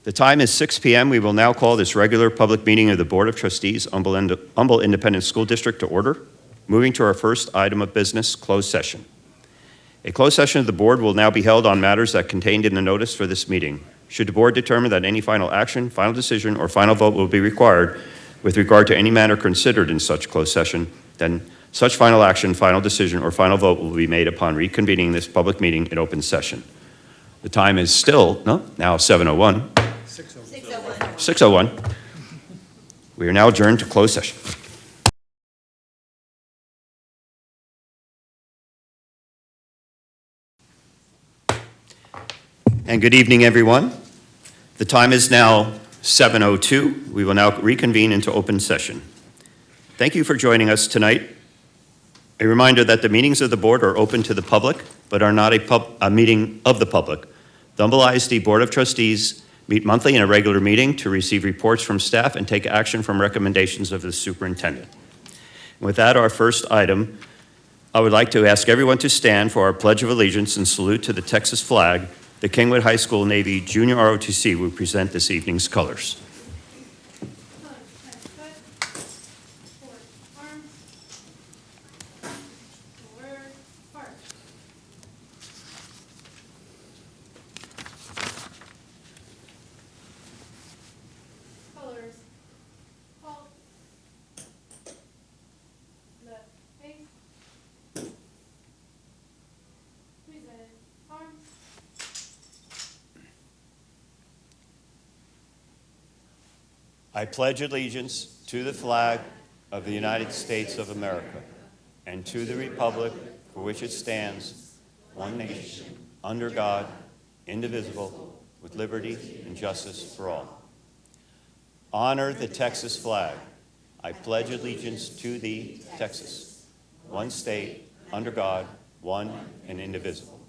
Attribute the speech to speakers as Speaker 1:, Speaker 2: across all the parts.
Speaker 1: The time is 6 p.m. We will now call this regular public meeting of the Board of Trustees, Humble Independent School District, to order. Moving to our first item of business, closed session. A closed session of the board will now be held on matters that contained in the notice for this meeting. Should the board determine that any final action, final decision, or final vote will be required with regard to any matter considered in such closed session, then such final action, final decision, or final vote will be made upon reconvening this public meeting in open session. The time is still, now 7:01. 6:01. We are now adjourned to closed session. And good evening, everyone. The time is now 7:02. We will now reconvene into open session. Thank you for joining us tonight. A reminder that the meetings of the board are open to the public, but are not a meeting of the public. The Humble ISD Board of Trustees meet monthly in a regular meeting to receive reports from staff and take action from recommendations of the superintendent. And with that, our first item, I would like to ask everyone to stand for our Pledge of Allegiance and salute to the Texas flag. The Kingwood High School Navy Junior ROTC will present this evening's colors. I pledge allegiance to the flag of the United States of America and to the republic for which it stands, one nation, under God, indivisible, with liberty and justice for all. Honor the Texas flag. I pledge allegiance to thee, Texas, one state, under God, one and indivisible.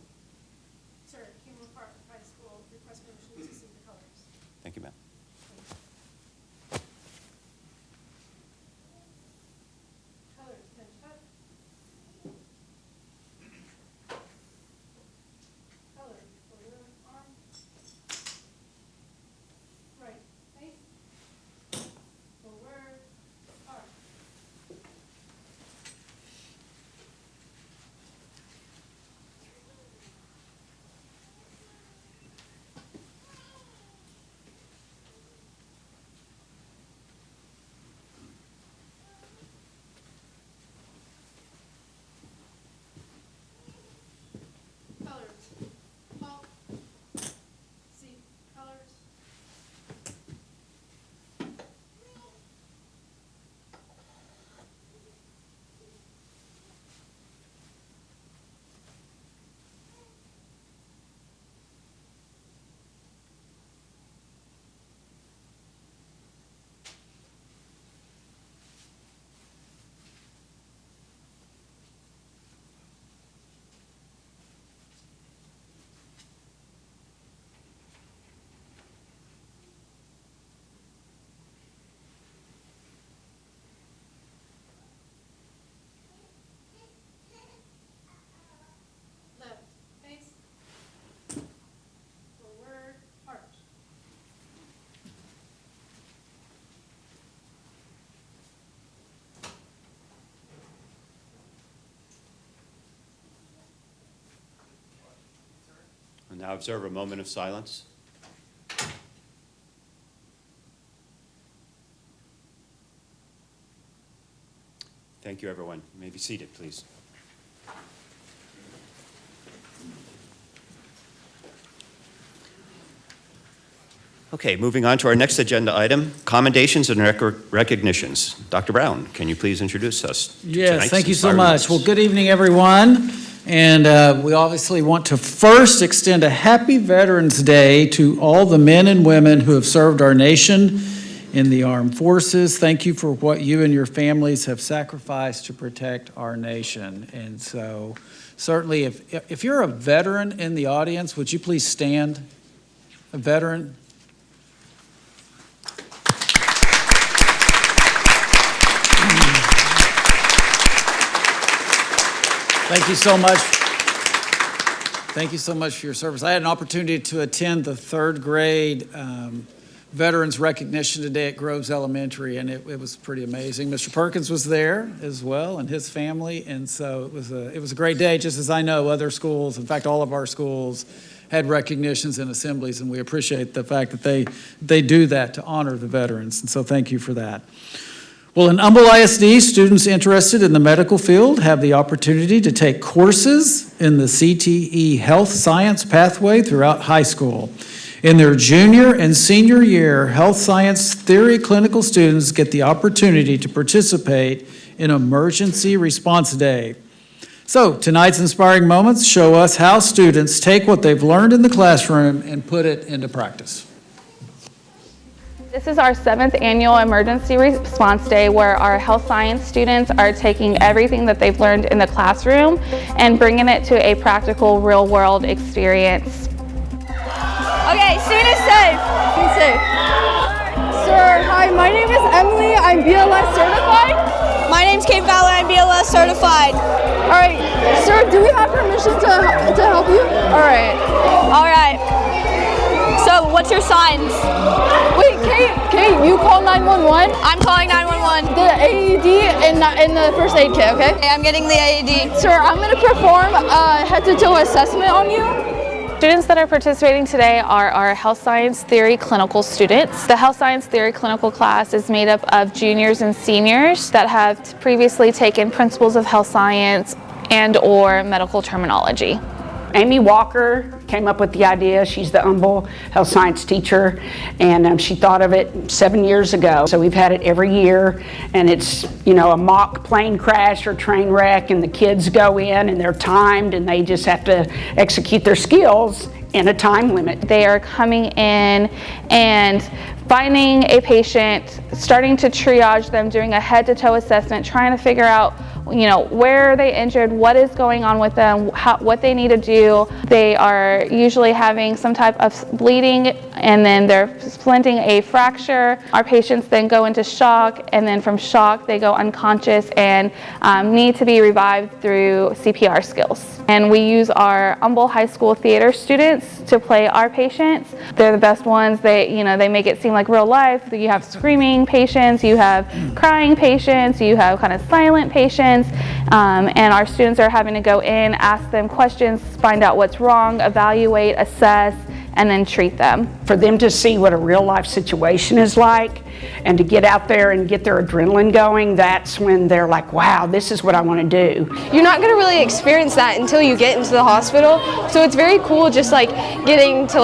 Speaker 2: Sir, Kingwood Park High School request permission to see the colors.
Speaker 1: Thank you, ma'am. And now observe a moment of silence. Thank you, everyone. You may be seated, please. Okay, moving on to our next agenda item, commendations and recognitions. Dr. Brown, can you please introduce us?
Speaker 3: Yes, thank you so much. Well, good evening, everyone. And we obviously want to first extend a happy Veterans Day to all the men and women who have served our nation in the armed forces. Thank you for what you and your families have sacrificed to protect our nation. And so certainly if you're a veteran in the audience, would you please stand? A veteran? Thank you so much Thank you so much for your service. I had an opportunity to attend the third grade Veterans Recognition today at Groves Elementary, and it was pretty amazing. Mr. Perkins was there as well, and his family, and so it was a great day, just as I know other schools, in fact, all of our schools had recognitions and assemblies, and we appreciate the fact that they do that to honor the veterans, and so thank you for that. Well, in Humble ISD, students interested in the medical field have the opportunity to take courses in the CTE Health Science pathway throughout high school. In their junior and senior year, health science theory clinical students get the opportunity to participate in Emergency Response Day. So tonight's inspiring moments show us how students take what they've learned in the classroom and put it into practice.
Speaker 4: This is our 7th annual Emergency Response Day, where our health science students are taking everything that they've learned in the classroom and bringing it to a practical, real-world experience.
Speaker 5: Okay, student safe. Student safe. Sir, hi, my name is Emily. I'm BLS certified. My name's Kate Fowler. I'm BLS certified. All right, sir, do we have permission to help you? All right. All right. So, what's your signs? Wait, Kate, you call 911? I'm calling 911. The AED in the first aid kit, okay? Okay, I'm getting the AED. Sir, I'm going to perform a head-to-toe assessment on you.
Speaker 4: Students that are participating today are our health science theory clinical students. The health science theory clinical class is made up of juniors and seniors that have previously taken principles of health science and/or medical terminology.
Speaker 6: Amy Walker came up with the idea. She's the Humble health science teacher, and she thought of it 7 years ago. So we've had it every year, and it's, a mock plane crash or train wreck, and the kids go in and they're timed, and they just have to execute their skills in a time limit.
Speaker 4: They are coming in and finding a patient, starting to triage them, doing a head-to-toe assessment, trying to figure out where are they injured, what is going on with them, what they need to do. They are usually having some type of bleeding, and then they're splinting a fracture. Our patients then go into shock, and then from shock they go unconscious and need to be revived through CPR skills. And we use our Humble High School theater students to play our patients. They're the best ones. They make it seem like real life. You have screaming patients, you have crying patients, you have kind of silent patients. And our students are having to go in, ask them questions, find out what's wrong, evaluate, assess, and then treat them.
Speaker 6: For them to see what a real life situation is like and to get out there and get their adrenaline going, that's when they're like, wow, this is what I want to do.
Speaker 5: You're not going to really experience that until you get into the hospital. So it's very cool just getting to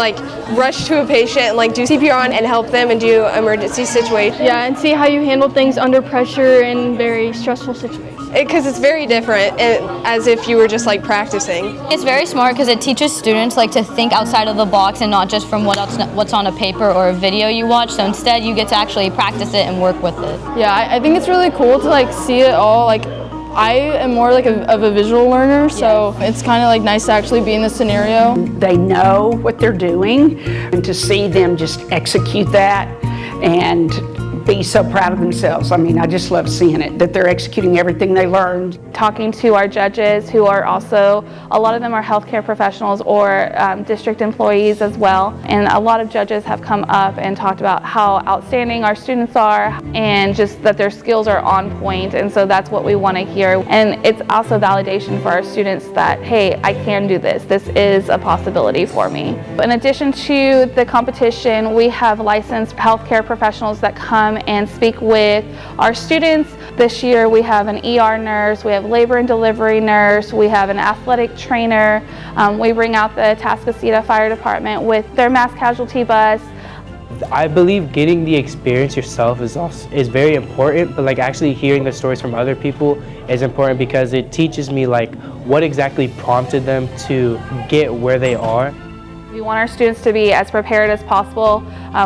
Speaker 5: rush to a patient and do CPR on and help them and do emergency situations.
Speaker 7: Yeah, and see how you handle things under pressure in very stressful situations.
Speaker 5: Because it's very different, as if you were just practicing.
Speaker 8: It's very smart because it teaches students to think outside of the box and not just from what's on a paper or a video you watch. So instead you get to actually practice it and work with it.
Speaker 7: Yeah, I think it's really cool to see it all. I am more of a visual learner, so it's kind of nice to actually be in this scenario.
Speaker 6: They know what they're doing, and to see them just execute that and be so proud of themselves. I just love seeing it, that they're executing everything they learned.
Speaker 4: Talking to our judges, who are also, a lot of them are healthcare professionals or district employees as well. And a lot of judges have come up and talked about how outstanding our students are and just that their skills are on point. And so that's what we want to hear. And it's also validation for our students that, hey, I can do this. This is a possibility for me. In addition to the competition, we have licensed healthcare professionals that come and speak with our students. This year we have an ER nurse, we have labor and delivery nurse, we have an athletic trainer. We bring out the Atascocita Fire Department with their mass casualty bus.
Speaker 9: I believe getting the experience yourself is very important, but actually hearing the stories from other people is important because it teaches me what exactly prompted them to get where they are.
Speaker 4: We want our students to be as prepared as possible.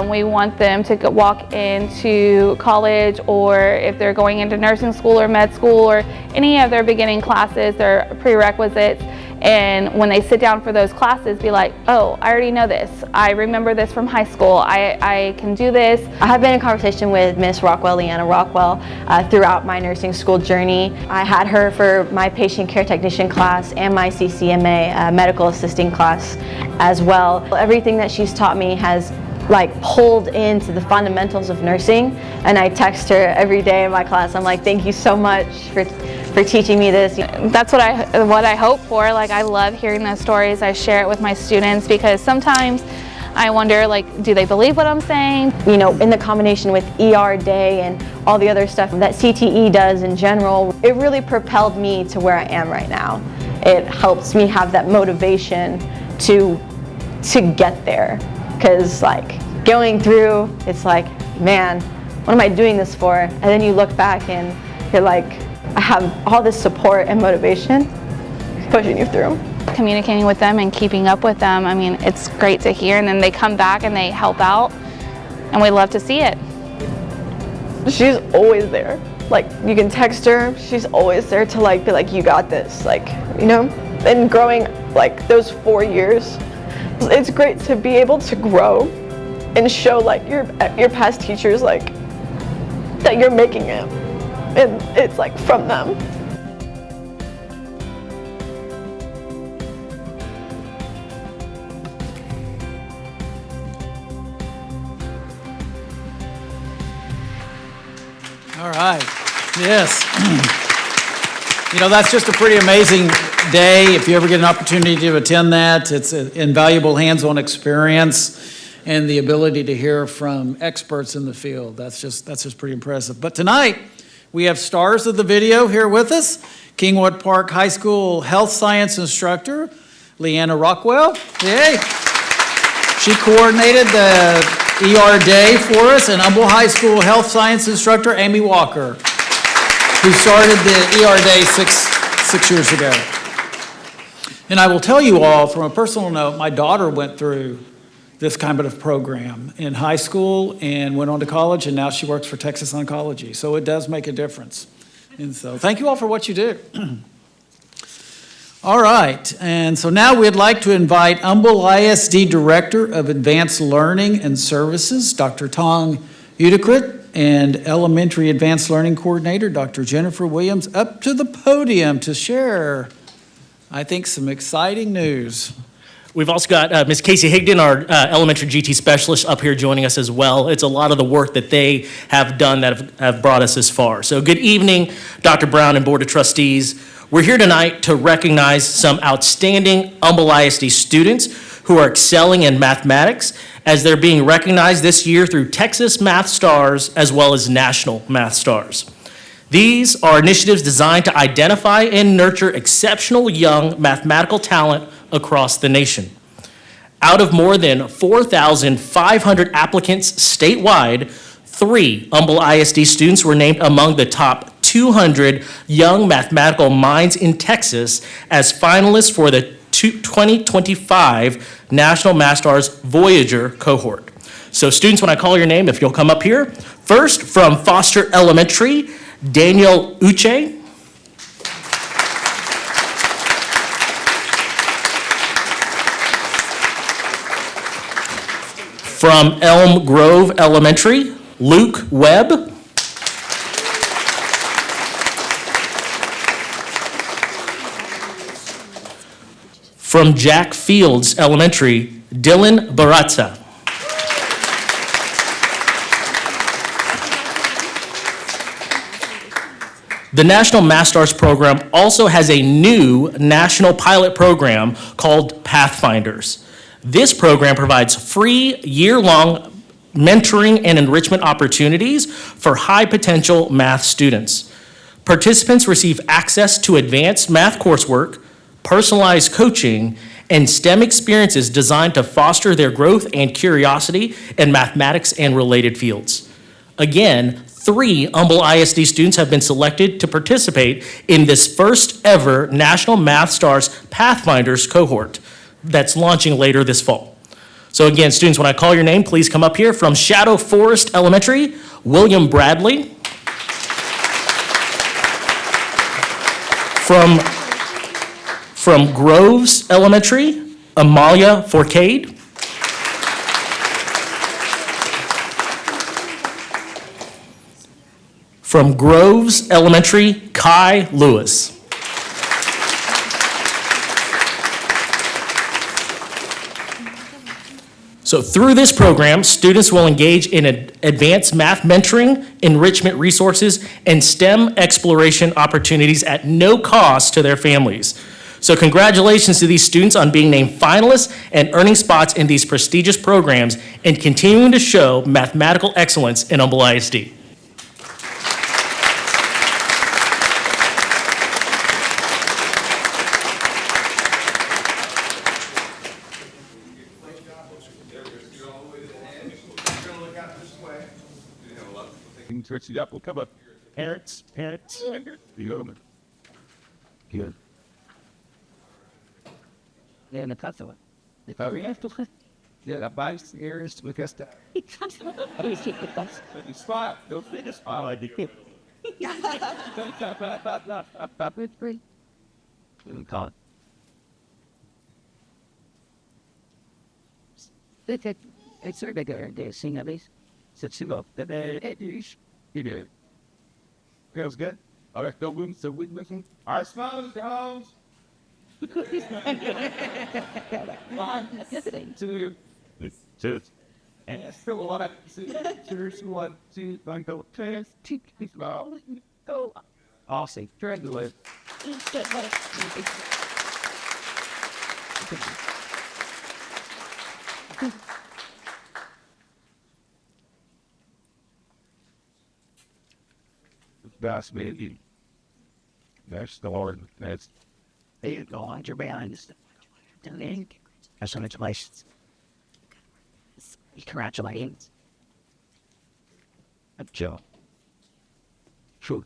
Speaker 4: We want them to walk into college, or if they're going into nursing school or med school or any of their beginning classes, their prerequisites, and when they sit down for those classes, be like, oh, I already know this. I remember this from high school. I can do this.
Speaker 5: I have been in conversation with Miss Rockwell, Leanna Rockwell, throughout my nursing school journey. I had her for my patient care technician class and my CCMA medical assisting class as well. Everything that she's taught me has pulled into the fundamentals of nursing, and I text her every day in my class. I'm like, thank you so much for teaching me this.
Speaker 4: That's what I hope for. I love hearing those stories. I share it with my students because sometimes I wonder, do they believe what I'm saying?
Speaker 5: You know, in the combination with ER day and all the other stuff that CTE does in general, it really propelled me to where I am right now. It helps me have that motivation to get there. Because going through, it's man, what am I doing this for? And then you look back and you're like, I have all this support and motivation pushing you through.
Speaker 4: Communicating with them and keeping up with them, I mean, it's great to hear, and then they come back and they help out, and we love to see it.
Speaker 5: She's always there. You can text her, she's always there to be like, you got this, you know? And growing those 4 years, it's great to be able to grow and show your past teachers that you're making it, and it's from them.
Speaker 3: All right, yes. You know, that's just a pretty amazing day. If you ever get an opportunity to attend that, it's an invaluable hands-on experience, and the ability to hear from experts in the field. That's just pretty impressive. But tonight, we have stars of the video here with us. Kingwood Park High School health science instructor, Leanna Rockwell. Yay. She coordinated the ER day for us, and Humble High School health science instructor, Amy Walker, who started the ER day six years ago. And I will tell you all, from a personal note, my daughter went through this kind of program in high school and went on to college, and now she works for Texas Oncology. So it does make a difference. And so thank you all for what you do. All right, and so now we'd like to invite Humble ISD Director of Advanced Learning and Services, Dr. Tong Udikrit, and Elementary Advanced Learning Coordinator, Dr. Jennifer Williams, up to the podium to share, I think, some exciting news.
Speaker 10: We've also got Ms. Casey Higdon, our elementary GT specialist, up here joining us as well. It's a lot of the work that they have done that have brought us this far. So good evening, Dr. Brown and Board of Trustees. We're here tonight to recognize some outstanding Humble ISD students who are excelling in mathematics, as they're being recognized this year through Texas Math Stars as well as National Math Stars. These are initiatives designed to identify and nurture exceptional young mathematical talent across the nation. Out of more than 4,500 applicants statewide, 3 Humble ISD students were named among the top 200 young mathematical minds in Texas as finalists for the 2025 National Math Stars Voyager cohort. So students, when I call your name, if you'll come up here. First, from Foster Elementary, Daniel Uche. From Elm Grove Elementary, Luke Webb. From Jack Fields Elementary, Dylan Barazza. The National Math Stars program also has a new national pilot program called Pathfinders. This program provides free year-long mentoring and enrichment opportunities for high-potential math students. Participants receive access to advanced math coursework, personalized coaching, and STEM experiences designed to foster their growth and curiosity in mathematics and related fields. Again, 3 Humble ISD students have been selected to participate in this first ever National Math Stars Pathfinders cohort that's launching later this fall. So again, students, when I call your name, please come up here. From Shadow Forest Elementary, William Bradley. From Groves Elementary, Amalia Forcade. From Groves Elementary, Kai Lewis. So through this program, students will engage in advanced math mentoring, enrichment resources, and STEM exploration opportunities at no cost to their families. So congratulations to these students on being named finalists and earning spots in these prestigious programs and continuing to show mathematical excellence in Humble ISD.
Speaker 11: Switch it up. We'll come up. Parents. Good.
Speaker 12: Yeah, the customer.
Speaker 11: Oh, yeah. Yeah, the bias areas to look at that. Spot. Don't think a spot like it.
Speaker 12: It's sort of like a sing at least. So it's about the
Speaker 11: You do. Feels good. All right, no room, so we listen. All right, smile, dogs. 1, 2, 2. And still a lot. 1, 2, 1, go. Smile. Go. Awesome. Try to live. That's me. That's the Lord. That's.
Speaker 12: There you go, on your behind. Congratulations. Congratulations.
Speaker 11: Joe. True.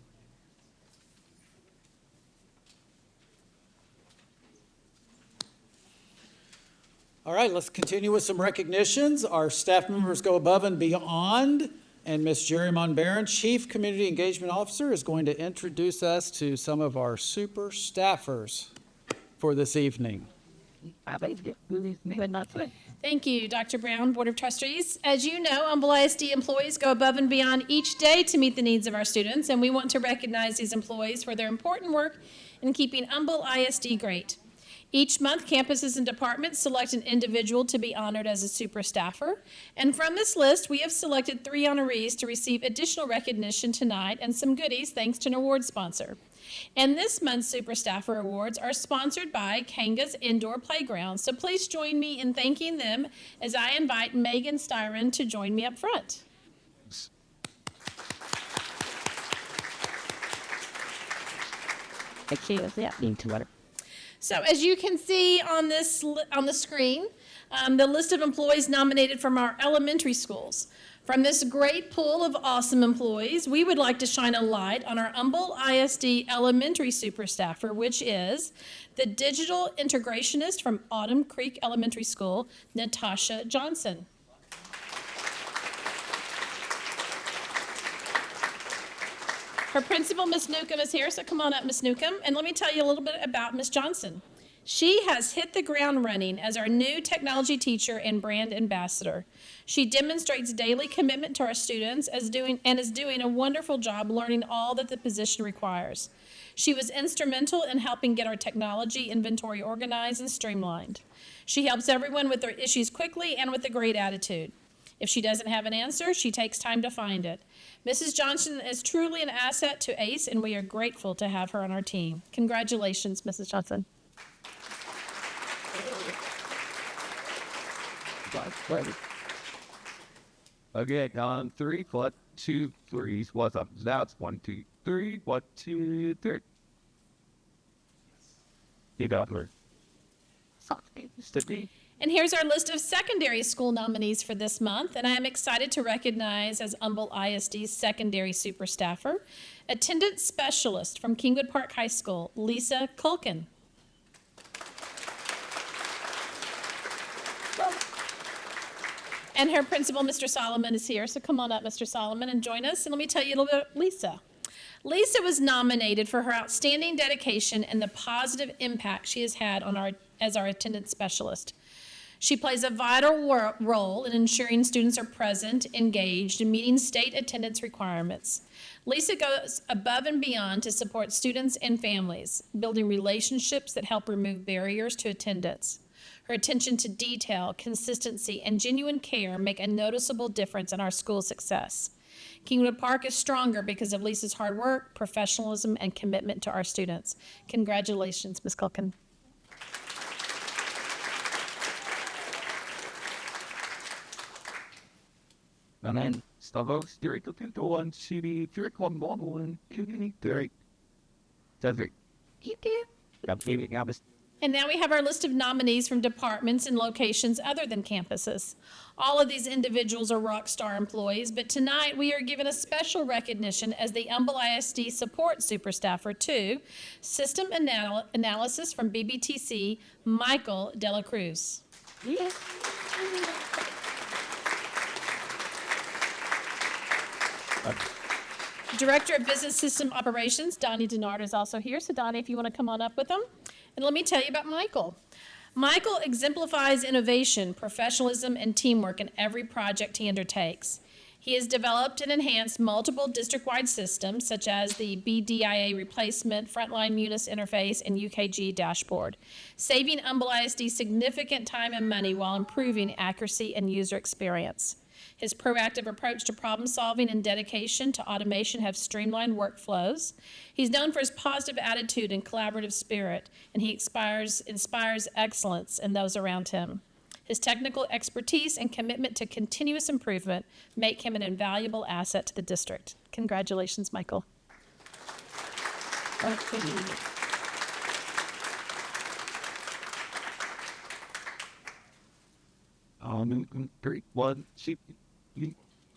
Speaker 3: All right, let's continue with some recognitions. Our staff members go above and beyond, and Ms. Jerry Monbaron, Chief Community Engagement Officer, is going to introduce us to some of our super staffers for this evening.
Speaker 2: Thank you, Dr. Brown, Board of Trustees. As you know, Humble ISD employees go above and beyond each day to meet the needs of our students, and we want to recognize these employees for their important work in keeping Humble ISD great. Each month, campuses and departments select an individual to be honored as a super staffer. And from this list, we have selected 3 honorees to receive additional recognition tonight and some goodies thanks to an award sponsor. And this month's Super Staffer Awards are sponsored by Kanga's Indoor Playground. So please join me in thanking them as I invite Megan Styron to join me up front. So as you can see on the screen, the list of employees nominated from our elementary schools. From this great pool of awesome employees, we would like to shine a light on our Humble ISD elementary super staffer, which is the digital integrationist from Autumn Creek Elementary School, Natasha Johnson. Her principal, Ms. Newcomb, is here, so come on up, Ms. Newcomb. And let me tell you a little bit about Ms. Johnson. She has hit the ground running as our new technology teacher and brand ambassador. She demonstrates daily commitment to our students is doing a wonderful job learning all that the position requires. She was instrumental in helping get our technology inventory organized and streamlined. She helps everyone with their issues quickly and with a great attitude. If she doesn't have an answer, she takes time to find it. Mrs. Johnson is truly an asset to ACE, and we are grateful to have her on our team. Congratulations, Mrs. Johnson.
Speaker 11: Okay, on 3, 1, 2, 3. What's up? Now it's 1, 2, 3. 1, 2, 3. You got her.
Speaker 2: And here's our list of secondary school nominees for this month, and I am excited to recognize as Humble ISD's secondary super staffer, attendance specialist from Kingwood Park High School, Lisa Culkin. And her principal, Mr. Solomon, is here, so come on up, Mr. Solomon, and join us. And let me tell you a little bit about Lisa. Lisa was nominated for her outstanding dedication and the positive impact she has had on as our attendance specialist. She plays a vital role in ensuring students are present, engaged, and meeting state attendance requirements. Lisa goes above and beyond to support students and families, building relationships that help remove barriers to attendance. Her attention to detail, consistency, and genuine care make a noticeable difference in our school success. Kingwood Park is stronger because of Lisa's hard work, professionalism, and commitment to our students. Congratulations, Ms. Culkin.
Speaker 11: And then Stavos, Jericho Pintoan, CD, Jericho Modelin, Kidney, Derek. Cedric.
Speaker 2: And now we have our list of nominees from departments and locations other than campuses. All of these individuals are Rockstar employees, but tonight we are given a special recognition as the Humble ISD Support Superstaffer to System Analysis from BBTC, Michael Dela Cruz. Director of Business System Operations, Donnie Denard, is also here. So Donnie, if you want to come on up with them. And let me tell you about Michael. Michael exemplifies innovation, professionalism, and teamwork in every project he undertakes. He has developed and enhanced multiple district-wide systems, such as the BDIA replacement, Frontline Munis interface, and UKG dashboard, saving Humble ISD significant time and money while improving accuracy and user experience. His proactive approach to problem solving and dedication to automation have streamlined workflows. He's known for his positive attitude and collaborative spirit, and he inspires excellence in those around him. His technical expertise and commitment to continuous improvement make him an invaluable asset to the district. Congratulations, Michael.
Speaker 11: Three, one, two,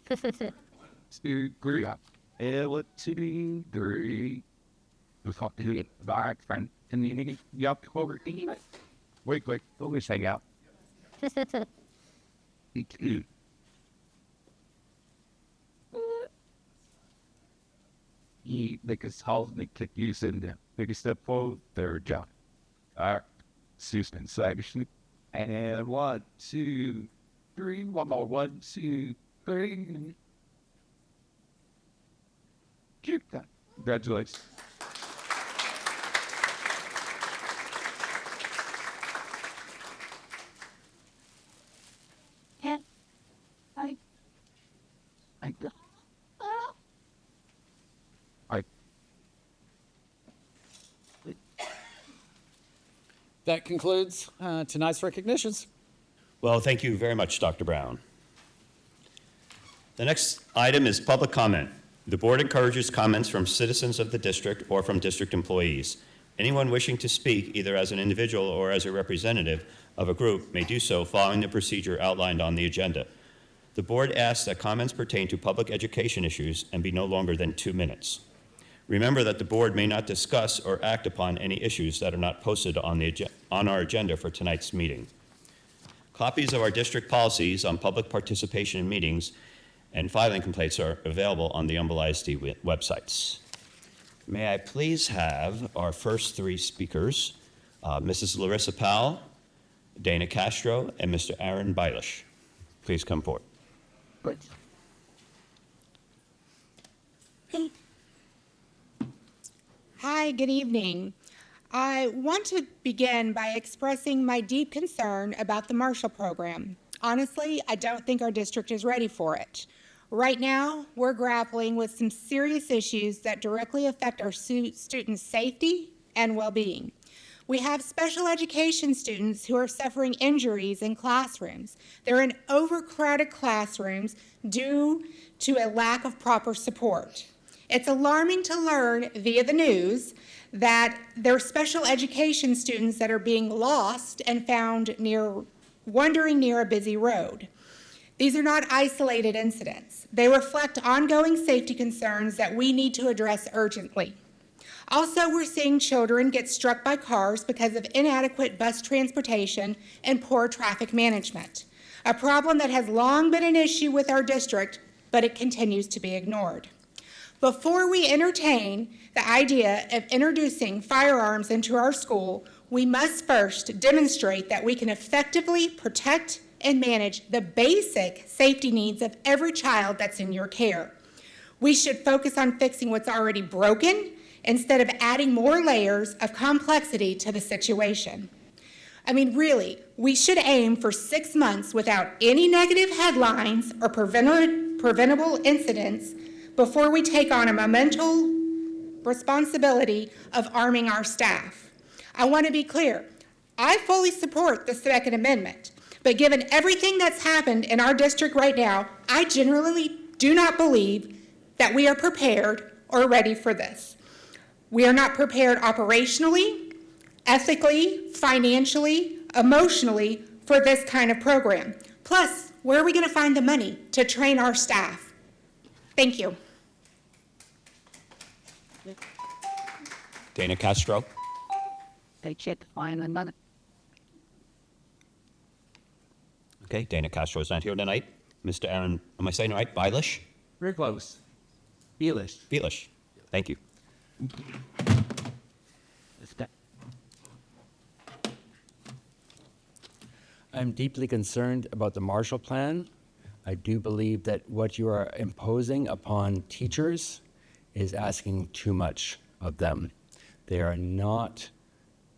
Speaker 11: three, what, two, three. We talk to it, back, friend, and then you have to go over. Wait, go this thing out. He make us all make click use in them. Take a step forward, third job. Alright, suspension. And 1, 2, 3, one more, 1, 2, 3. Keep that. Congratulations.
Speaker 3: That concludes tonight's recognitions.
Speaker 1: Well, thank you very much, Dr. Brown. The next item is public comment. The board encourages comments from citizens of the district or from district employees. Anyone wishing to speak, either as an individual or as a representative of a group, may do so following the procedure outlined on the agenda. The board asks that comments pertain to public education issues and be no longer than 2 minutes. Remember that the board may not discuss or act upon any issues that are not posted on our agenda for tonight's meeting. Copies of our district policies on public participation in meetings and filing complaints are available on the Humble ISD websites. May I please have our first 3 speakers, Mrs. Larissa Powell, Dana Castro, and Mr. Aaron Bailish. Please come forward.
Speaker 13: Hi, good evening. I want to begin by expressing my deep concern about the Marshall program. Honestly, I don't think our district is ready for it. Right now, we're grappling with some serious issues that directly affect our students' safety and well-being. We have special education students who are suffering injuries in classrooms. They're in overcrowded classrooms due to a lack of proper support. It's alarming to learn via the news that there are special education students that are being lost and found wandering near a busy road. These are not isolated incidents. They reflect ongoing safety concerns that we need to address urgently. Also, we're seeing children get struck by cars because of inadequate bus transportation and poor traffic management, a problem that has long been an issue with our district, but it continues to be ignored. Before we entertain the idea of introducing firearms into our school, we must first demonstrate that we can effectively protect and manage the basic safety needs of every child that's in your care. We should focus on fixing what's already broken instead of adding more layers of complexity to the situation. I mean, really, we should aim for 6 months without any negative headlines or preventable incidents before we take on a monumental responsibility of arming our staff. I want to be clear, I fully support the Second Amendment, but given everything that's happened in our district right now, I generally do not believe that we are prepared or ready for this. We are not prepared operationally, ethically, financially, emotionally for this kind of program. Plus, where are we going to find the money to train our staff? Thank you.
Speaker 1: Dana Castro.
Speaker 12: They check to find the money.
Speaker 1: Okay, Dana Castro is not here tonight. Mr. Aaron, am I saying it right? Beilish?
Speaker 11: Very close. Beelish.
Speaker 1: Beilish. Thank you.
Speaker 14: I'm deeply concerned about the Marshall Plan. I do believe that what you are imposing upon teachers is asking too much of them. They are not,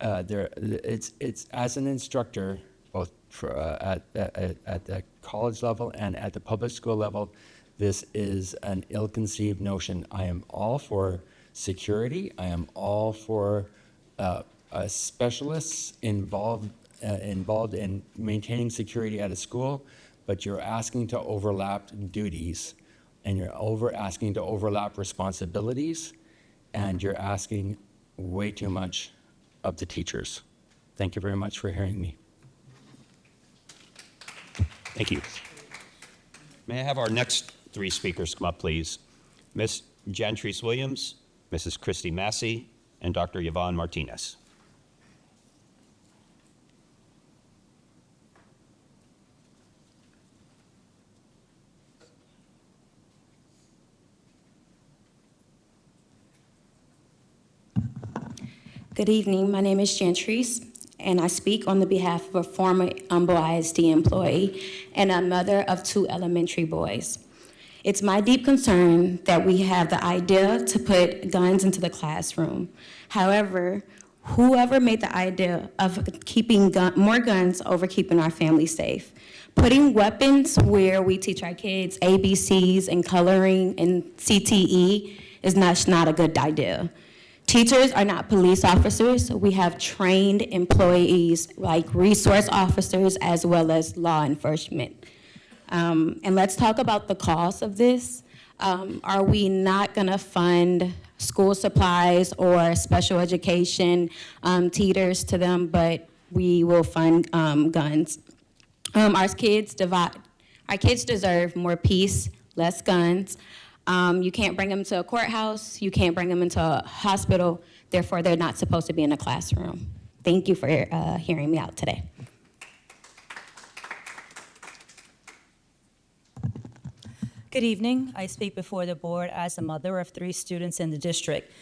Speaker 14: it's as an instructor, both for, at the college level and at the public school level, this is an ill-conceived notion. I am all for security. I am all for specialists involved in maintaining security at a school, but you're asking to overlap duties, and you're asking to overlap responsibilities, and you're asking way too much of the teachers. Thank you very much for hearing me.
Speaker 1: Thank you. May I have our next three speakers come up, please? Ms. Jantrice Williams, Mrs. Christy Massey, and Dr. Yvonne Martinez.
Speaker 15: Good evening. My name is Jantrice, and I speak on the behalf of a former Humble ISD employee and a mother of 2 elementary boys. It's my deep concern that we have the idea to put guns into the classroom. However, whoever made the idea of keeping more guns over keeping our families safe, putting weapons where we teach our kids ABCs and coloring and CTE is not a good idea. Teachers are not police officers. We have trained employees like resource officers as well as law enforcement. And let's talk about the cost of this. Are we not gonna fund school supplies or special education teachers to them, but we will fund guns? Our kids deserve more peace, less guns. You can't bring them to a courthouse, you can't bring them into a hospital, therefore they're not supposed to be in a classroom. Thank you for hearing me out today.
Speaker 16: Good evening. I speak before the board as a mother of 3 students in the district.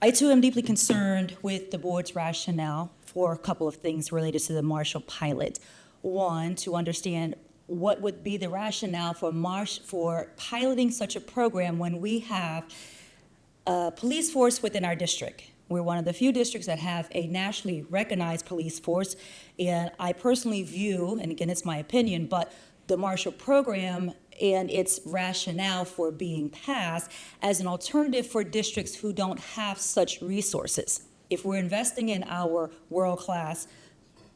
Speaker 16: I too am deeply concerned with the board's rationale for a couple of things related to the Marshall pilot. One, to understand what would be the rationale for piloting such a program when we have a police force within our district. We're one of the few districts that have a nationally recognized police force, and I personally view, and again it's my opinion, but the Marshall program and its rationale for being passed as an alternative for districts who don't have such resources. If we're investing in our world-class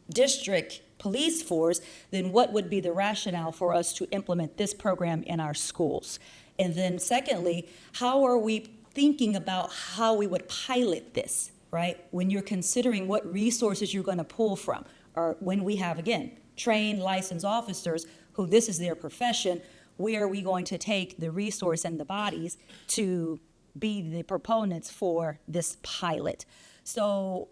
Speaker 16: district police force, then what would be the rationale for us to implement this program in our schools? And then secondly, how are we thinking about how we would pilot this, right? When you're considering what resources you're going to pull from, or when we have, again, trained licensed officers who this is their profession, where are we going to take the resource and the bodies to be the proponents for this pilot? So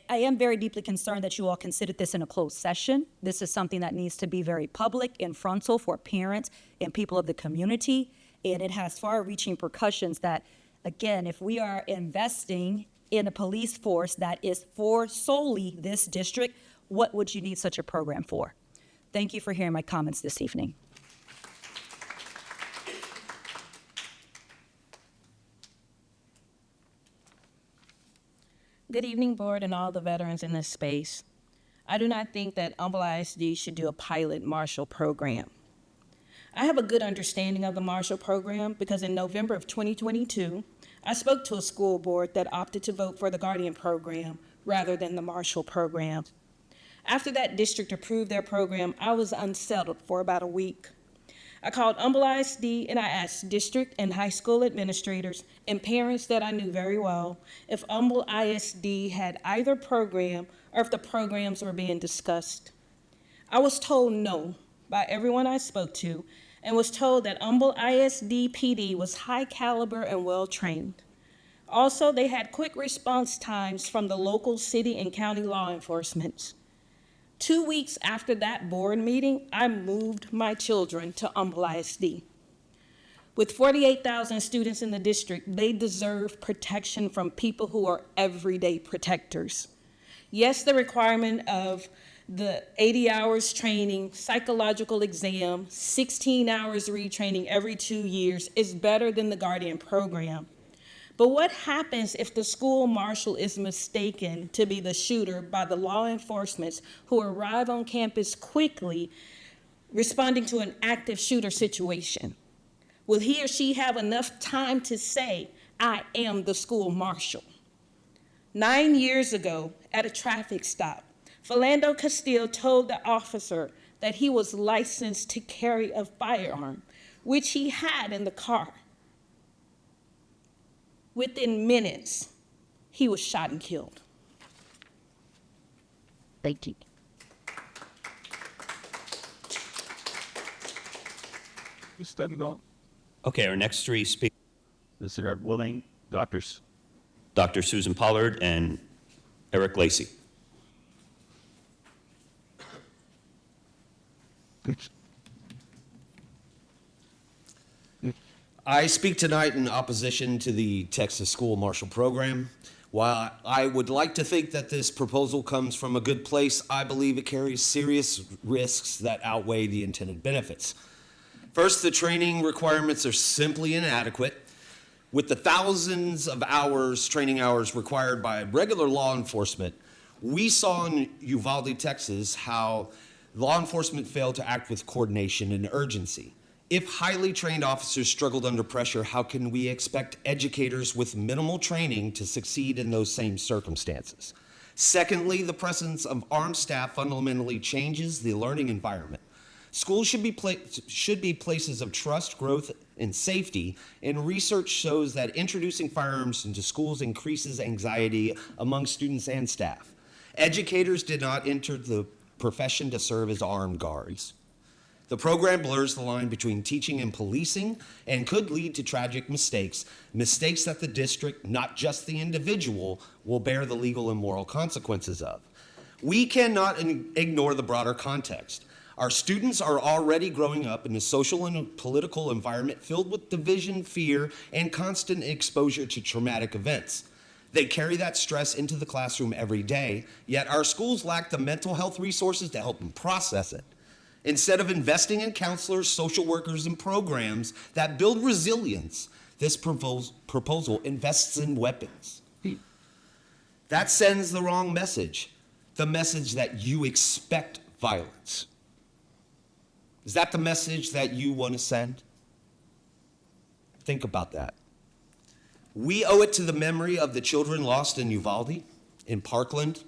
Speaker 16: I am very deeply concerned that you all considered this in a closed session. This is something that needs to be very public and frontal for parents and people of the community. and it has far-reaching repercussions that, again, if we are investing in a police force that is for solely this district, what would you need such a program for? Thank you for hearing my comments this evening.
Speaker 17: Good evening, board, and all the veterans in this space. I do not think that Humble ISD should do a pilot Marshall program. I have a good understanding of the Marshall program because in November of 2022, I spoke to a school board that opted to vote for the Guardian program rather than the Marshall program. After that district approved their program, I was unsettled for about a week. I called Humble ISD and I asked district and high school administrators and parents that I knew very well if Humble ISD had either program or if the programs were being discussed. I was told no by everyone I spoke to and was told that Humble ISD PD was high caliber and well trained. Also, they had quick response times from the local city and county law enforcement. 2 weeks after that board meeting, I moved my children to Humble ISD. With 48,000 students in the district, they deserve protection from people who are everyday protectors. Yes, the requirement of the 80 hours training, psychological exam, 16 hours retraining every 2 years is better than the Guardian program. But what happens if the school marshal is mistaken to be the shooter by the law enforcement who arrive on campus quickly responding to an active shooter situation? Will he or she have enough time to say, I am the school marshal? 9 years ago at a traffic stop, Philando Castile told the officer that he was licensed to carry a firearm, which he had in the car. Within minutes, he was shot and killed. Thank you.
Speaker 11: You standing on?
Speaker 1: Okay, our next three speakers,
Speaker 11: This is our willing doctors.
Speaker 1: Dr. Susan Pollard and Eric Lacey.
Speaker 18: I speak tonight in opposition to the Texas School Marshal Program. While I would like to think that this proposal comes from a good place, I believe it carries serious risks that outweigh the intended benefits. First, the training requirements are simply inadequate. With the thousands of hours, training hours required by regular law enforcement, we saw in Uvalde, Texas, how law enforcement failed to act with coordination and urgency. If highly trained officers struggled under pressure, how can we expect educators with minimal training to succeed in those same circumstances? Secondly, the presence of armed staff fundamentally changes the learning environment. Schools should be places of trust, growth, and safety, and research shows that introducing firearms into schools increases anxiety among students and staff. Educators did not enter the profession to serve as armed guards. The program blurs the line between teaching and policing and could lead to tragic mistakes that the district, not just the individual, will bear the legal and moral consequences of. We cannot ignore the broader context. Our students are already growing up in a social and political environment filled with division, fear, and constant exposure to traumatic events. They carry that stress into the classroom every day, yet our schools lack the mental health resources to help them process it. Instead of investing in counselors, social workers, and programs that build resilience, this proposal invests in weapons. That sends the wrong message, the message that you expect violence. Is that the message that you want to send? Think about that. We owe it to the memory of the children lost in Uvalde, in Parkland,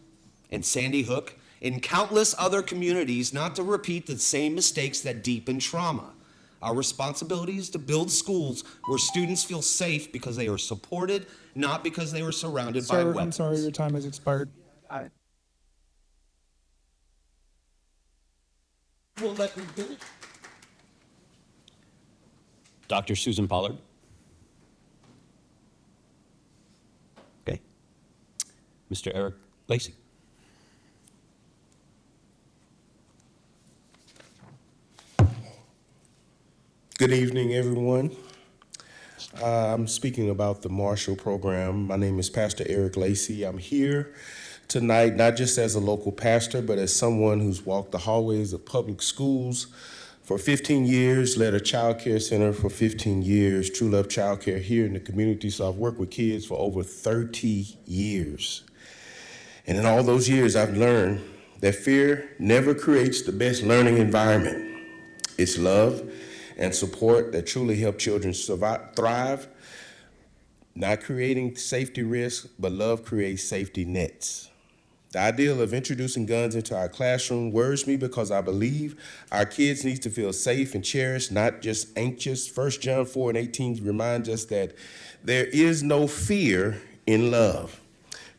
Speaker 18: in Sandy Hook, in countless other communities not to repeat the same mistakes that deepen trauma. Our responsibility is to build schools where students feel safe because they are supported, not because they were surrounded by weapons.
Speaker 19: I'm sorry, your time has expired.
Speaker 1: We'll let me finish. Dr. Susan Pollard. Okay. Mr. Eric Lacey.
Speaker 20: Good evening, everyone.
Speaker 19: I'm speaking about the Marshall Program. My name is Pastor Eric Lacey. I'm here tonight not just as a local pastor, but as someone who's walked the hallways of public schools for 15 years, led a child care center for 15 years, True Love Child Care here in the community. So I've worked with kids for over 30 years. And in all those years, I've learned that fear never creates the best learning environment. It's love and support that truly help children thrive, not creating safety risks, but love creates safety nets. The ideal of introducing guns into our classroom worries me because I believe our kids need to feel safe and cherished, not just anxious. 1 John 4:18 reminds us that there is no fear in love.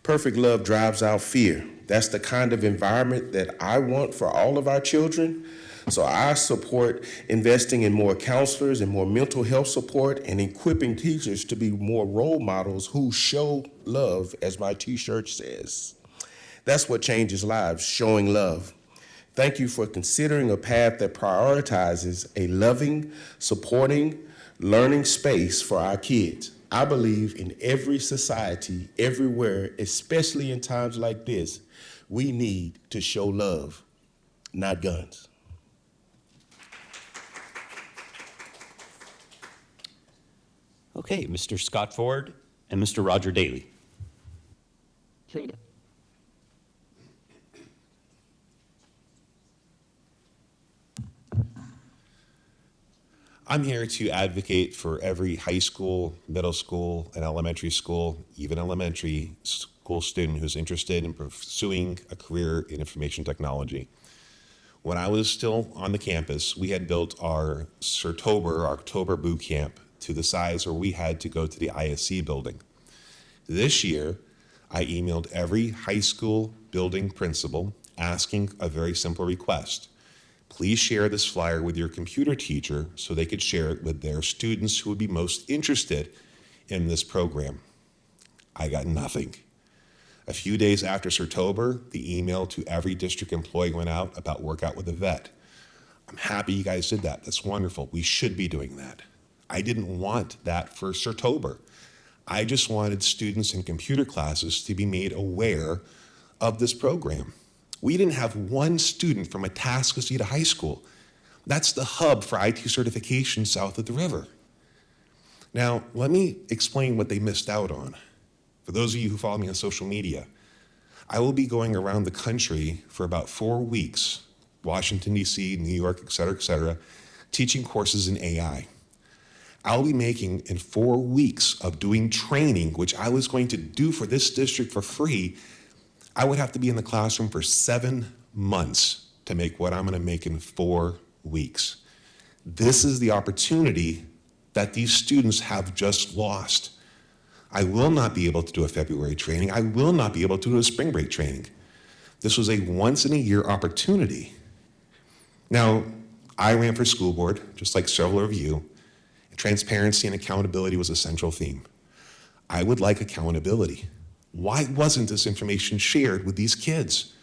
Speaker 19: Perfect love drives out fear. That's the kind of environment that I want for all of our children. So I support investing in more counselors and more mental health support and equipping teachers to be more role models who show love, as my t-shirt says. That's what changes lives, showing love. Thank you for considering a path that prioritizes a loving, supporting, learning space for our kids. I believe in every society, everywhere, especially in times like this, we need to show love, not guns.
Speaker 1: Okay, Mr. Scott Ford and Mr. Roger Daly.
Speaker 20: I'm here to advocate for every high school, middle school, and elementary school, even elementary school student who's interested in pursuing a career in information technology. When I was still on the campus, we had built our October boot camp to the size where we had to go to the ISD building. This year, I emailed every high school building principal asking a very simple request. Please share this flyer with your computer teacher so they could share it with their students who would be most interested in this program. I got nothing. A few days after October, the email to every district employee went out about workout with a vet. I'm happy you guys did that. That's wonderful. We should be doing that. I didn't want that for October. I just wanted students in computer classes to be made aware of this program. We didn't have one student from Atascocita High School. That's the hub for IT certification south of the river. Now, let me explain what they missed out on. For those of you who follow me on social media, I will be going around the country for about 4 weeks, Washington, D.C., New York, et cetera, teaching courses in AI. I'll be making, in 4 weeks of doing training, which I was going to do for this district for free, I would have to be in the classroom for 7 months to make what I'm going to make in 4 weeks. This is the opportunity that these students have just lost. I will not be able to do a February training. I will not be able to do a spring break training. This was a once-in-a-year opportunity. Now, I ran for school board, just like several of you. Transparency and accountability was a central theme. I would like accountability. Why wasn't this information shared with these kids?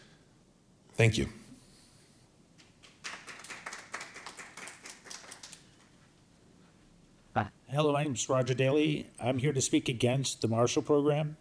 Speaker 20: Thank you.
Speaker 21: Hello, my name is Roger Daly. I'm here to speak against the Marshall Program.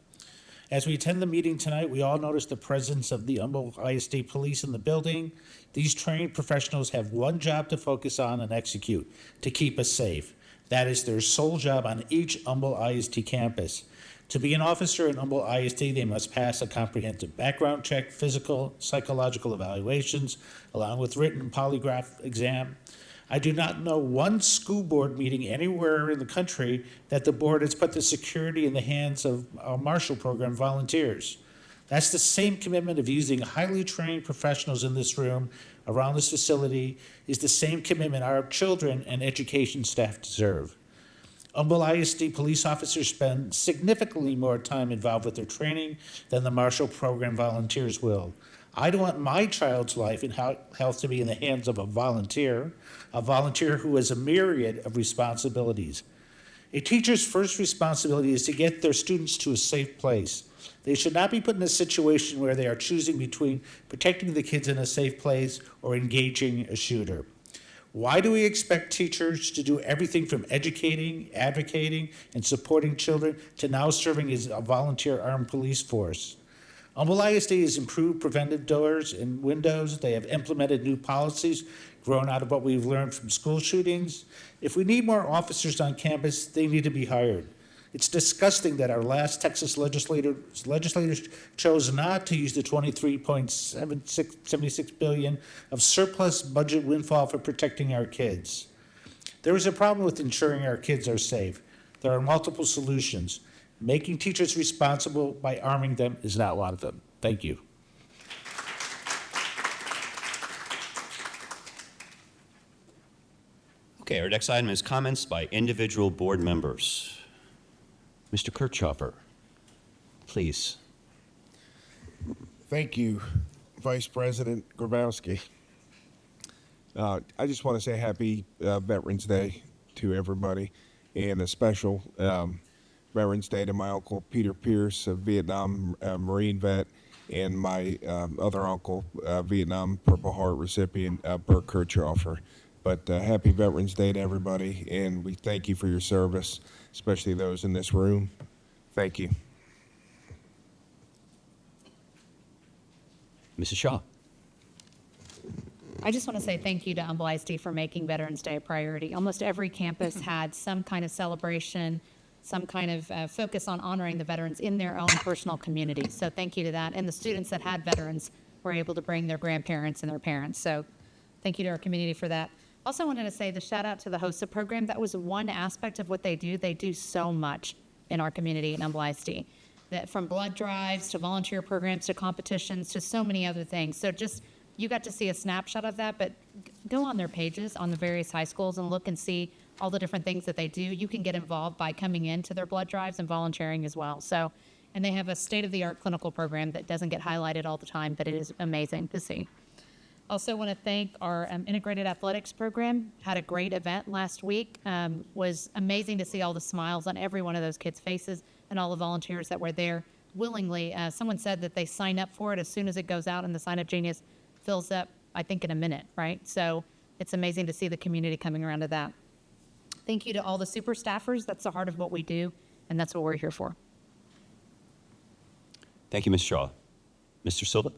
Speaker 21: As we attend the meeting tonight, we all notice the presence of the Humboldt ISD police in the building. These trained professionals have one job to focus on and execute, to keep us safe. That is their sole job on each Humboldt ISD campus. To be an officer in Humboldt ISD, they must pass a comprehensive background check, physical, psychological evaluations, along with written polygraph exam. I do not know one school board meeting anywhere in the country that the board has put the security in the hands of our Marshall Program volunteers. That's the same commitment of using highly trained professionals in this room around this facility is the same commitment our children and education staff deserve. Humboldt ISD police officers spend significantly more time involved with their training than the Marshall Program volunteers will. I don't want my child's life and health to be in the hands of a volunteer who has a myriad of responsibilities. A teacher's first responsibility is to get their students to a safe place. They should not be put in a situation where they are choosing between protecting the kids in a safe place or engaging a shooter. Why do we expect teachers to do everything from educating, advocating, and supporting children to now serving as a volunteer armed police force? Humboldt ISD has improved preventive doors and windows. They have implemented new policies grown out of what we've learned from school shootings. If we need more officers on campus, they need to be hired. It's disgusting that our last Texas legislators chose not to use the $23.76 billion of surplus budget windfall for protecting our kids. There is a problem with ensuring our kids are safe. There are multiple solutions. Making teachers responsible by arming them is not one of them. Thank you.
Speaker 1: Okay, our next item is comments by individual board members. Mr. Kirchhoffer, please.
Speaker 8: Thank you, Vice President Grabowski. I just want to say happy Veterans Day to everybody, and a special Veterans Day to my uncle Peter Pierce, a Vietnam Marine vet, and my other uncle, Vietnam Purple Heart recipient, Bert Kirchhoffer. But happy Veterans Day to everybody, and we thank you for your service, especially those in this room. Thank you.
Speaker 1: Mrs. Shaw.
Speaker 22: I just want to say thank you to Humboldt ISD for making Veterans Day a priority. Almost every campus had some kind of celebration, some kind of focus on honoring the veterans in their own personal community. So thank you to that. And the students that had veterans were able to bring their grandparents and their parents. So thank you to our community for that. Also wanted to say the shout out to the HOSA program. That was one aspect of what they do. They do so much in our community in Humboldt ISD. That from blood drives to volunteer programs to competitions to so many other things. So just, you got to see a snapshot of that, but go on their pages on the various high schools and look and see all the different things that they do. You can get involved by coming into their blood drives and volunteering as well. So, and they have a state-of-the-art clinical program that doesn't get highlighted all the time, but it is amazing to see. Also want to thank our integrated athletics program. Had a great event last week. Was amazing to see all the smiles on every one of those kids' faces and all the volunteers that were there willingly. Someone said that they sign up for it as soon as it goes out, and the Sign Up Genius fills up, I think, in a minute, right? So it's amazing to see the community coming around to that. Thank you to all the super staffers. That's the heart of what we do, and that's what we're here for.
Speaker 1: Thank you, Ms. Shaw. Mr. Silva?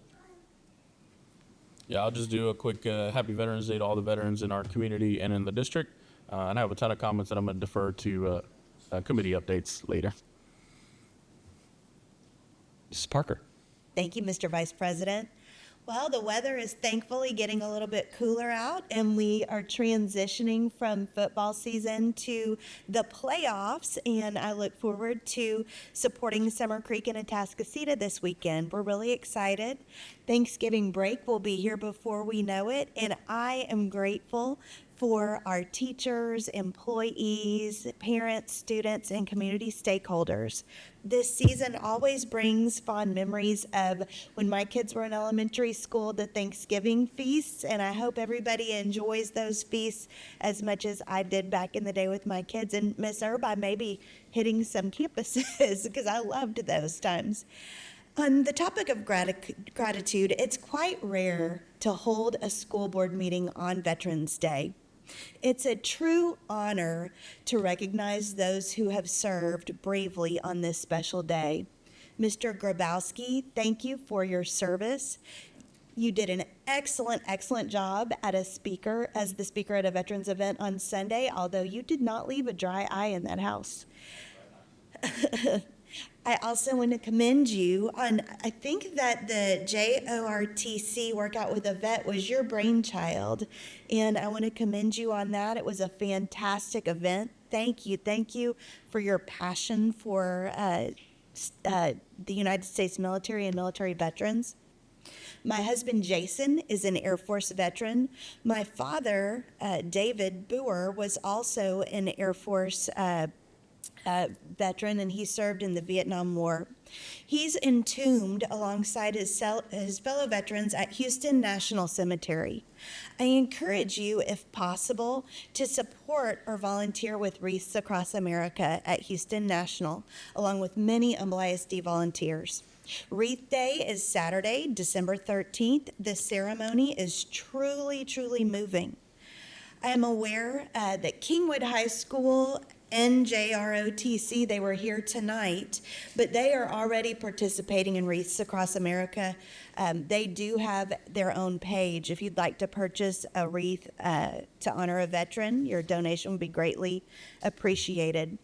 Speaker 23: Yeah, I'll just do a quick happy Veterans Day to all the veterans in our community and in the district. And I have a ton of comments that I'm going to defer to committee updates later.
Speaker 1: Mrs. Parker.
Speaker 24: Thank you, Mr. Vice President. Well, the weather is thankfully getting a little bit cooler out, and we are transitioning from football season to the playoffs, and I look forward to supporting Summer Creek and Atascocita this weekend. We're really excited. Thanksgiving break will be here before we know it, and I am grateful for our teachers, employees, parents, students, and community stakeholders. This season always brings fond memories of when my kids were in elementary school, the Thanksgiving feasts, and I hope everybody enjoys those feasts as much as I did back in the day with my kids. And Miss Erba may be hitting some campuses because I loved those times. On the topic of gratitude, it's quite rare to hold a school board meeting on Veterans Day. It's a true honor to recognize those who have served bravely on this special day. Mr. Grabowski, thank you for your service. You did an excellent job as the speaker at a veterans event on Sunday, although you did not leave a dry eye in that house. I also want to commend you on, I think that the JORTC workout with a vet was your brainchild, and I want to commend you on that. It was a fantastic event. Thank you for your passion for the United States military and military veterans. My husband, Jason, is an Air Force veteran. My father, David Boer, was also an Air Force veteran, and he served in the Vietnam War. He's entombed alongside his fellow veterans at Houston National Cemetery. I encourage you, if possible, to support or volunteer with Wreaths Across America at Houston National, along with many Humboldt ISD volunteers. Wreath Day is Saturday, December 13th. The ceremony is truly moving. I am aware that Kingwood High School, NJROTC, they were here tonight, but they are already participating in Wreaths Across America. They do have their own page. If you'd like to purchase a wreath to honor a veteran, your donation would be greatly appreciated.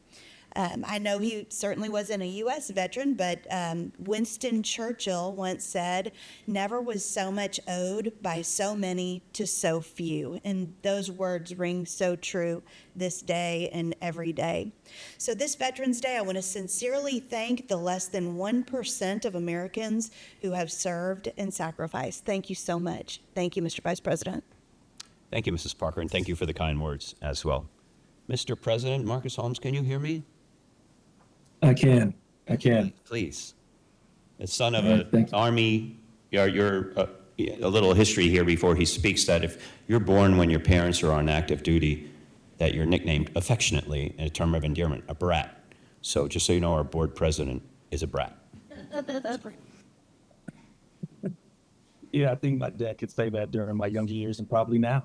Speaker 24: I know he certainly wasn't a U.S. veteran, but Winston Churchill once said, "Never was so much owed by so many to so few." And those words ring so true this day and every day. So this Veterans Day, I want to sincerely thank the less than 1% of Americans who have served and sacrificed. Thank you so much. Thank you, Mr. Vice President.
Speaker 1: Thank you, Mrs. Parker, and thank you for the kind words as well. Mr. President, Marcus Holmes, can you hear me?
Speaker 4: I can.
Speaker 1: Please. The son of
Speaker 4: Thank
Speaker 1: an
Speaker 4: you.
Speaker 1: Army, you're a little history here before he speaks, that if you're born when your parents are on active duty, that you're nicknamed affectionately in a term of endearment, a brat. So just so you know, our board president is a brat.
Speaker 4: Yeah, I think my dad could say that during my younger years and probably now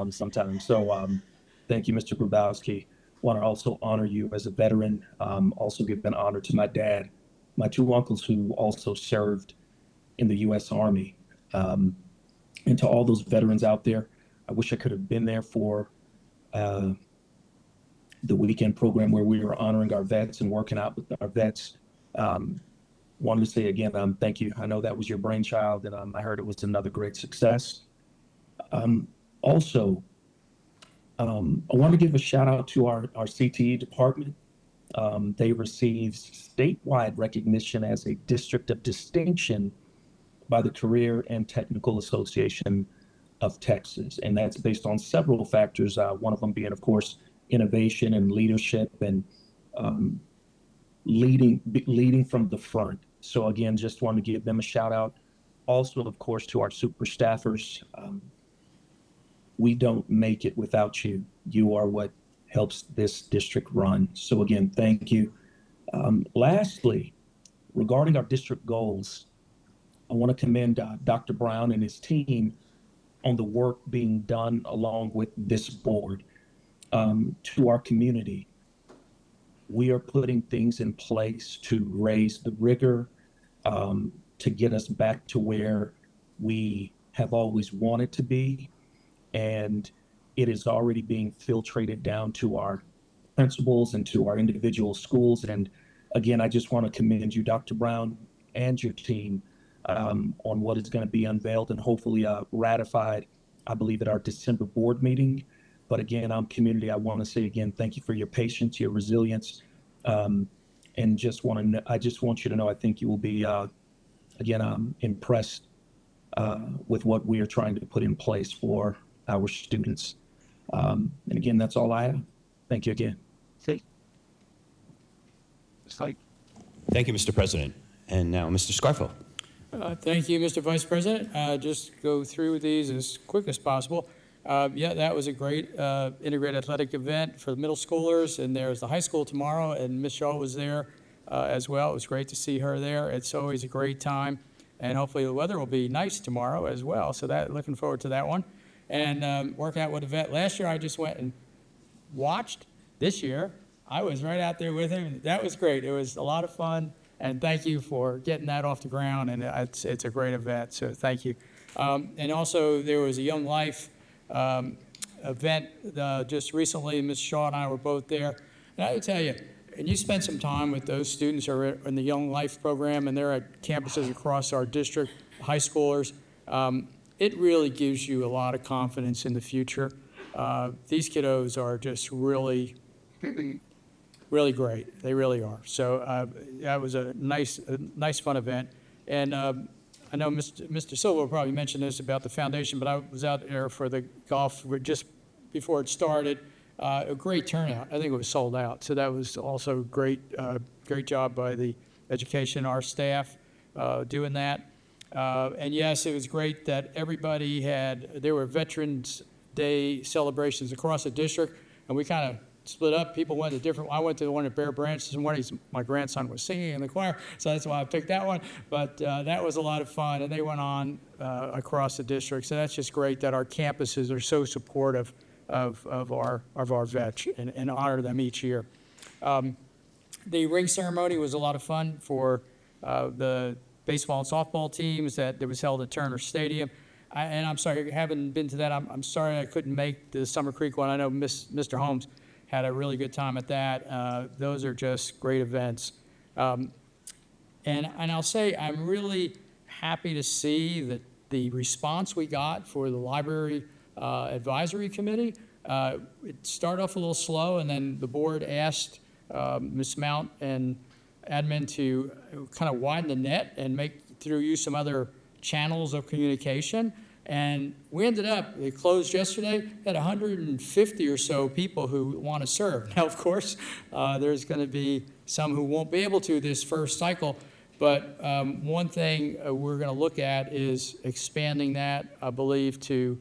Speaker 4: sometimes. So thank you, Mr. Grabowski. Want to also honor you as a veteran. Also give an honor to my dad, my two uncles who also served in the U.S. Army. And to all those veterans out there, I wish I could have been there for the weekend program where we were honoring our vets and working out with our vets. Wanted to say again, thank you. I know that was your brainchild, and I heard it was another great success. Also, I want to give a shout out to our CTE department. They received statewide recognition as a district of distinction by the Career and Technical Association of Texas. And that's based on several factors, one of them being, of course, innovation and leadership and leading from the front. So again, just want to give them a shout out. Also, of course, to our super staffers. We don't make it without you. You are what helps this district run. So again, thank you. Lastly, regarding our district goals, I want to commend Dr. Brown and his team on the work being done along with this board. To our community, we are putting things in place to raise the rigor, to get us back to where we have always wanted to be. And it is already being filtrated down to our principals and to our individual schools. And again, I just want to commend you, Dr. Brown, and your team on what is going to be unveiled and hopefully ratified, I believe, at our December board meeting. But again, community, I want to say again, thank you for your patience, your resilience, and I just want you to know, I think you will be, again, impressed with what we are trying to put in place for our students. And again, that's all I have. Thank you again.
Speaker 1: Thank you, Mr. President. And now, Mr. Scarfo.
Speaker 3: Thank you, Mr. Vice President. Just go through these as quick as possible. Yeah, that was a great integrated athletic event for the middle schoolers, and there's the high school tomorrow, and Ms. Shaw was there as well. It was great to see her there. It's always a great time, and hopefully the weather will be nice tomorrow as well, so looking forward to that one. And work out with a vet. Last year I just went and watched. This year I was right out there with him. That was great. It was a lot of fun, and thank you for getting that off the ground, and it's a great event, so thank you. And also there was a Young Life event just recently. Ms. Shaw and I were both there, and I would tell you, and you spend some time with those students who are in the Young Life program, and they're at campuses across our district, high schoolers. It really gives you a lot of confidence in the future. These kiddos are just really, really great. They really are. So that was a nice, fun event. And I know Mr. Silva probably mentioned this about the foundation, but I was out there for the golf just before it started. A great turnout. I think it was sold out. So that was also great job by the education, our staff doing that. And yes, it was great that there were Veterans Day celebrations across the district, and we kind of split up. People went to I went to the one at Bear Branches, and my grandson was singing in the choir, so that's why I picked that one. But that was a lot of fun, and they went on across the district. So that's just great that our campuses are so supportive of our vets and honor them each year. The ring ceremony was a lot of fun for the baseball and softball teams that was held at Turner Stadium. And I'm sorry, I haven't been to that. I'm sorry I couldn't make the Summer Creek one. I know Mr. Holmes had a really good time at that. Those are just great events. And I'll say I'm really happy to see that the response we got for the Library Advisory Committee. It started off a little slow, and then the board asked Ms. Mount and admin to kind of widen the net and make through use some other channels of communication. And we ended up, they closed yesterday, had 150 or so people who want to serve. Now, of course, there's going to be some who won't be able to this first cycle, but one thing we're going to look at is expanding that, I believe, to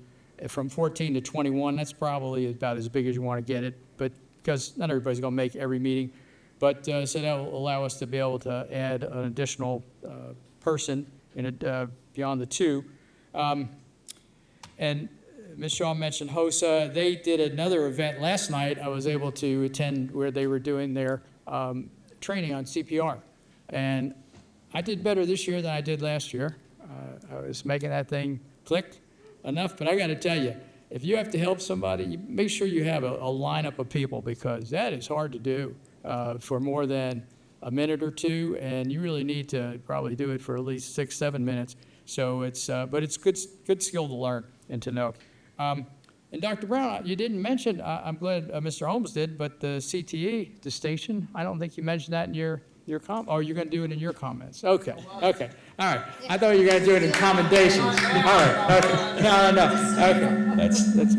Speaker 3: from 14 to 21. That's probably about as big as you want to get it, but because not everybody's going to make every meeting. But so that'll allow us to be able to add an additional person in it, beyond the two. And Ms. Shaw mentioned HOSA. They did another event last night. I was able to attend where they were doing their training on CPR. And I did better this year than I did last year. I was making that thing click enough, but I got to tell you, if you have to help somebody, make sure you have a lineup of people, because that is hard to do for more than a minute or two, and you really need to probably do it for at least 6-7 minutes. So it's, but it's good skill to learn and to know. And Dr. Brown, you didn't mention, I'm glad Mr. Holmes did, but the CTE distinction, I don't think you mentioned that in your comment, or you're going to do it in your comments. Okay, okay, all right. I thought you were going to do it in commendations. All right, okay, no, okay, that's. That's.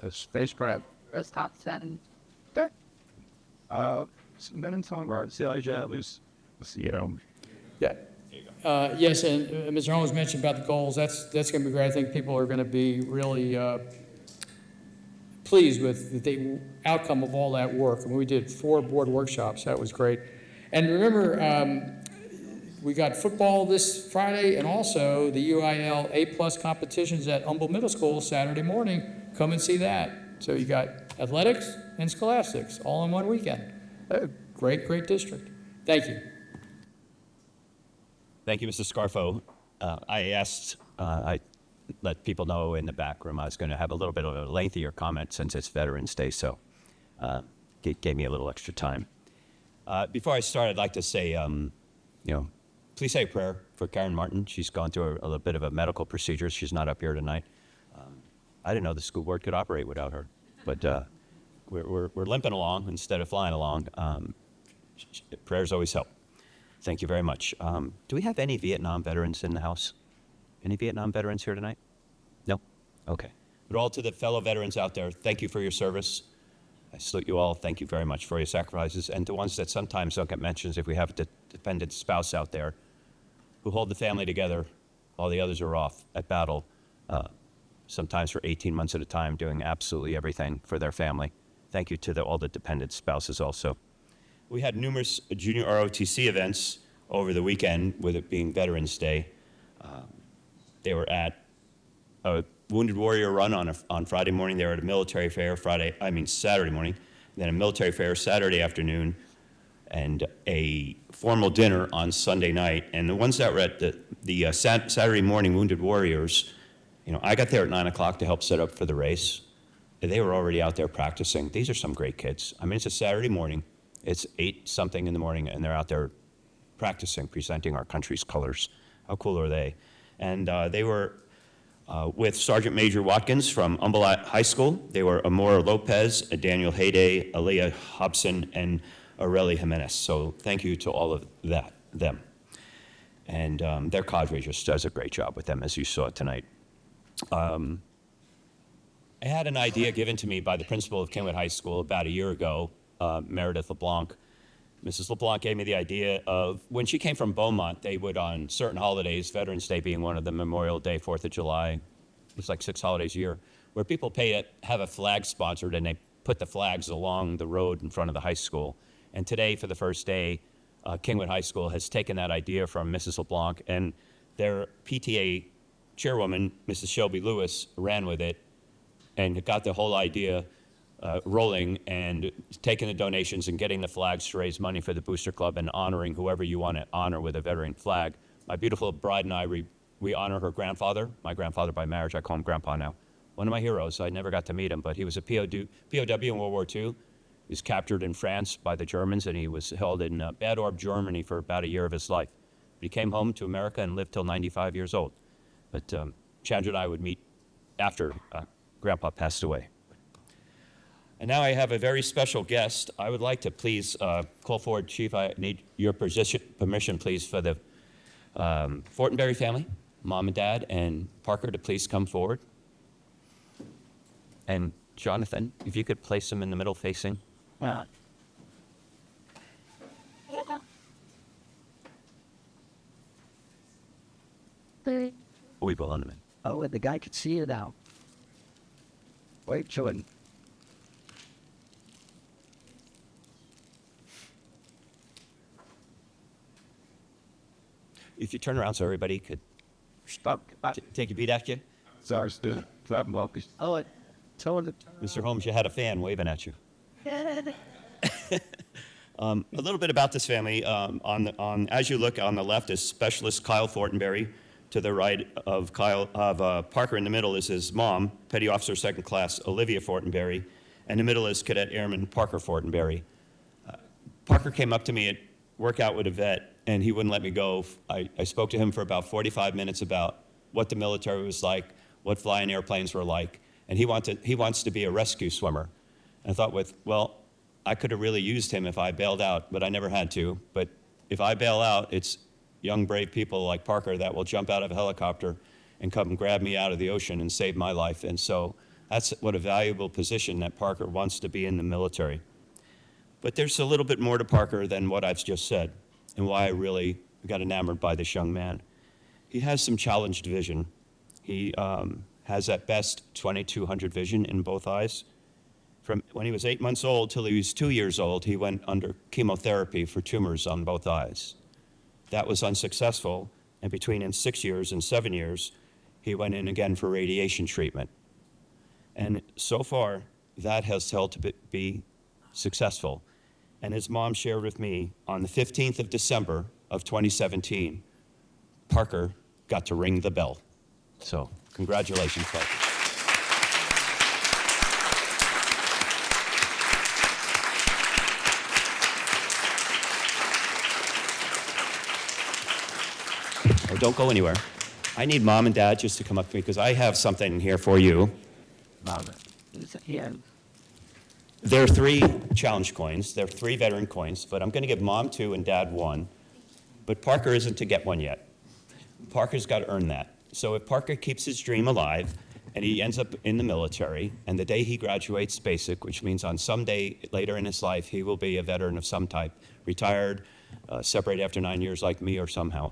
Speaker 11: The spacecraft.
Speaker 17: Top 7.
Speaker 11: Minutes on guard.
Speaker 3: Yeah. Yes, and Mr. Holmes mentioned about the goals. That's going to be great. I think people are going to be really pleased with the outcome of all that work. I mean, we did 4 board workshops. That was great. And remember, we got football this Friday, and also the UIL A+ competitions at Humboldt Middle School Saturday morning. Come and see that. So you got athletics and scholastics all in one weekend. Great, great district. Thank you.
Speaker 1: Thank you, Mr. Scarfo. I let people know in the back room I was going to have a little bit of a lengthier comment since it's Veterans Day, so gave me a little extra time. Before I start, I'd like to say, please say a prayer for Karen Martin. She's gone through a little bit of a medical procedure. She's not up here tonight. I didn't know the school board could operate without her, but we're limping along instead of flying along. Prayers always help. Thank you very much. Do we have any Vietnam veterans in the house? Any Vietnam veterans here tonight? No? Okay. But all to the fellow veterans out there, thank you for your service. I salute you all. Thank you very much for your sacrifices. And the ones that sometimes don't get mentioned, if we have a dependent spouse out there who hold the family together while the others are off at battle, sometimes for 18 months at a time, doing absolutely everything for their family. Thank you to all the dependent spouses also. We had numerous junior ROTC events over the weekend, with it being Veterans Day. They were at a Wounded Warrior Run on Friday morning. They were at a military fair Saturday morning, then a military fair Saturday afternoon, and a formal dinner on Sunday night. And the ones that were at the Saturday morning Wounded Warriors, I got there at 9 o'clock to help set up for the race. They were already out there practicing. These are some great kids. I mean, it's a Saturday morning. It's 8-something in the morning, and they're out there practicing, presenting our country's colors. How cool are they? And they were with Sergeant Major Watkins from Humboldt High School. They were Amora Lopez, Daniel Hayday, Aaliyah Hobson, and Aurelie Jimenez. So thank you to all of them. And their cadre just does a great job with them, as you saw tonight. I had an idea given to me by the principal of Kenwood High School about a year ago, Meredith LeBlanc. Mrs. LeBlanc gave me the idea of, when she came from Beaumont, they would, on certain holidays, Veterans Day being one of them, Memorial Day, 4th of July, it's like 6 holidays a year, where people have a flag sponsored, and they put the flags along the road in front of the high school. And today, for the first day, Kingwood High School has taken that idea from Mrs. LeBlanc, and their PTA chairwoman, Mrs. Shelby Lewis, ran with it and got the whole idea rolling and taking the donations and getting the flags to raise money for the Booster Club and honoring whoever you want to honor with a veteran flag. My beautiful bride and I, we honor her grandfather, my grandfather by marriage. I call him Grandpa now. One of my heroes. I never got to meet him, but he was a POW in World War II. He was captured in France by the Germans, and he was held in Bad Orb, Germany for about a year of his life. But he came home to America and lived till 95 years old. But Chandra and I would meet after Grandpa passed away. And now I have a very special guest. I would like to please call forward, Chief, I need your permission, please, for the Fortenberry family, Mom and Dad, and Parker to please come forward. And Jonathan, if you could place them in the middle facing. We will in a minute.
Speaker 12: Oh, and the guy could see it now. Wait, show it.
Speaker 1: If you turn around so everybody could take a beat at you.
Speaker 11: Sorry, Stu.
Speaker 12: Oh, it told it.
Speaker 1: Mr. Holmes, you had a fan waving at you. A little bit about this family. As you look on the left is Specialist Kyle Fortenberry. To the right of Parker in the middle is his mom, Petty Officer Second Class Olivia Fortenberry, and in the middle is Cadet Airman Parker Fortenberry. Parker came up to me at workout with a vet, and he wouldn't let me go. I spoke to him for about 45 minutes about what the military was like, what flying airplanes were like, and he wants to be a rescue swimmer. And I thought, I could have really used him if I bailed out, but I never had to. But if I bail out, it's young, brave people like Parker that will jump out of a helicopter and come and grab me out of the ocean and save my life. And so that's what a valuable position that Parker wants to be in the military. But there's a little bit more to Parker than what I've just said and why I really got enamored by this young man. He has some challenged vision. He has at best 2200 vision in both eyes. From when he was 8 months old till he was 2 years old, he went under chemotherapy for tumors on both eyes. That was unsuccessful, and between 6 years and 7 years, he went in again for radiation treatment. And so far, that has held to be successful. And his mom shared with me on the 15th of December of 2017, Parker got to ring the bell. So congratulations, Parker. Oh, don't go anywhere. I need Mom and Dad just to come up to me because I have something here for you. There are 3 challenge coins. There are 3 veteran coins, but I'm going to give Mom 2 and Dad 1. But Parker isn't to get one yet. Parker's got to earn that. So if Parker keeps his dream alive and he ends up in the military, and the day he graduates basic, which means on some day later in his life he will be a veteran of some type, retired, separated after 9 years like me or somehow,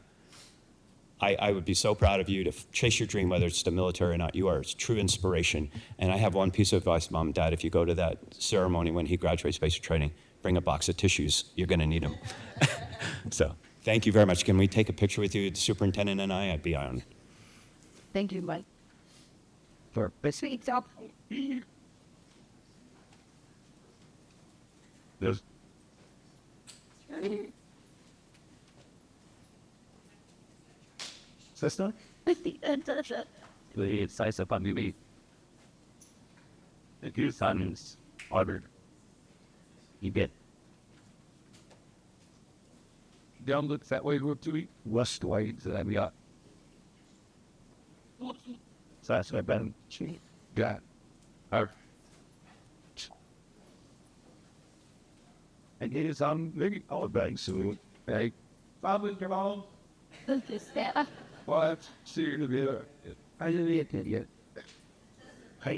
Speaker 1: I would be so proud of you to chase your dream, whether it's the military or not. You are a true inspiration. And I have one piece of advice, Mom and Dad. If you go to that ceremony when he graduates basic training, bring a box of tissues. You're going to need them. So thank you very much. Can we take a picture with you, the superintendent and I? I'd be honored.
Speaker 12: Thank you, Mike. For basic job.
Speaker 11: There's sister? The size of a movie. The 2 sons ordered. He did. Down look that way, go to west way, so that we got. So that's what Ben got. And it is on maybe all back soon. Hey, probably come on. Well, that's serious to be there. I didn't get it yet. Hey,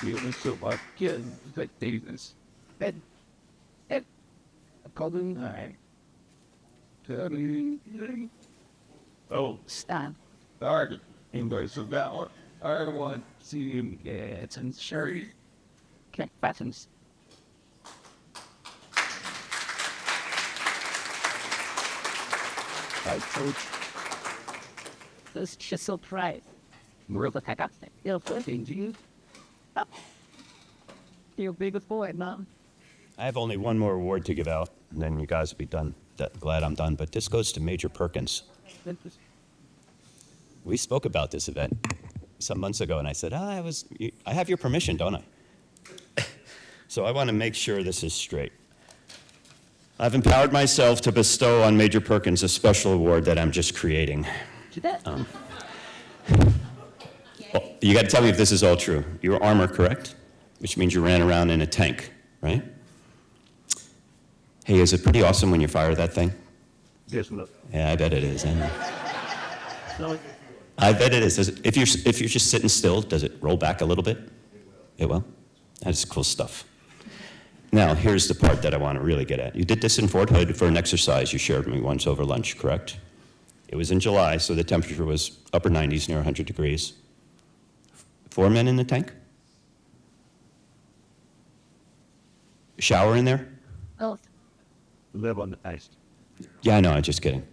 Speaker 11: you know, so much kids like Davis. And I called him. Oh,
Speaker 12: Stop.
Speaker 11: Target. English about. I want to get some sherry.
Speaker 12: Okay, buttons.
Speaker 11: I told
Speaker 12: This is just so bright.
Speaker 11: you.
Speaker 12: Look, I got it. You're flipping, you. Oh. You're a big boy, Mom.
Speaker 1: I have only one more award to give out, and then you guys will be done. Glad I'm done, but this goes to Major Perkins. We spoke about this event some months ago, and I said, I have your permission, don't I? So I want to make sure this is straight. I've empowered myself to bestow on Major Perkins a special award that I'm just creating. Well, you got to tell me if this is all true. Your armor, correct? Which means you ran around in a tank, right? Hey, is it pretty awesome when you fire that thing?
Speaker 11: Yes, look.
Speaker 1: Yeah, I bet it is.
Speaker 11: No,
Speaker 1: I bet it is. If you're just sitting still, does it roll back a little bit? It will. That's cool stuff. Now, here's the part that I want to really get at. You did this in Fort Hood for an exercise you shared with me once over lunch, correct? It was in July, so the temperature was upper 90s, near 100 degrees. 4 men in the tank? Shower in there?
Speaker 12: Oh.
Speaker 11: live on the ice.
Speaker 1: Yeah, I know, I'm just kidding.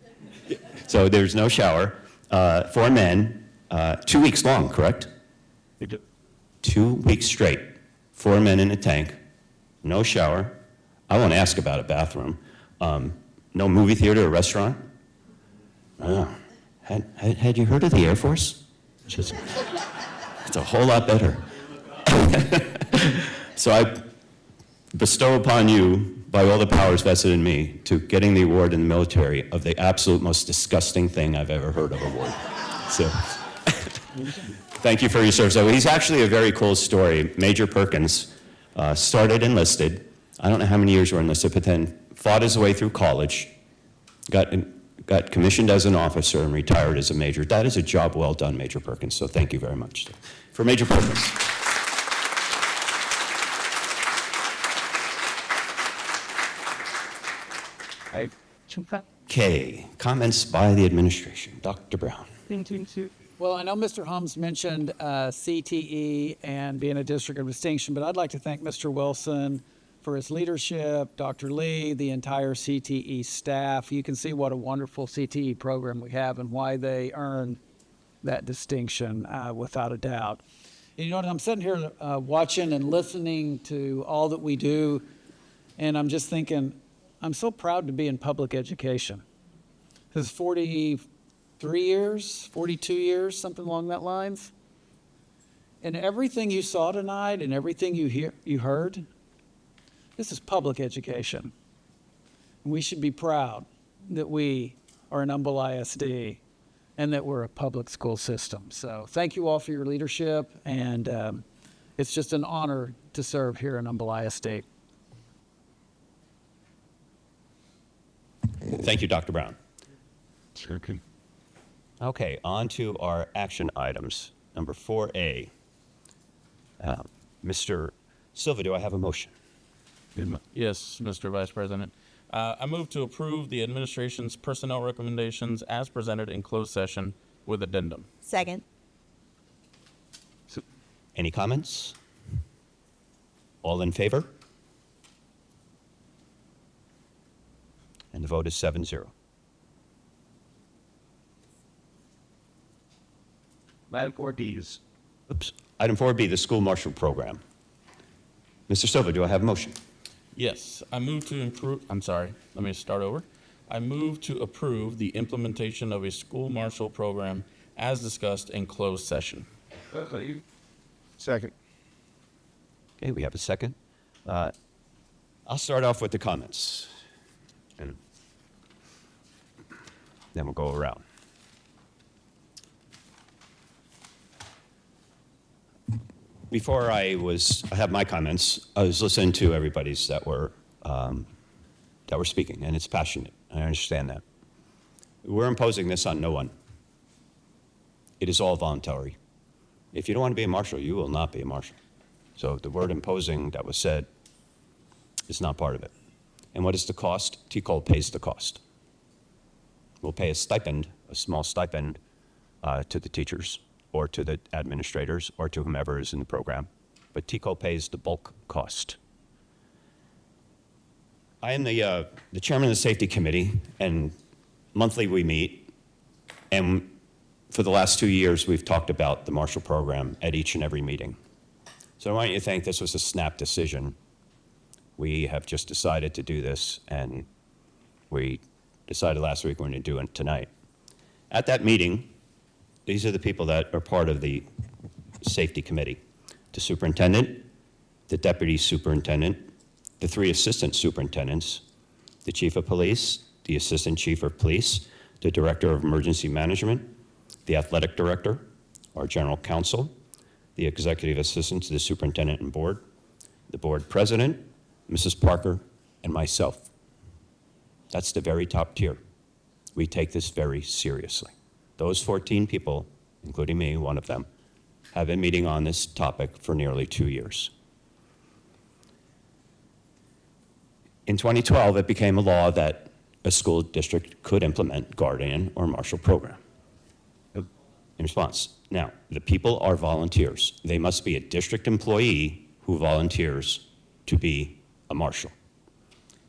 Speaker 1: So there's no shower. 4 men, 2 weeks long, correct? 2 weeks straight. 4 men in a tank, no shower. I won't ask about a bathroom. No movie theater or restaurant. Oh, had you heard of the Air Force? It's a whole lot better. So I bestow upon you, by all the powers vested in me, to getting the award in the military of the absolute most disgusting thing I've ever heard of award. So, thank you for your service. So he's actually a very cool story. Major Perkins started enlisted. I don't know how many years were enlisted, but then fought his way through college, got commissioned as an officer and retired as a major. That is a job well done, Major Perkins. So thank you very much for Major Perkins. Okay, comments by the administration. Dr. Brown.
Speaker 3: Well, I know Mr. Holmes mentioned CTE and being a district of distinction, but I'd like to thank Mr. Wilson for his leadership, Dr. Lee, the entire CTE staff. You can see what a wonderful CTE program we have and why they earn that distinction without a doubt. And you know what, I'm sitting here watching and listening to all that we do, and I'm just thinking, I'm so proud to be in public education. This is 43 years, 42 years, something along that lines. And everything you saw tonight and everything you heard, this is public education. We should be proud that we are an Humble ISD and that we're a public school system. So thank you all for your leadership, and it's just an honor to serve here in Humble ISD.
Speaker 1: Thank you, Dr. Brown.
Speaker 11: Sure can.
Speaker 1: Okay, on to our action items. Number 4A. Mr. Silva, do I have a motion?
Speaker 23: Yes, Mr. Vice President. I move to approve the administration's personnel recommendations as presented in closed session with addendum.
Speaker 24: Second.
Speaker 1: Any comments? All in favor? And the vote is 7-0.
Speaker 11: Item 4D.
Speaker 1: Oops. Item 4B, the school marshal program. Mr. Silva, do I have a motion?
Speaker 23: Yes, I move to improve, I'm sorry, let me start over. I move to approve the implementation of a school marshal program as discussed in closed session.
Speaker 8: Second.
Speaker 1: Okay, we have a second. I'll start off with the comments, and then we'll go around. Before I have my comments, I was listening to everybody's that were speaking, and it's passionate. I understand that. We're imposing this on no one. It is all voluntary. If you don't want to be a marshal, you will not be a marshal. So the word imposing that was said is not part of it. And what is the cost? TCOL pays the cost. will pay a stipend, a small stipend, to the teachers or to the administrators or to whomever is in the program, but TCO pays the bulk cost. I am the chairman of the safety committee, and monthly we meet, and for the last 2 years we've talked about the Marshall program at each and every meeting. So I want you to think this was a snap decision. We have just decided to do this, and we decided last week we're going to do it tonight. At that meeting, these are the people that are part of the safety committee: the superintendent, the deputy superintendent, the 3 assistant superintendents, the chief of police, the assistant chief of police, the director of emergency management, the athletic director, our general counsel, the executive assistant to the superintendent and board, the board president, Mrs. Parker, and myself. That's the very top tier. We take this very seriously. Those 14 people, including me, one of them, have been meeting on this topic for nearly 2 years. In 2012, it became a law that a school district could implement Guardian or Marshall program in response. Now, the people are volunteers. They must be a district employee who volunteers to be a marshal.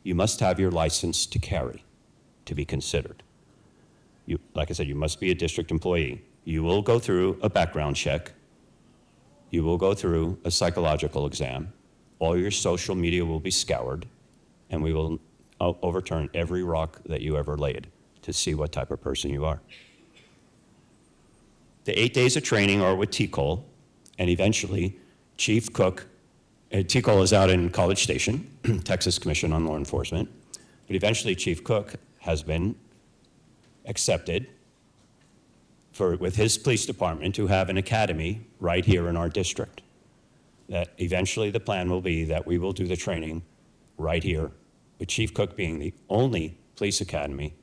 Speaker 1: You must have your license to carry to be considered. Like I said, you must be a district employee. You will go through a background check. You will go through a psychological exam. All your social media will be scoured, and we will overturn every rock that you ever laid to see what type of person you are. The 8 days of training are with TCOL, and eventually Chief Cook, TCOL is out in College Station, Texas Commission on Law Enforcement, but eventually Chief Cook has been accepted with his police department to have an academy right here in our district. That eventually the plan will be that we will do the training right here, with Chief Cook being the only police academy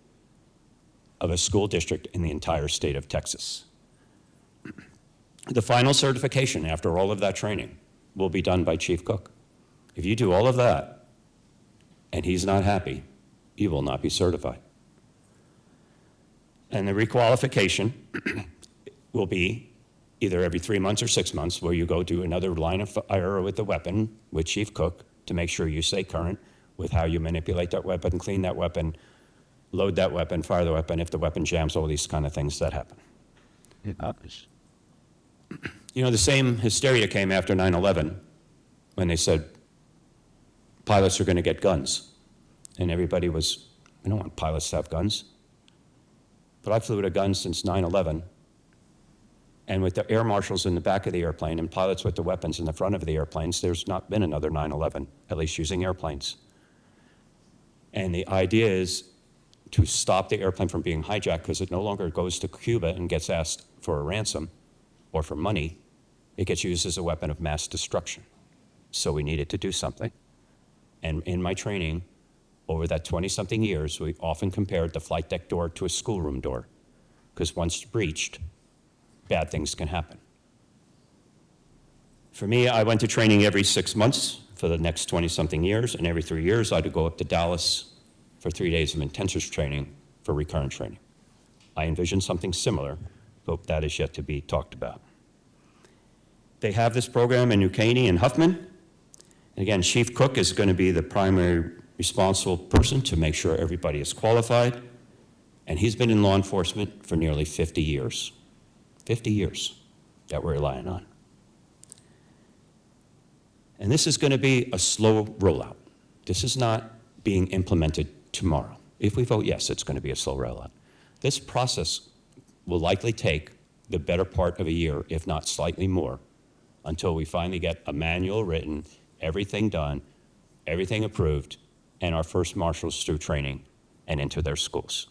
Speaker 1: of a school district in the entire state of Texas. The final certification after all of that training will be done by Chief Cook. If you do all of that and he's not happy, you will not be certified. And the requalification will be either every 3 months or 6 months, where you go do another line of fire with the weapon with Chief Cook to make sure you stay current with how you manipulate that weapon, clean that weapon, load that weapon, fire the weapon, if the weapon jams, all these kind of things that happen. You know, the same hysteria came after 9/11 when they said pilots are going to get guns. And everybody was, we don't want pilots to have guns. But I flew with a gun since 9/11. And with the air marshals in the back of the airplane and pilots with the weapons in the front of the airplanes, there's not been another 9/11, at least using airplanes. And the idea is to stop the airplane from being hijacked, because it no longer goes to Cuba and gets asked for a ransom or for money. It gets used as a weapon of mass destruction. So we needed to do something. And in my training, over that 20-something years, we often compared the flight deck door to a schoolroom door, because once breached, bad things can happen. For me, I went to training every 6 months for the next 20-something years, and every 3 years I'd go up to Dallas for 3 days of intensive training for recurrent training. I envision something similar, but that is yet to be talked about. They have this program in New Caney and Huffman. And again, Chief Cook is going to be the primary responsible person to make sure everybody is qualified. And he's been in law enforcement for nearly 50 years. 50 years that we're relying on. And this is going to be a slow rollout. This is not being implemented tomorrow. If we vote yes, it's going to be a slow rollout. This process will likely take the better part of a year, if not slightly more, until we finally get a manual written, everything done, everything approved, and our first marshals through training and into their schools.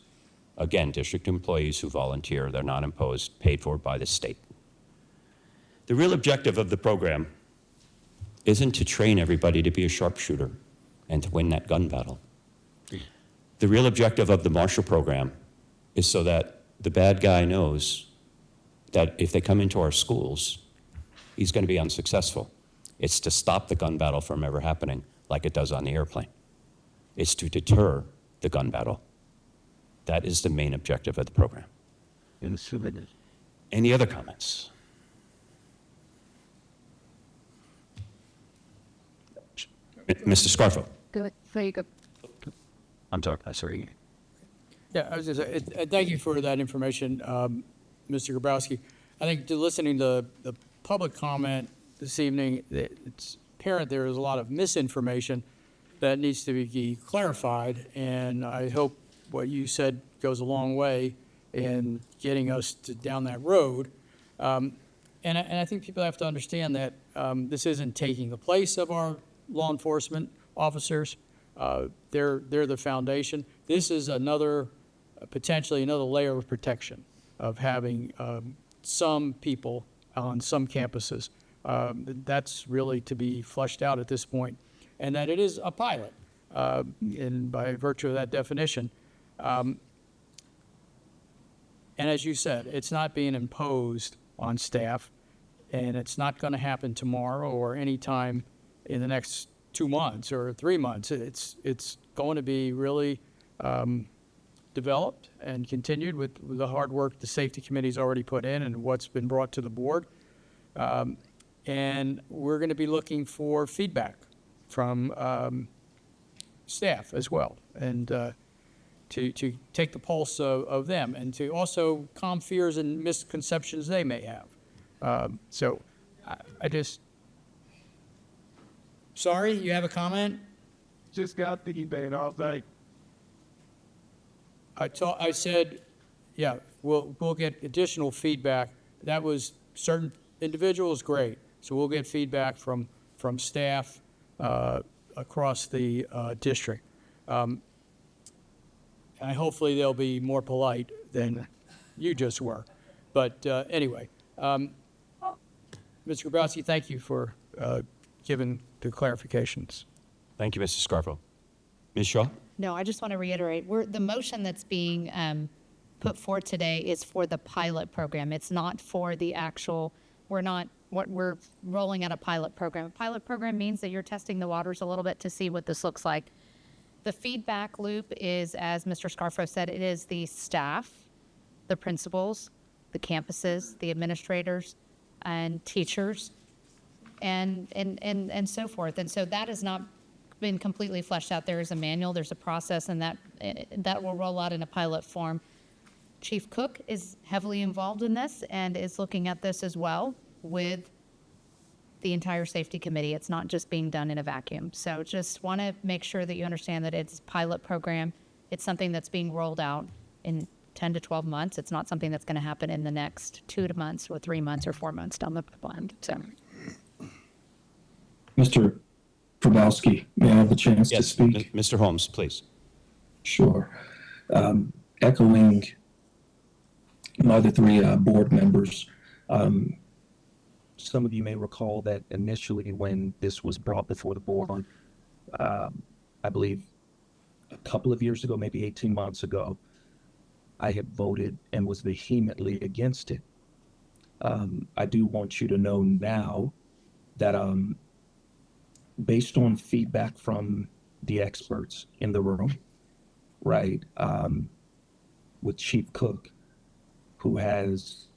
Speaker 1: Again, district employees who volunteer, they're not imposed, paid for by the state. The real objective of the program isn't to train everybody to be a sharpshooter and to win that gun battle. The real objective of the Marshall program is so that the bad guy knows that if they come into our schools, he's going to be unsuccessful. It's to stop the gun battle from ever happening like it does on the airplane. It's to deter the gun battle. That is the main objective of the program. Any other comments? Mr. Scarfo.
Speaker 22: Good. There you go.
Speaker 1: I'm sorry.
Speaker 3: Yeah, I was just, thank you for that information, Mr. Grabowski. I think listening to the public comment this evening, it's apparent there is a lot of misinformation that needs to be clarified, and I hope what you said goes a long way in getting us down that road. And I think people have to understand that this isn't taking the place of our law enforcement officers. They're the foundation. This is potentially another layer of protection of having some people on some campuses. That's really to be fleshed out at this point, and that it is a pilot, and by virtue of that definition. And as you said, it's not being imposed on staff, and it's not going to happen tomorrow or any time in the next 2 months or 3 months. It's going to be really developed and continued with the hard work the safety committee's already put in and what's been brought to the board. And we're going to be looking for feedback from staff as well, and to take the pulse of them, and to also calm fears and misconceptions they may have. So I just, sorry, you have a comment?
Speaker 11: Just got the debate all day.
Speaker 3: I said, yeah, we'll get additional feedback. That was certain individuals, great. So we'll get feedback from staff across the district. And hopefully they'll be more polite than you just were. But anyway, Mr. Grabowski, thank you for giving the clarifications.
Speaker 1: Thank you, Mr. Scarfo. Ms. Shaw?
Speaker 22: No, I just want to reiterate, the motion that's being put forth today is for the pilot program. It's not for the actual, we're rolling out a pilot program. A pilot program means that you're testing the waters a little bit to see what this looks like. The feedback loop is, as Mr. Scarfo said, it is the staff, the principals, the campuses, the administrators, and teachers, and so forth. And so that has not been completely fleshed out. There is a manual, there's a process, and that will roll out in a pilot form. Chief Cook is heavily involved in this and is looking at this as well with the entire safety committee. It's not just being done in a vacuum. So just want to make sure that you understand that it's a pilot program. It's something that's being rolled out in 10 to 12 months. It's not something that's going to happen in the next 2 months or 3 months or 4 months down the line. So,
Speaker 4: Mr. Grabowski, may I have the chance to speak?
Speaker 1: Mr. Holmes, please.
Speaker 4: Sure. Echoing my other 3 board members, some of you may recall that initially when this was brought before the board, I believe a couple of years ago, maybe 18 months ago, I had voted and was vehemently against it. I do want you to know now that based on feedback from the experts in the room, right, with Chief Cook, who has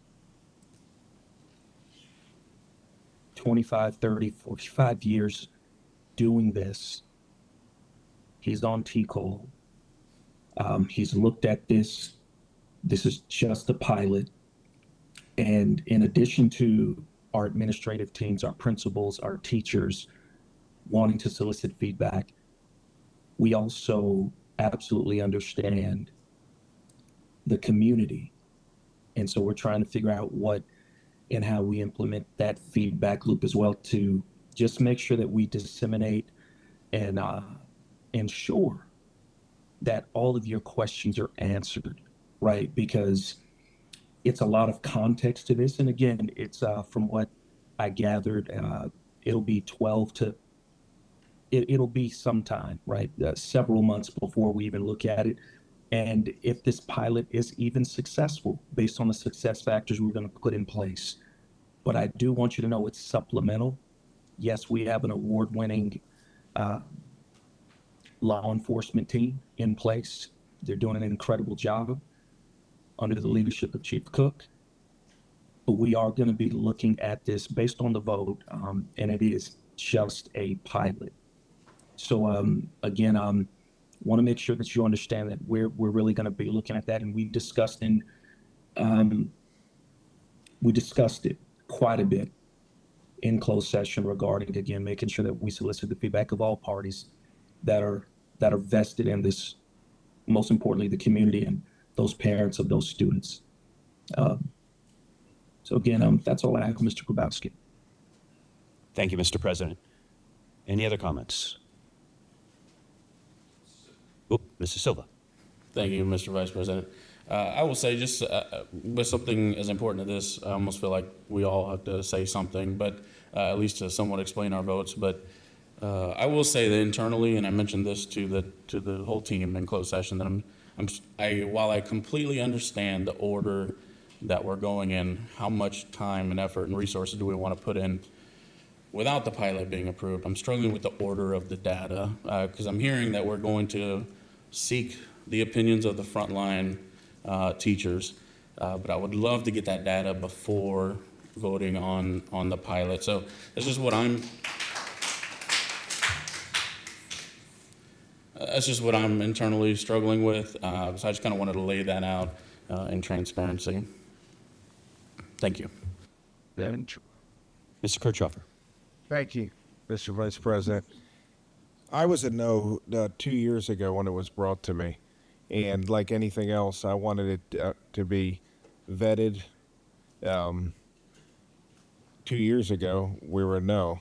Speaker 4: 25, 30, 45 years doing this. He's on TCOL. He's looked at this. This is just a pilot. And in addition to our administrative teams, our principals, our teachers wanting to solicit feedback, we also absolutely understand the community. And so we're trying to figure out what and how we implement that feedback loop as well to just make sure that we disseminate and ensure that all of your questions are answered, right? Because it's a lot of context to this. And again, it's from what I gathered, it'll be it'll be sometime, right? Several months before we even look at it. And if this pilot is even successful based on the success factors we're going to put in place. But I do want you to know it's supplemental. Yes, we have an award-winning law enforcement team in place They're doing an incredible job under the leadership of Chief Cook. But we are going to be looking at this based on the vote, and it is just a pilot. So again, want to make sure that you understand that we're really going to be looking at that, and we discussed it quite a bit in closed session regarding, again, making sure that we solicit the feedback of all parties that are vested in this, most importantly, the community and those parents of those students. So again, that's all I have, Mr. Grabowski.
Speaker 1: Thank you, Mr. President. Any other comments? Oh, Mr. Silva.
Speaker 23: Thank you, Mr. Vice President. I will say just with something as important as this, I almost feel like we all have to say something, but at least to somewhat explain our votes. But I will say that internally, and I mentioned this to the whole team in closed session, that while I completely understand the order that we're going in, how much time and effort and resources do we want to put in without the pilot being approved, I'm struggling with the order of the data because I'm hearing that we're going to seek the opinions of the frontline teachers, but I would love to get that data before voting on the pilot. So that's just what I'm internally struggling with. So I just kind of wanted to lay that out in transparency. Thank you.
Speaker 1: Mr. Kirchhoffer.
Speaker 8: Thank you, Mr. Vice President. I was a no 2 years ago when it was brought to me. And like anything else, I wanted it to be vetted. 2 years ago, we were a no.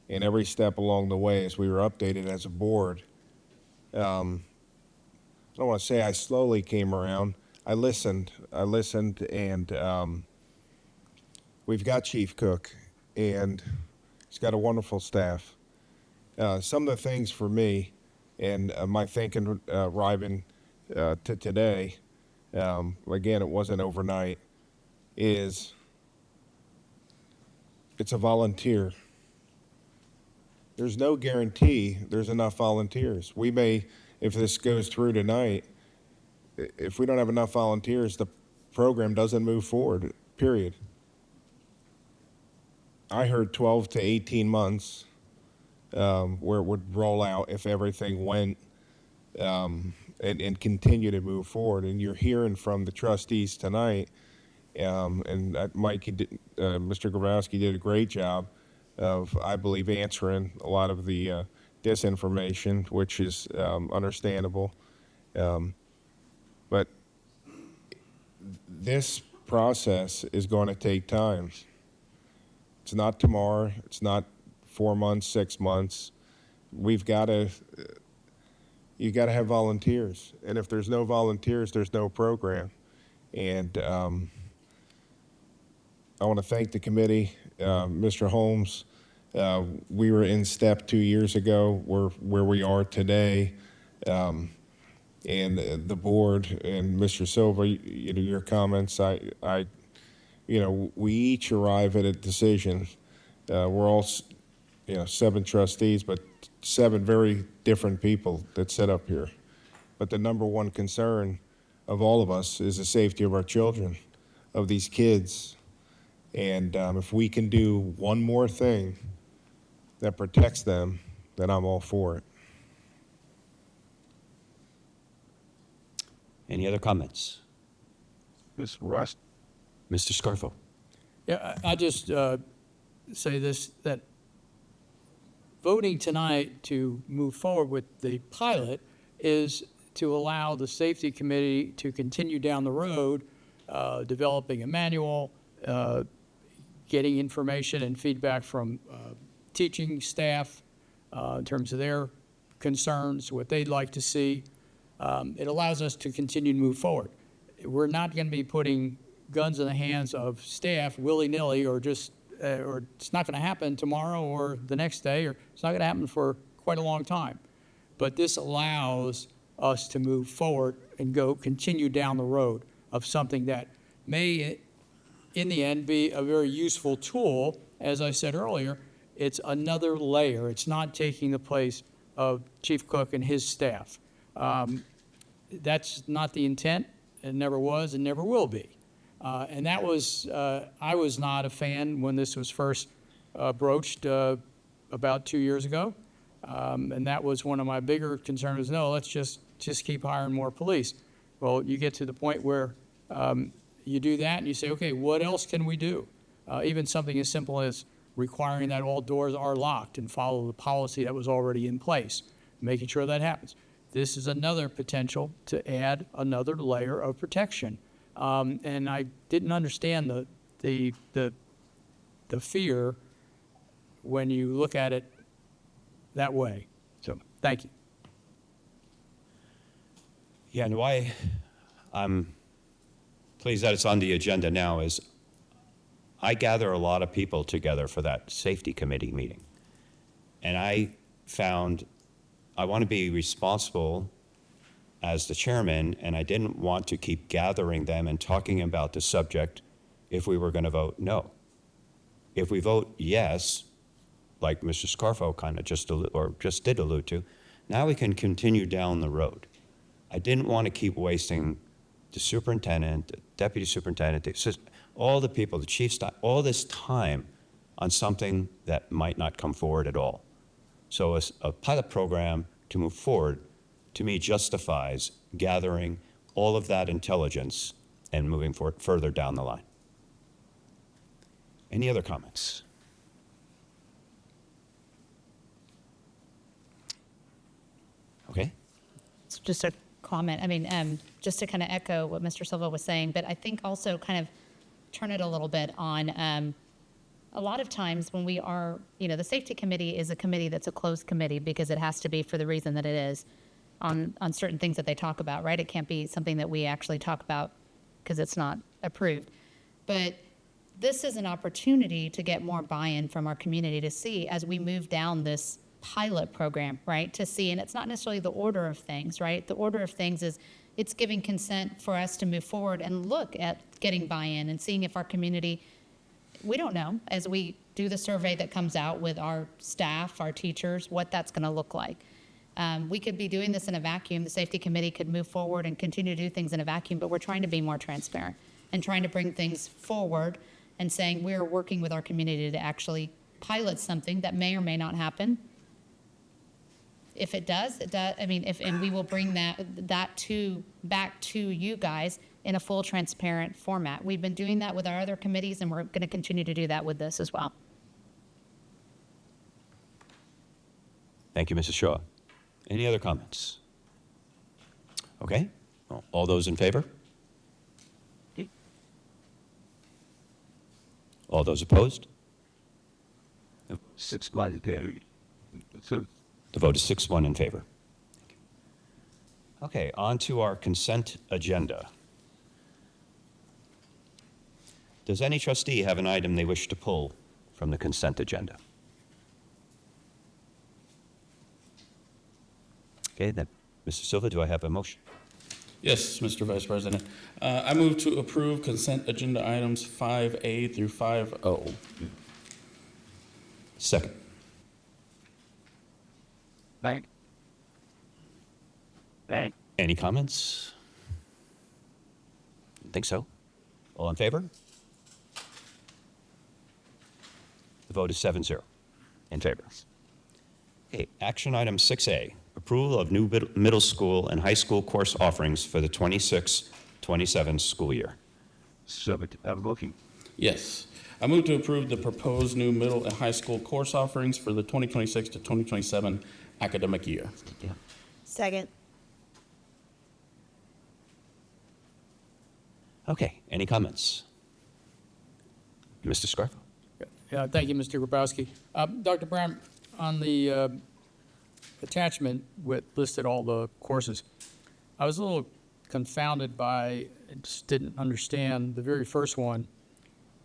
Speaker 8: And every step along the way, as we were updated as a board, I don't want to say I slowly came around. I listened, and we've got Chief Cook, and he's got a wonderful staff. Some of the things for me, and my thinking arriving to today, again, it wasn't overnight, is it's a volunteer. There's no guarantee there's enough volunteers. We may, if this goes through tonight, if we don't have enough volunteers, the program doesn't move forward, period. I heard 12 to 18 months where it would roll out if everything went and continue to move forward. And you're hearing from the trustees tonight, and Mr. Grabowski did a great job of, I believe, answering a lot of the disinformation, which is understandable. But this process is going to take time. It's not tomorrow. It's not 4 months, 6 months. You got to have volunteers. And if there's no volunteers, there's no program. And I want to thank the committee, Mr. Holmes. We were in step 2 years ago. We're where we are today. And the board and Mr. Silva, your comments, we each arrive at a decision. We're all, 7 trustees, but 7 very different people that sit up here. But the number one concern of all of us is the safety of our children, of these kids. And if we can do one more thing that protects them, then I'm all for it.
Speaker 1: Any other comments?
Speaker 8: Mr. Rust.
Speaker 1: Mr. Scarfo.
Speaker 3: Yeah, I just say this, that voting tonight to move forward with the pilot is to allow the safety committee to continue down the road, developing a manual, getting information and feedback from teaching staff in terms of their concerns, what they'd like to see. It allows us to continue to move forward. We're not going to be putting guns in the hands of staff willy-nilly, or just, or it's not going to happen tomorrow or the next day, or it's not going to happen for quite a long time. But this allows us to move forward and continue down the road of something that may, in the end, be a very useful tool. As I said earlier, it's another layer. It's not taking the place of Chief Cook and his staff. that's not the intent. It never was and never will be. And that was, I was not a fan when this was first broached about 2 years ago. And that was one of my bigger concerns. No, let's just keep hiring more police. Well, you get to the point where you do that and you say, okay, what else can we do? Even something as simple as requiring that all doors are locked and follow the policy that was already in place, making sure that happens. This is another potential to add another layer of protection. And I didn't understand the fear when you look at it that way. So, thank you.
Speaker 1: Yeah, and why I'm pleased that it's on the agenda now is I gather a lot of people together for that safety committee meeting. And I found I want to be responsible as the chairman, and I didn't want to keep gathering them and talking about the subject if we were going to vote no. If we vote yes, like Mr. Scarfo kind of just did allude to, now we can continue down the road. I didn't want to keep wasting the superintendent, the deputy superintendent, the assistant, all the people, the chief staff, all this time on something that might not come forward at all. So a pilot program to move forward, to me, justifies gathering all of that intelligence and moving forward further down the line. Any other comments? Okay.
Speaker 22: So just a comment. I mean, just to kind of echo what Mr. Silva was saying, but I think also kind of turn it a little bit on a lot of times when we are, the safety committee is a committee that's a closed committee because it has to be for the reason that it is on certain things that they talk about, right? It can't be something that we actually talk about because it's not approved. But this is an opportunity to get more buy-in from our community to see as we move down this pilot program, right? To see, and it's not necessarily the order of things, right? The order of things is it's giving consent for us to move forward and look at getting buy-in and seeing if our community, we don't know, as we do the survey that comes out with our staff, our teachers, what that's going to look like. We could be doing this in a vacuum. The safety committee could move forward and continue to do things in a vacuum, but we're trying to be more transparent and trying to bring things forward and saying we're working with our community to actually pilot something that may or may not happen. If it does, it does. I mean, and we will bring that back to you guys in a full transparent format. We've been doing that with our other committees, and we're going to continue to do that with this as well.
Speaker 1: Thank you, Mrs. Shaw. Any other comments? Okay. Well, all those in favor? All those opposed?
Speaker 11: 6-1 carried. So
Speaker 1: The vote is 6-1 in favor. Okay, on to our consent agenda. Does any trustee have an item they wish to pull from the consent agenda? Okay, then, Mr. Silva, do I have a motion?
Speaker 23: Yes, Mr. Vice President. I move to approve consent agenda items 5A through 5O.
Speaker 1: Second.
Speaker 11: Thank.
Speaker 1: Any comments? I think so. All in favor? The vote is 7-0 in favor. Okay, action item 6A, approval of new middle school and high school course offerings for the 26-27 school year.
Speaker 11: Looking.
Speaker 23: Yes. I move to approve the proposed new middle and high school course offerings for the 2026 to 2027 academic year.
Speaker 24: Second.
Speaker 1: Okay, any comments? Mr. Scarfo?
Speaker 3: Yeah, thank you, Mr. Grabowski. Dr. Brown, on the attachment with listed all the courses, I was a little confounded by, just didn't understand the very first one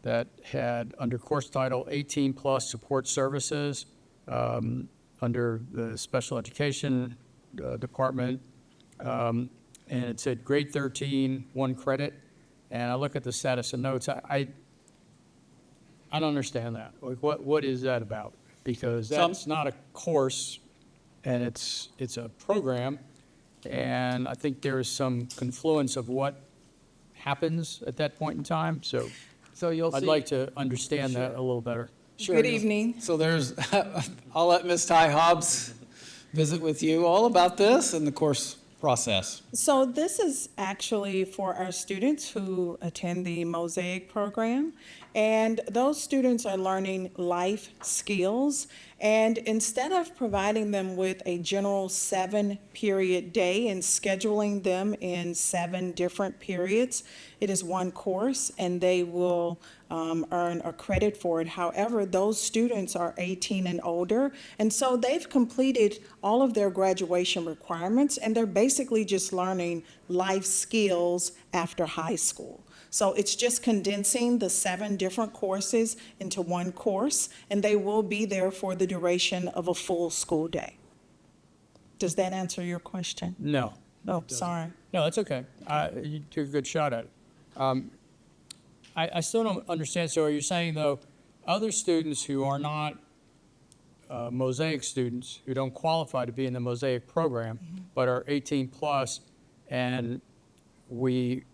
Speaker 3: that had under course title 18 plus support services under the special education department, and it said grade 13, 1 credit. And I look at the status and notes, I don't understand that. Like, what is that about? Because that's not a course, and it's a program, And I think there is some confluence of what happens at that point in time. So
Speaker 5: you'll
Speaker 3: I'd
Speaker 5: see.
Speaker 3: like to understand that a little better.
Speaker 5: Good evening.
Speaker 3: So there's, I'll let Ms. Ty Hobbs visit with you all about this and the course process.
Speaker 5: So this is actually for our students who attend the Mosaic program. And those students are learning life skills. And instead of providing them with a general 7-period day and scheduling them in 7 different periods, it is one course and they will earn a credit for it. However, those students are 18 and older, and so they've completed all of their graduation requirements and they're basically just learning life skills after high school. So it's just condensing the 7 different courses into one course, and they will be there for the duration of a full school day. Does that answer your question?
Speaker 3: No.
Speaker 5: Oh, sorry.
Speaker 3: No, that's okay. You took a good shot at it. I still don't understand. So are you saying, though, other students who are not Mosaic students, who don't qualify to be in the Mosaic program, but are 18 plus, and we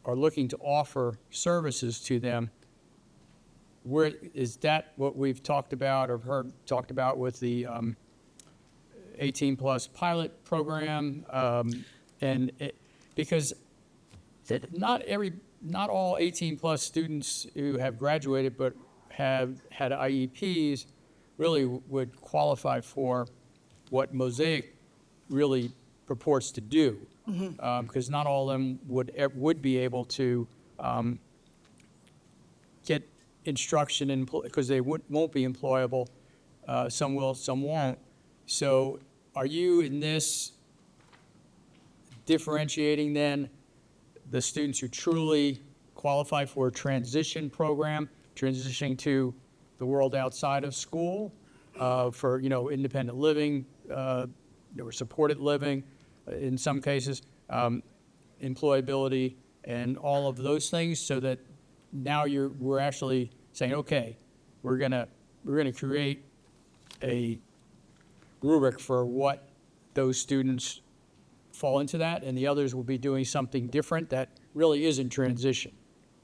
Speaker 3: are looking to offer services to them, where is that what we've talked about or heard talked about with the 18 plus pilot program? Because not all 18 plus students who have graduated but have had IEPs really would qualify for what Mosaic really purports to do. Because not all of them would be able to get instruction because they won't be employable. Some will, some won't. So are you in this differentiating then the students who truly qualify for a transition program, transitioning to the world outside of school, for independent living or supported living, in some cases, employability, and all of those things, so that now we're actually saying, okay, we're gonna create a rubric for what those students fall into that, and the others will be doing something different that really is in transition.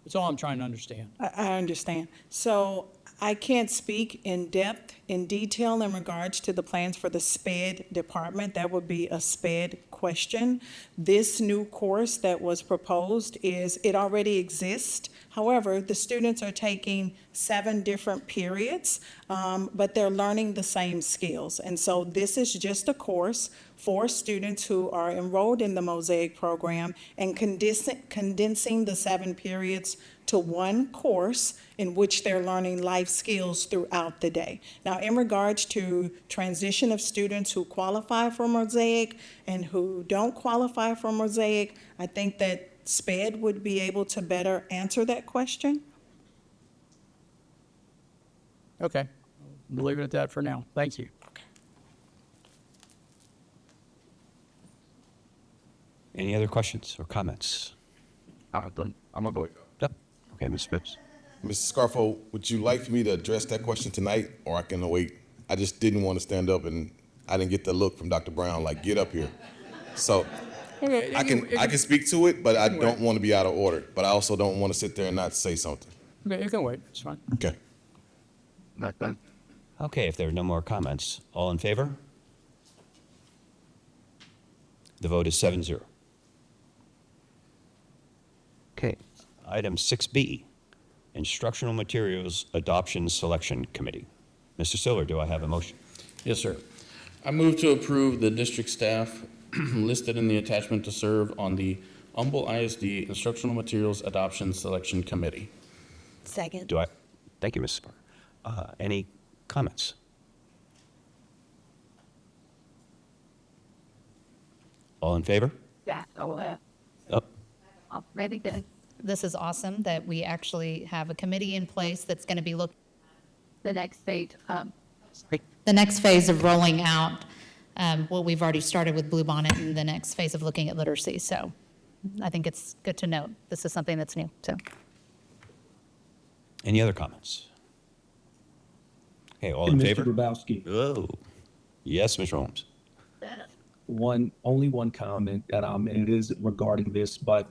Speaker 3: That's all I'm trying to understand.
Speaker 5: I understand. So I can't speak in depth, in detail in regards to the plans for the SPED department. That would be a SPED question. This new course that was proposed it already exists. However, the students are taking 7 different periods, but they're learning the same skills. And so this is just a course for students who are enrolled in the Mosaic program and condensing the 7 periods to one course in which they're learning life skills throughout the day. Now, in regards to transition of students who qualify for Mosaic and who don't qualify for Mosaic, I think that SPED would be able to better answer that question.
Speaker 3: Okay, we'll leave it at that for now. Thank you.
Speaker 1: Any other questions or comments?
Speaker 11: I'm gonna go.
Speaker 1: Yep. Okay, Ms. Phipps.
Speaker 19: Mr. Scarfo, would you like for me to address that question tonight, or I can wait? I just didn't want to stand up, and I didn't get the look from Dr. Brown, like, get up here. So
Speaker 3: Okay,
Speaker 19: I can speak to it, but I don't want to be out of order. But I also don't want to sit there and not say something.
Speaker 3: Okay, you can wait. It's fine.
Speaker 19: Okay.
Speaker 11: Not done.
Speaker 1: Okay, if there are no more comments, all in favor? The vote is 7-0. Okay, item 6B, Instructional Materials Adoption Selection Committee. Mr. Silver, do I have a motion?
Speaker 23: Yes, sir. I move to approve the district staff listed in the attachment to serve on the Humble ISD Instructional Materials Adoption Selection Committee.
Speaker 24: Second.
Speaker 1: Thank you, Ms. Spar. Any comments? All in favor?
Speaker 22: Yeah,
Speaker 1: Up.
Speaker 22: ready to. This is awesome that we actually have a committee in place that's going to be looking at the next phase. The next phase of rolling out what we've already started with Bluebonnet, and the next phase of looking at literacy. So I think it's good to note this is something that's new. So.
Speaker 1: Any other comments? Okay, all in
Speaker 4: Mr.
Speaker 1: favor?
Speaker 4: Grabowski.
Speaker 1: Oh, yes, Mr. Holmes.
Speaker 4: Only one comment, and it is regarding this, but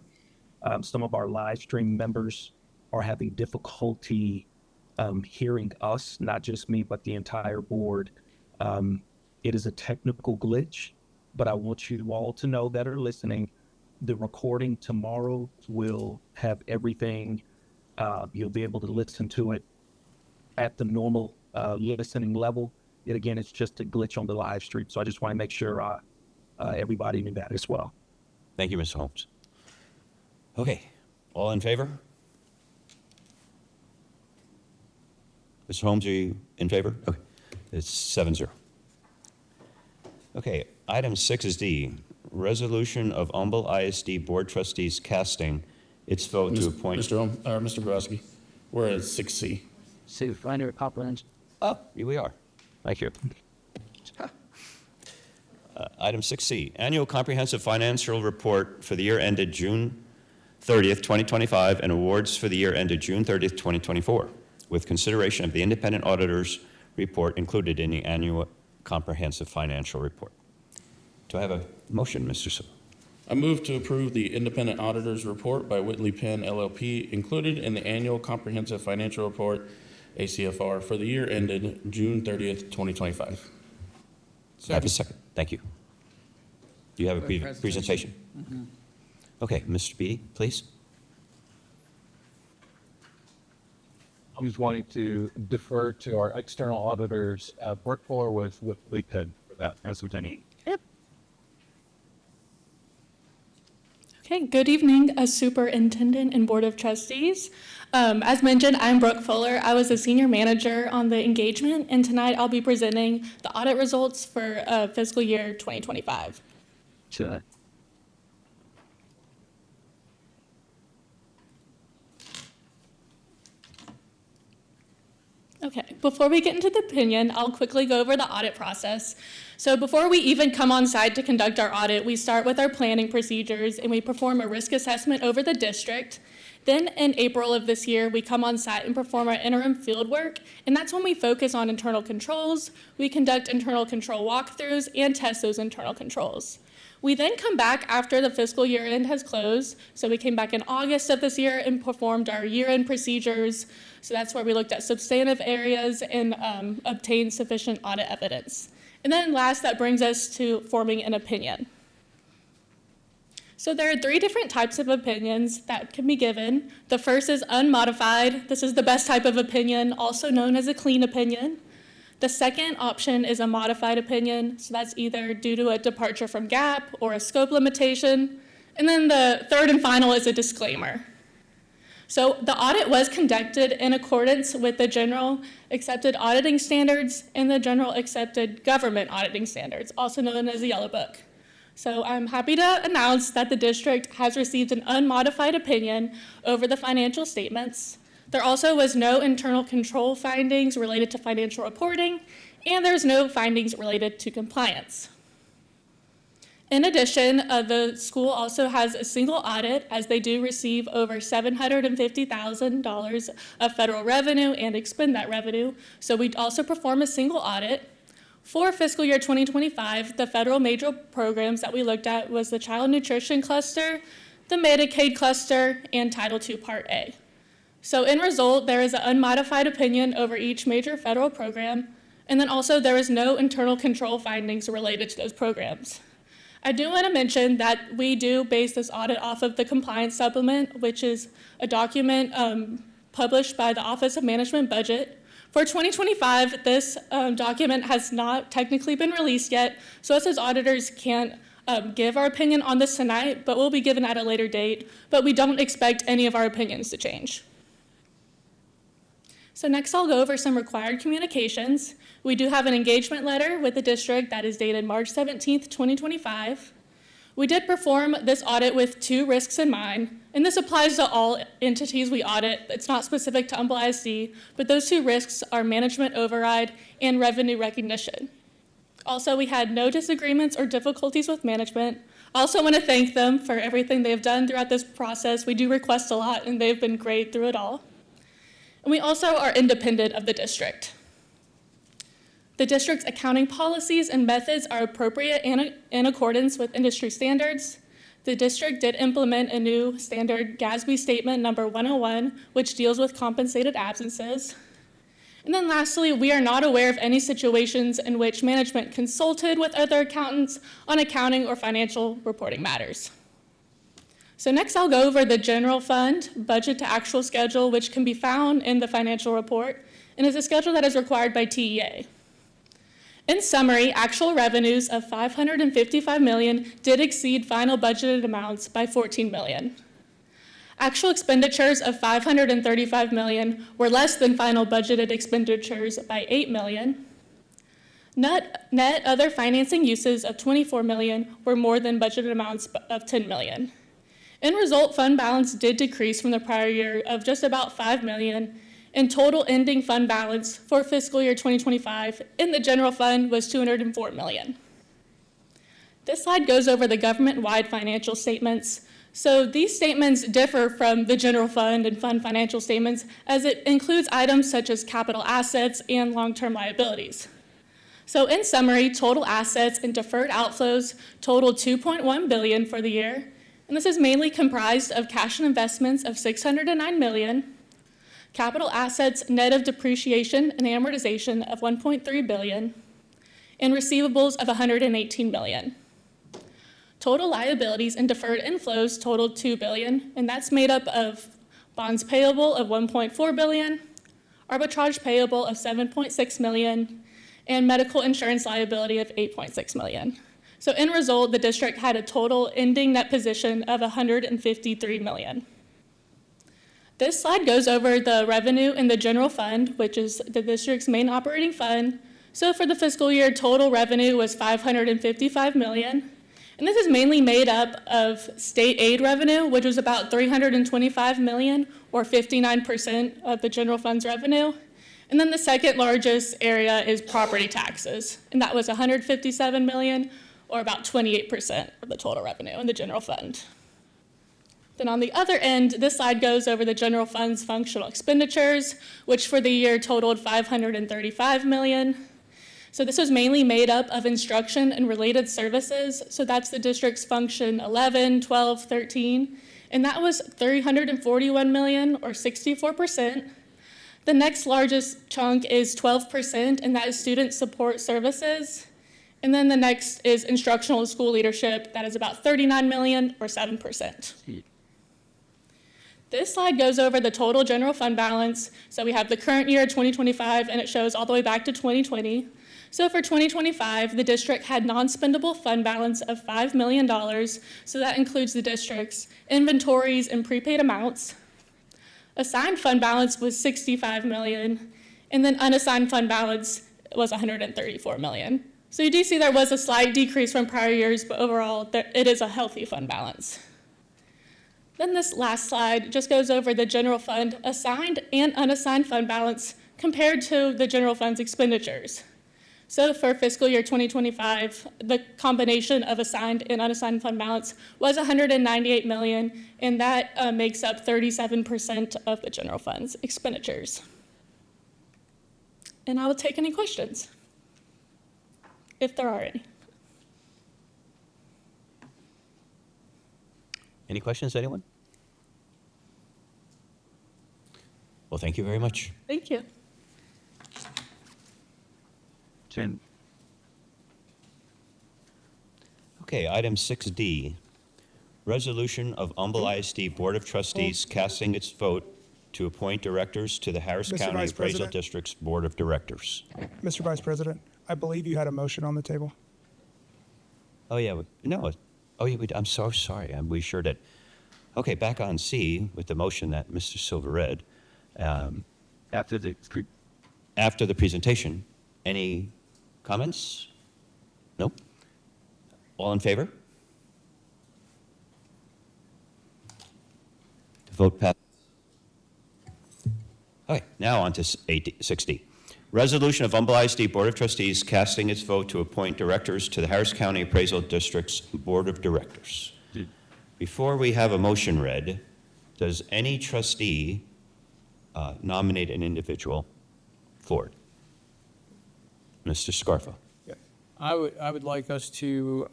Speaker 4: some of our live stream members are having difficulty hearing us, not just me, but the entire board. It is a technical glitch, but I want you all to know that are listening, the recording tomorrow will have everything. You'll be able to listen to it at the normal listening level. It's just a glitch on the live stream. So I just want to make sure everybody knew that as well.
Speaker 1: Thank you, Mr. Holmes. Okay, all in favor? Mr. Holmes, are you in favor? Okay, it's 7-0. Okay, item 6 is D, resolution of Humble ISD Board Trustees casting its vote to appoint.
Speaker 23: Mr. Grosky, we're at 6C.
Speaker 12: So, finder comprehension.
Speaker 1: Oh, here we are. Thank you. Item 6C, annual comprehensive financial report for the year ended June 30th, 2025, and awards for the year ended June 30th, 2024, with consideration of the independent auditor's report included in the annual comprehensive financial report. Do I have a motion, Mr. Sewell?
Speaker 23: I move to approve the independent auditor's report by Whitley Penn LLP included in the annual comprehensive financial report, ACFR, for the year ended June 30th, 2025.
Speaker 1: I have a second. Thank you. Do you have a presentation?
Speaker 3: Mm-hmm.
Speaker 1: Okay, Mr. Beatty, please.
Speaker 6: I was wanting to defer to our external auditors, Brooke Fuller with Whitley Penn for that. As with any.
Speaker 7: Okay, good evening, Superintendent and Board of Trustees. As mentioned, I'm Brooke Fuller. I was a senior manager on the engagement, and tonight I'll be presenting the audit results for fiscal year 2025.
Speaker 12: Sure.
Speaker 7: Okay, before we get into the opinion, I'll quickly go over the audit process. So before we even come on site to conduct our audit, we start with our planning procedures and we perform a risk assessment over the district. Then in April of this year, we come on site and perform our interim field work, and that's when we focus on internal controls. We conduct internal control walkthroughs and test those internal controls. We then come back after the fiscal year end has closed. So we came back in August of this year and performed our year-end procedures. So that's where we looked at substantive areas and obtained sufficient audit evidence. And then last, that brings us to forming an opinion. So there are 3 different types of opinions that can be given. The first is unmodified. This is the best type of opinion, also known as a clean opinion. The second option is a modified opinion, so that's either due to a departure from GAAP or a scope limitation. And then the third and final is a disclaimer. So the audit was conducted in accordance with the General Accepted Auditing Standards and the General Accepted Government Auditing Standards, also known as the Yellow Book. So I'm happy to announce that the district has received an unmodified opinion over the financial statements. There also was no internal control findings related to financial reporting, and there's no findings related to compliance. In addition, the school also has a single audit, as they do receive over $750,000 of federal revenue and expend that revenue. So we also perform a single audit. For fiscal year 2025, the federal major programs that we looked at was the Child Nutrition Cluster, the Medicaid Cluster, and Title II Part A. So in result, there is an unmodified opinion over each major federal program, and then also there is no internal control findings related to those programs. I do want to mention that we do base this audit off of the Compliance Supplement, which is a document published by the Office of Management Budget. For 2025, this document has not technically been released yet, so us as auditors can't give our opinion on this tonight, but will be given at a later date, but we don't expect any of our opinions to change. So next I'll go over some required communications. We do have an engagement letter with the district that is dated March 17th, 2025. We did perform this audit with 2 risks in mind, and this applies to all entities we audit. It's not specific to Humble ISD, but those 2 risks are management override and revenue recognition. Also, we had no disagreements or difficulties with management. I also want to thank them for everything they've done throughout this process. We do request a lot, and they've been great through it all. And we also are independent of the district. The district's accounting policies and methods are appropriate and in accordance with industry standards. The district did implement a new standard GASB statement number 101, which deals with compensated absences. And then lastly, we are not aware of any situations in which management consulted with other accountants on accounting or financial reporting matters. So next I'll go over the general fund budget to actual schedule, which can be found in the financial report and is a schedule that is required by TEA. In summary, actual revenues of $555 million did exceed final budgeted amounts by $14 million. Actual expenditures of $535 million were less than final budgeted expenditures by $8 million. Net other financing uses of $24 million were more than budgeted amounts of $10 million. In result, fund balance did decrease from the prior year of just about $5 million, and total ending fund balance for fiscal year 2025 in the general fund was $204 million. This slide goes over the government-wide financial statements. So these statements differ from the general fund and fund financial statements as it includes items such as capital assets and long-term liabilities. So in summary, total assets and deferred outflows totaled $2.1 billion for the year, and this is mainly comprised of cash and investments of $609 million, capital assets net of depreciation and amortization of $1.3 billion, and receivables of $118 million. Total liabilities and deferred inflows totaled $2 billion, and that's made up of bonds payable of $1.4 billion, arbitrage payable of $7.6 million, and medical insurance liability of $8.6 million. So in result, the district had a total ending net position of $153 million. This slide goes over the revenue in the general fund, which is the district's main operating fund. So for the fiscal year, total revenue was $555 million. And this is mainly made up of state aid revenue, which was about $325 million, or 59% of the general fund's revenue. And then the second largest area is property taxes, and that was $157 million, or about 28% of the total revenue in the general fund. Then on the other end, this slide goes over the general fund's functional expenditures, which for the year totaled $535 million. So this was mainly made up of instruction and related services. So that's the district's function 11, 12, 13, and that was $341 million, or 64%. The next largest chunk is 12%, and that is student support services. And then the next is instructional and school leadership. That is about $39 million, or 7%. This slide goes over the total general fund balance. So we have the current year, 2025, and it shows all the way back to 2020. So for 2025, the district had non-spendable fund balance of $5 million. So that includes the district's inventories and prepaid amounts. Assigned fund balance was $65 million, and then unassigned fund balance was $134 million. So you do see there was a slight decrease from prior years, but overall, it is a healthy fund balance. Then this last slide just goes over the general fund assigned and unassigned fund balance compared to the general fund's expenditures. So for fiscal year 2025, the combination of assigned and unassigned fund balance was $198 million, and that makes up 37% of the general fund's expenditures. And I will take any questions, if there are any.
Speaker 1: Any questions, anyone? Well, thank you very much.
Speaker 7: Thank you.
Speaker 11: Jen.
Speaker 1: Okay, item 6D, resolution of Humble ISD Board of Trustees casting its vote to appoint directors to the Harris
Speaker 2: Mr.
Speaker 1: County
Speaker 2: Vice
Speaker 1: Appraisal
Speaker 2: President?
Speaker 1: District's Board of Directors.
Speaker 2: Mr. Vice President, I believe you had a motion on the table.
Speaker 1: Oh, yeah, no, oh, yeah, I'm so sorry, we sure did. Okay, back on C with the motion that Mr. Silver read.
Speaker 11: After the
Speaker 1: presentation, any comments? Nope. All in favor? The vote passed. Okay, now on to 6D. Resolution of Humble ISD Board of Trustees casting its vote to appoint directors to the Harris County Appraisal District's Board of Directors. Before we have a motion read, does any trustee nominate an individual for it? Mr. Scarfa.
Speaker 3: I would like us to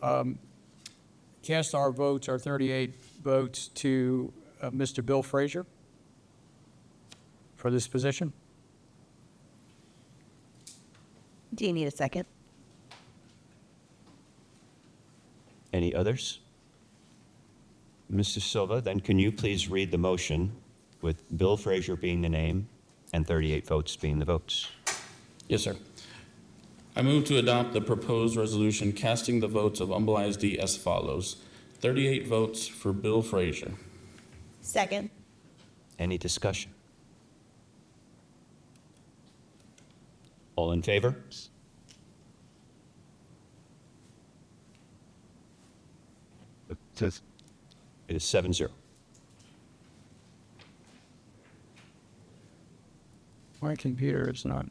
Speaker 3: cast our votes, our 38 votes, to Mr. Bill Frazier for this position.
Speaker 24: Do you need a second?
Speaker 1: Any others? Mr. Silva, then can you please read the motion with Bill Frazier being the name and 38 votes being the votes?
Speaker 23: Yes, sir. I move to adopt the proposed resolution casting the votes of Humble ISD as follows. 38 votes for Bill Frazier.
Speaker 24: Second.
Speaker 1: Any discussion? All in favor? It is 7-0.
Speaker 3: My computer is not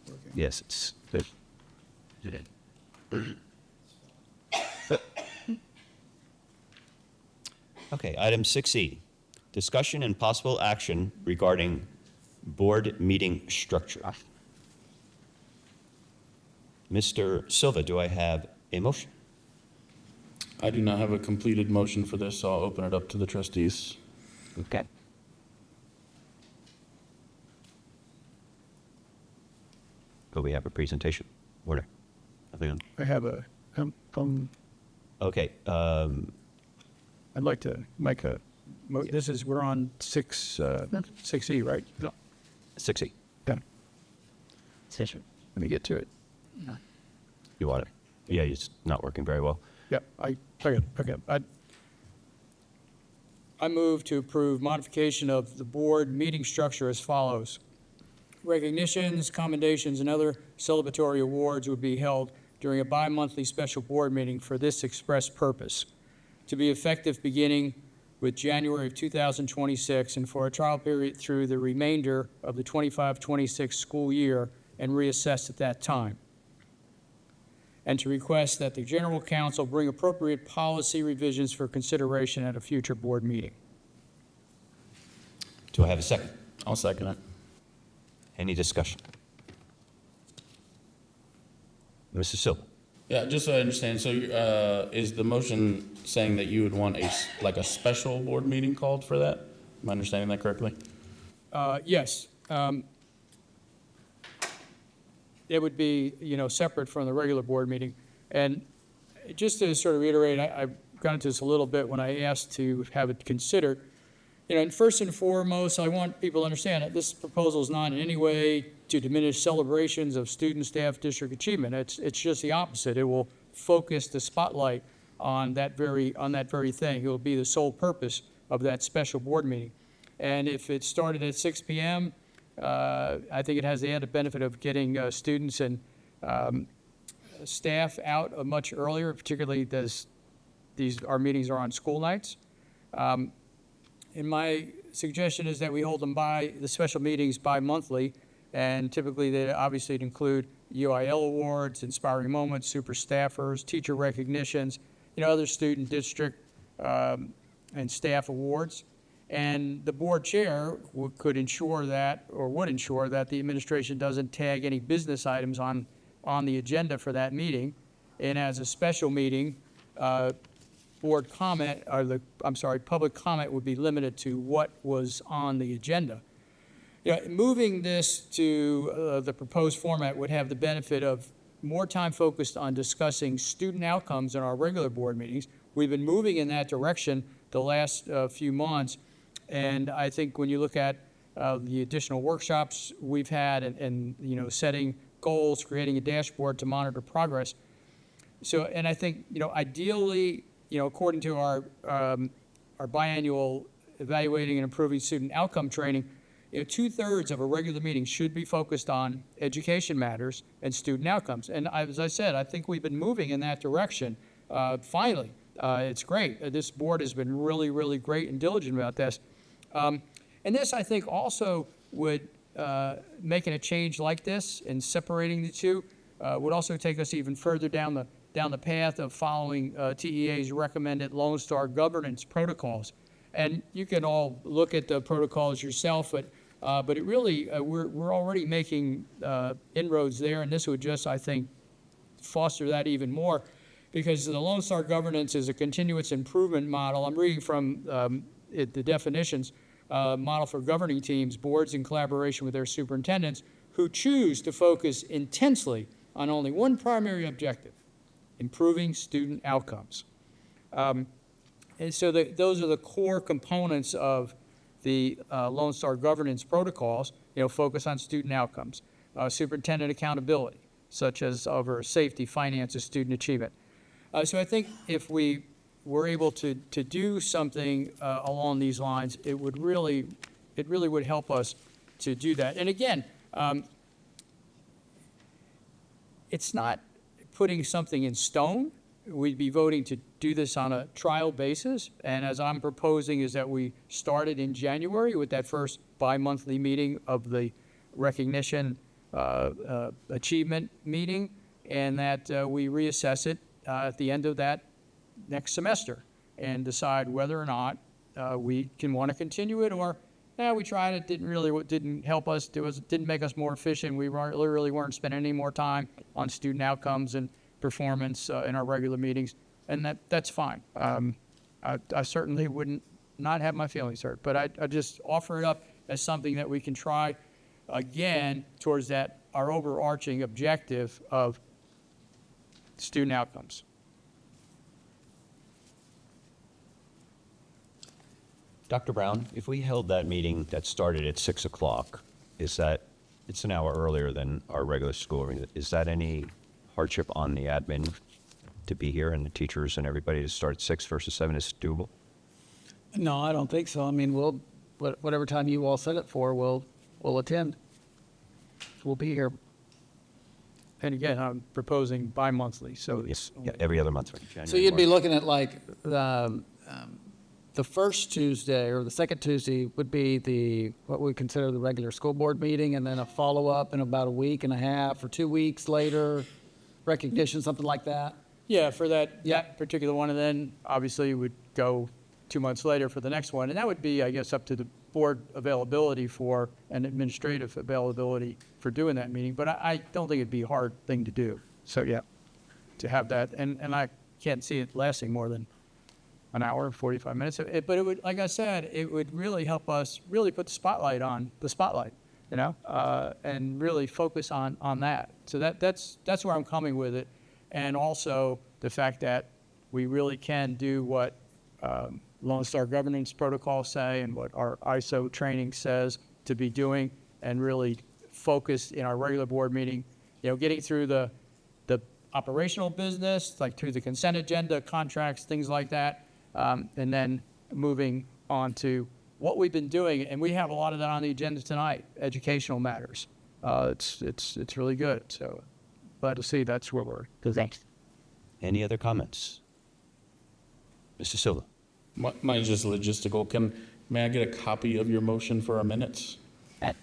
Speaker 3: working.
Speaker 1: Yes, it's. Okay, item 6E, discussion and possible action regarding board meeting structure. Mr. Silva, do I have a motion?
Speaker 23: I do not have a completed motion for this, so I'll open it up to the trustees.
Speaker 1: Okay. Could we have a presentation? Order. Nothing on.
Speaker 3: I have a,
Speaker 1: Okay,
Speaker 3: I'd like to make a, this is, we're on 6E, right?
Speaker 1: 6E.
Speaker 3: Done. Let me get to it.
Speaker 1: You want it? Yeah, it's not working very well.
Speaker 3: Yep, okay. I move to approve modification of the board meeting structure as follows. Recognitions, commendations, and other celebratory awards would be held during a bi-monthly special board meeting for this express purpose, to be effective beginning with January of 2026 and for a trial period through the remainder of the 25-26 school year and reassessed at that time. And to request that the General Counsel bring appropriate policy revisions for consideration at a future board meeting.
Speaker 1: Do I have a second?
Speaker 23: I'll second it.
Speaker 1: Any discussion? Mr. Silva?
Speaker 23: Yeah, just so I understand, so is the motion saying that you would want like a special board meeting called for that? Am I understanding that correctly?
Speaker 3: Yes. It would be, separate from the regular board meeting. And just to sort of reiterate, I got into this a little bit when I asked to have it considered. And first and foremost, I want people to understand that this proposal is not in any way to diminish celebrations of student, staff, district achievement. It's just the opposite. It will focus the spotlight on that very thing. It will be the sole purpose of that special board meeting. And if it started at 6 p.m., I think it has the added benefit of getting students and staff out much earlier, particularly as our meetings are on school nights. And my suggestion is that we hold them the special meetings bi-monthly, and typically they obviously include UIL awards, inspiring moments, super staffers, teacher recognitions, other student district and staff awards. And the board chair would ensure that the administration doesn't tag any business items on the agenda for that meeting. And as a special meeting, public comment would be limited to what was on the agenda. Moving this to the proposed format would have the benefit of more time focused on discussing student outcomes in our regular board meetings. We've been moving in that direction the last few months, and I think when you look at the additional workshops we've had and setting goals, creating a dashboard to monitor progress. And I think, ideally, according to our biannual evaluating and improving student outcome training, 2/3 of a regular meeting should be focused on education matters and student outcomes. And as I said, I think we've been moving in that direction. Finally, it's great. This board has been really, really great and diligent about this. And this, I think, also would, making a change like this and separating the two, would also take us even further down the path of following TEA's recommended Lone Star governance protocols. And you can all look at the protocols yourself, but
Speaker 9: But it really, we're already making inroads there, and this would just, I think, foster that even more, because the Lone Star governance is a continuous improvement model. I'm reading from the definitions, model for governing teams, boards in collaboration with their superintendents, who choose to focus intensely on only one primary objective: improving student outcomes. And so those are the core components of the Lone Star governance protocols. Focus on student outcomes, superintendent accountability, such as over safety, finances, student achievement. So I think if we were able to do something along these lines, it really would help us to do that. And again, it's not putting something in stone. We'd be voting to do this on a trial basis. And as I'm proposing is that we started in January with that first bi-monthly meeting of the recognition achievement meeting, and that we reassess it at the end of that next semester and decide whether or not we can want to continue it, or we tried it, didn't help us, didn't make us more efficient. We really weren't spending any more time on student outcomes and performance in our regular meetings, and that's fine. I certainly wouldn't not have my feelings hurt, but I just offer it up as something that we can try again towards our overarching objective of student outcomes.
Speaker 1: Dr. Brown, if we held that meeting that started at 6 o'clock, it's an hour earlier than our regular school, is that any hardship on the admin to be here and the teachers and everybody to start at 6 versus 7 is doable?
Speaker 3: No, I don't think so. I mean, whatever time you all set it for, we'll attend. We'll be here.
Speaker 9: And again, I'm proposing bi-monthly, so
Speaker 1: Yes, yeah, every other month. January,
Speaker 3: So you'd be
Speaker 1: March.
Speaker 3: looking at like the first Tuesday or the second Tuesday would be what we consider the regular school board meeting, and then a follow-up in about a week and a half or 2 weeks later, recognition, something like that.
Speaker 9: Yeah, for that particular one, and then obviously would go 2 months later for the next one, and that would be, I guess, up to the board availability for and administrative availability for doing that meeting. But I don't think it'd be a hard thing to do. So yeah, to have that, and I can't see it lasting more than an hour, 45 minutes. But it would, like I said, it would really help us really put the spotlight on the spotlight, and really focus on that. So that's where I'm coming with it. And also the fact that we really can do what Lone Star governance protocols say and what our ISO training says to be doing, and really focus in our regular board meeting, getting through the operational business, like through the consent agenda, contracts, things like that, and then moving on to what we've been doing. And we have a lot of that on the agenda tonight, educational matters. It's really good. So glad to see that's where we're.
Speaker 1: Thanks. Any other comments? Mr. Silva.
Speaker 23: Mine's just logistical. May I get a copy of your motion for our minutes?
Speaker 1: I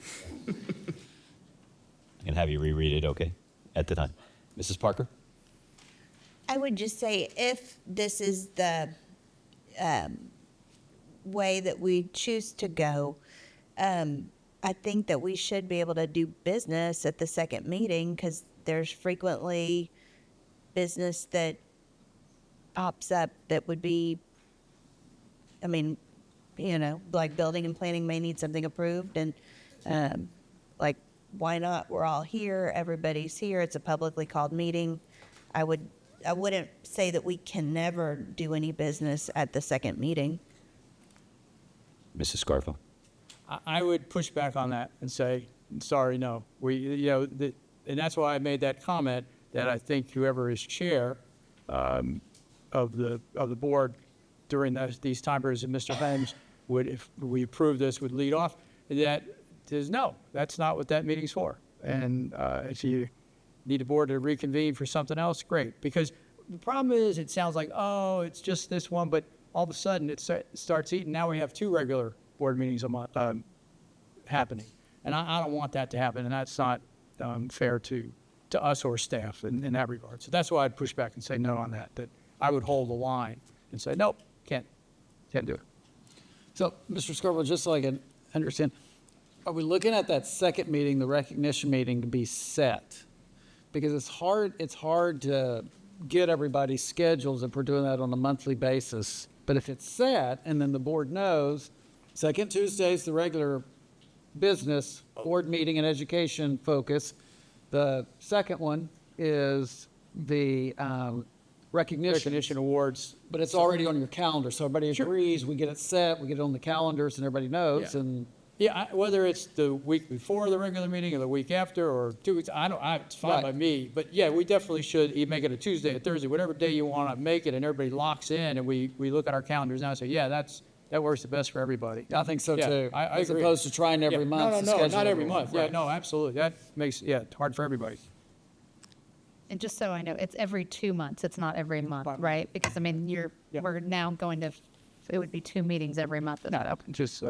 Speaker 1: can have you reread it, okay, at the time. Mrs. Parker?
Speaker 24: I would just say, if this is the way that we choose to go, I think that we should be able to do business at the second meeting, because there's frequently business that pops up that would be, like building and planning may need something approved, and why not? We're all here, everybody's here, it's a publicly called meeting. I wouldn't say that we can never do any business at the second meeting.
Speaker 1: Mrs. Scarfo?
Speaker 9: I would push back on that and say, sorry, no. And that's why I made that comment, that I think whoever is chair of the board during these time periods, and Mr. Helms would, if we approve this, would lead off. That says, no, that's not what that meeting's for. And if you need a board to reconvene for something else, great. Because the problem is, it sounds like, oh, it's just this one, but all of a sudden it starts eating. Now we have 2 regular board meetings a month happening. And I don't want that to happen, and that's not fair to us or staff in that regard. So that's why I'd push back and say no on that I would hold the line and say, nope, can't do it.
Speaker 3: So, Mr. Scarborough, just so I can understand, Are we looking at that second meeting, the recognition meeting, to be set? Because it's hard to get everybody's schedules if we're doing that on a monthly basis. But if it's set, and then the board knows, second Tuesday is the regular business, board meeting and education focus. The second one is the recognition
Speaker 9: awards.
Speaker 3: But it's already on your calendar, so everybody agrees, we get it set, we get it on the calendars, and everybody knows,
Speaker 9: Yeah.
Speaker 3: and
Speaker 9: Yeah, whether it's the week before the regular meeting or the week after or 2 weeks, it's fine
Speaker 3: Right.
Speaker 9: by me. But yeah, we definitely should make it a Tuesday, a Thursday, whatever day you want to make it, and everybody locks in, and we look at our calendars now and say, yeah, that works the best for everybody.
Speaker 3: I think so
Speaker 9: Yeah,
Speaker 3: too.
Speaker 9: I
Speaker 3: As
Speaker 9: agree.
Speaker 3: opposed to trying every
Speaker 9: Yeah.
Speaker 3: month to
Speaker 9: No,
Speaker 3: schedule
Speaker 9: not every
Speaker 3: everyone.
Speaker 9: month. Yeah,
Speaker 3: Right.
Speaker 9: no, absolutely. That makes, it hard for everybody.
Speaker 22: And just so I know, it's every 2 months. It's not every month, right? Because I mean, we're now going to, it would be 2 meetings every month.
Speaker 9: Just,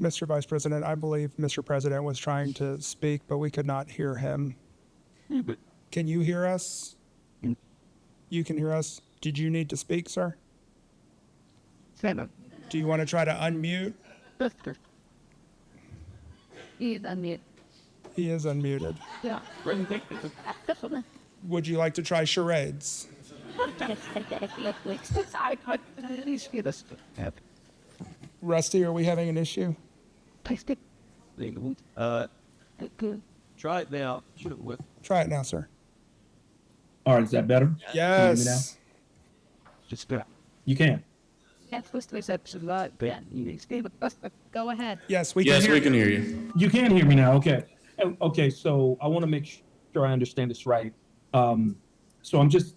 Speaker 2: Mr. Vice President, I believe Mr. President was trying to speak, but we could not hear him. Can you hear us? You can hear us. Did you need to speak, sir? Do you want to try to unmute?
Speaker 12: He is unmuted.
Speaker 2: He is unmuted.
Speaker 12: Yeah.
Speaker 2: Would you like to try charades? Rusty, are we having an issue?
Speaker 4: Try it now.
Speaker 2: Try it now, sir.
Speaker 4: All right, is that better?
Speaker 2: Yes.
Speaker 4: Just you can.
Speaker 22: Go ahead.
Speaker 2: Yes, we can hear you.
Speaker 23: hear you.
Speaker 4: You can hear me now. Okay. Okay. So I want to make sure I understand this right. So I'm just,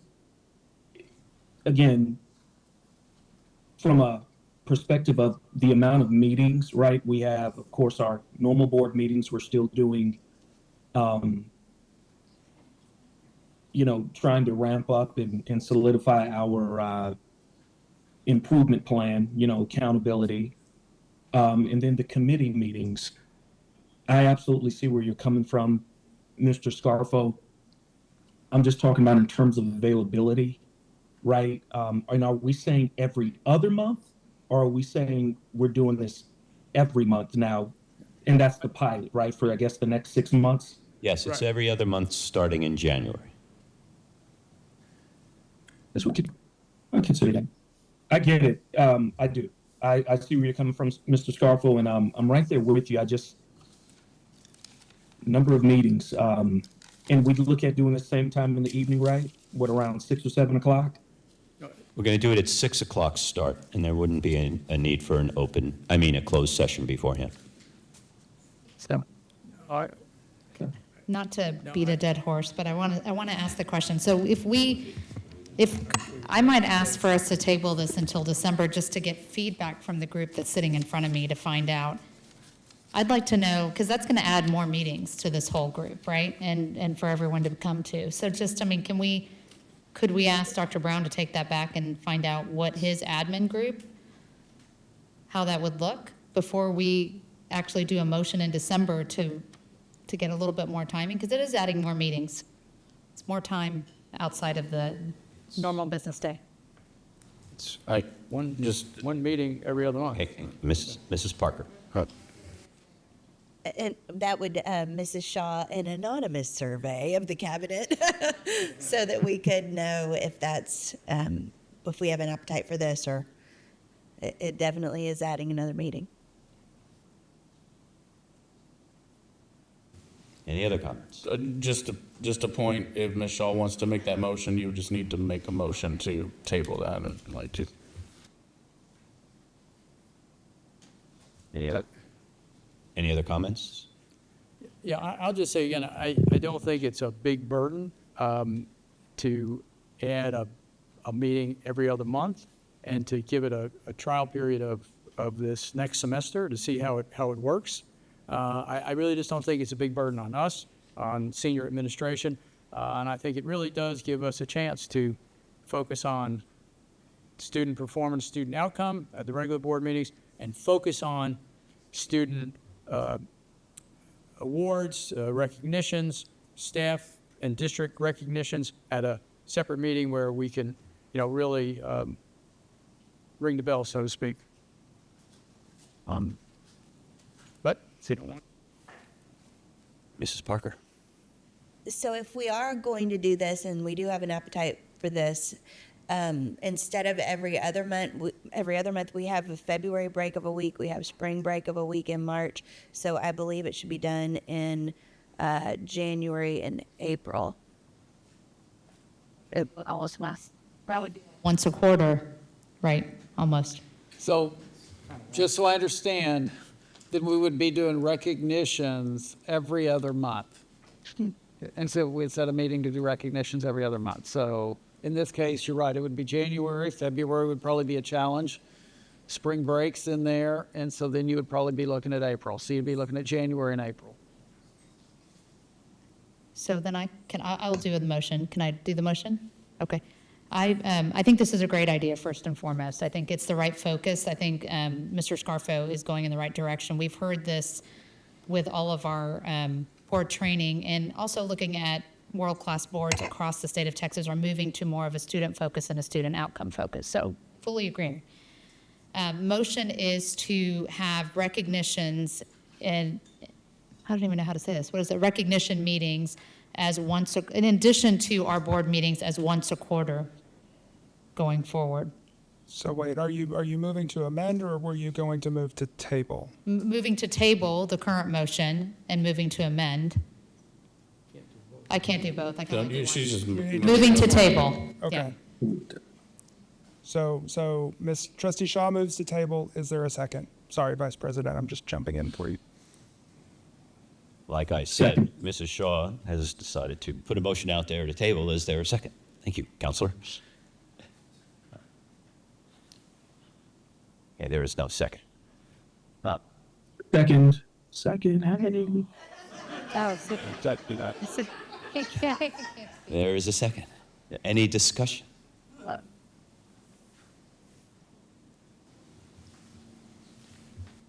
Speaker 4: again, from a perspective of the amount of meetings, right? We have, of course, our normal board meetings. We're still doing, trying to ramp up and solidify our improvement plan, accountability. And then the committee meetings. I absolutely see where you're coming from, Mr. Scarfo. I'm just talking about in terms of availability, right? And are we saying every other month, or are we saying we're doing this every month now? And that's the pilot, right? For, I guess, the next 6 months?
Speaker 1: Yes, it's every other month starting in January.
Speaker 4: Yes, I consider that. I get it. I do. I see where you're coming from, Mr. Scarfo, and I'm right there with you. Number of meetings. And we look at doing the same time in the evening, right? What, around 6 or 7 o'clock?
Speaker 1: We're going to do it at 6 o'clock start, and there wouldn't be a need for a closed session beforehand.
Speaker 22: Not to beat a dead horse, but I want to ask the question. So if I might ask for us to table this until December just to get feedback from the group that's sitting in front of me to find out. I'd like to know, because that's going to add more meetings to this whole group, right? And for everyone to come to. So could we ask Dr. Brown to take that back and find out what his admin group, how that would look before we actually do a motion in December to get a little bit more timing? Because it is adding more meetings. It's more time outside of the normal business day.
Speaker 9: One meeting every other month.
Speaker 1: Okay, Mrs. Parker.
Speaker 24: And that would, Mrs. Shaw, an anonymous survey of the cabinet so that we could know if that's, if we have an appetite for this, or it definitely is adding another meeting.
Speaker 1: Any other comments?
Speaker 23: Just a point, if Ms. Shaw wants to make that motion, you just need to make a motion to table that and like to.
Speaker 1: Any other comments?
Speaker 9: Yeah, I'll just say again, I don't think it's a big burden to add a meeting every other month and to give it a trial period of this next semester to see how it works. I really just don't think it's a big burden on us, on senior administration, and I think it really does give us a chance to focus on student performance, student outcome at the regular board meetings, and focus on student awards, recognitions, staff and district recognitions at a separate meeting where we can, really ring the bell, so to speak. But
Speaker 1: Mrs. Parker?
Speaker 24: So if we are going to do this, and we do have an appetite for this, instead of every other month, we have a February break of a week, we have spring break of a week in March. So I believe it should be done in January and April.
Speaker 22: It almost must. Probably once a quarter, right? Almost.
Speaker 3: So, just so I understand, then we would be doing recognitions every other month. And so we'd set a meeting to do recognitions every other month. So in this case, you're right, it would be January. February would probably be a challenge. Spring breaks in there, and so then you would probably be looking at April. So you'd be looking at January and April.
Speaker 22: So then I'll do the motion. Can I do the motion? Okay. I think this is a great idea, first and foremost. I think it's the right focus. I think Mr. Scarfo is going in the right direction. We've heard this with all of our board training, and also looking at world-class boards across the state of Texas are moving to more of a student focus and a student outcome focus. So fully agree. Motion is to have recognitions, and I don't even know how to say this. What is it? Recognition meetings as once, in addition to our board meetings, as once a quarter going forward.
Speaker 2: So wait, are you moving to amend, or were you going to move to table?
Speaker 22: Moving to table the current motion and moving to amend. I can't do both. I can only do one. Moving to table.
Speaker 2: Okay. So Ms. Trustee Shaw moves to table. Is there a second? Sorry, Vice President, I'm just jumping in for you.
Speaker 1: Like I said, Mrs. Shaw has decided to put a motion out there to table. Is there a second? Thank you, Counselor. Okay, there is no second.
Speaker 4: Second. Second.
Speaker 22: Oh,
Speaker 1: There is a second. Any discussion?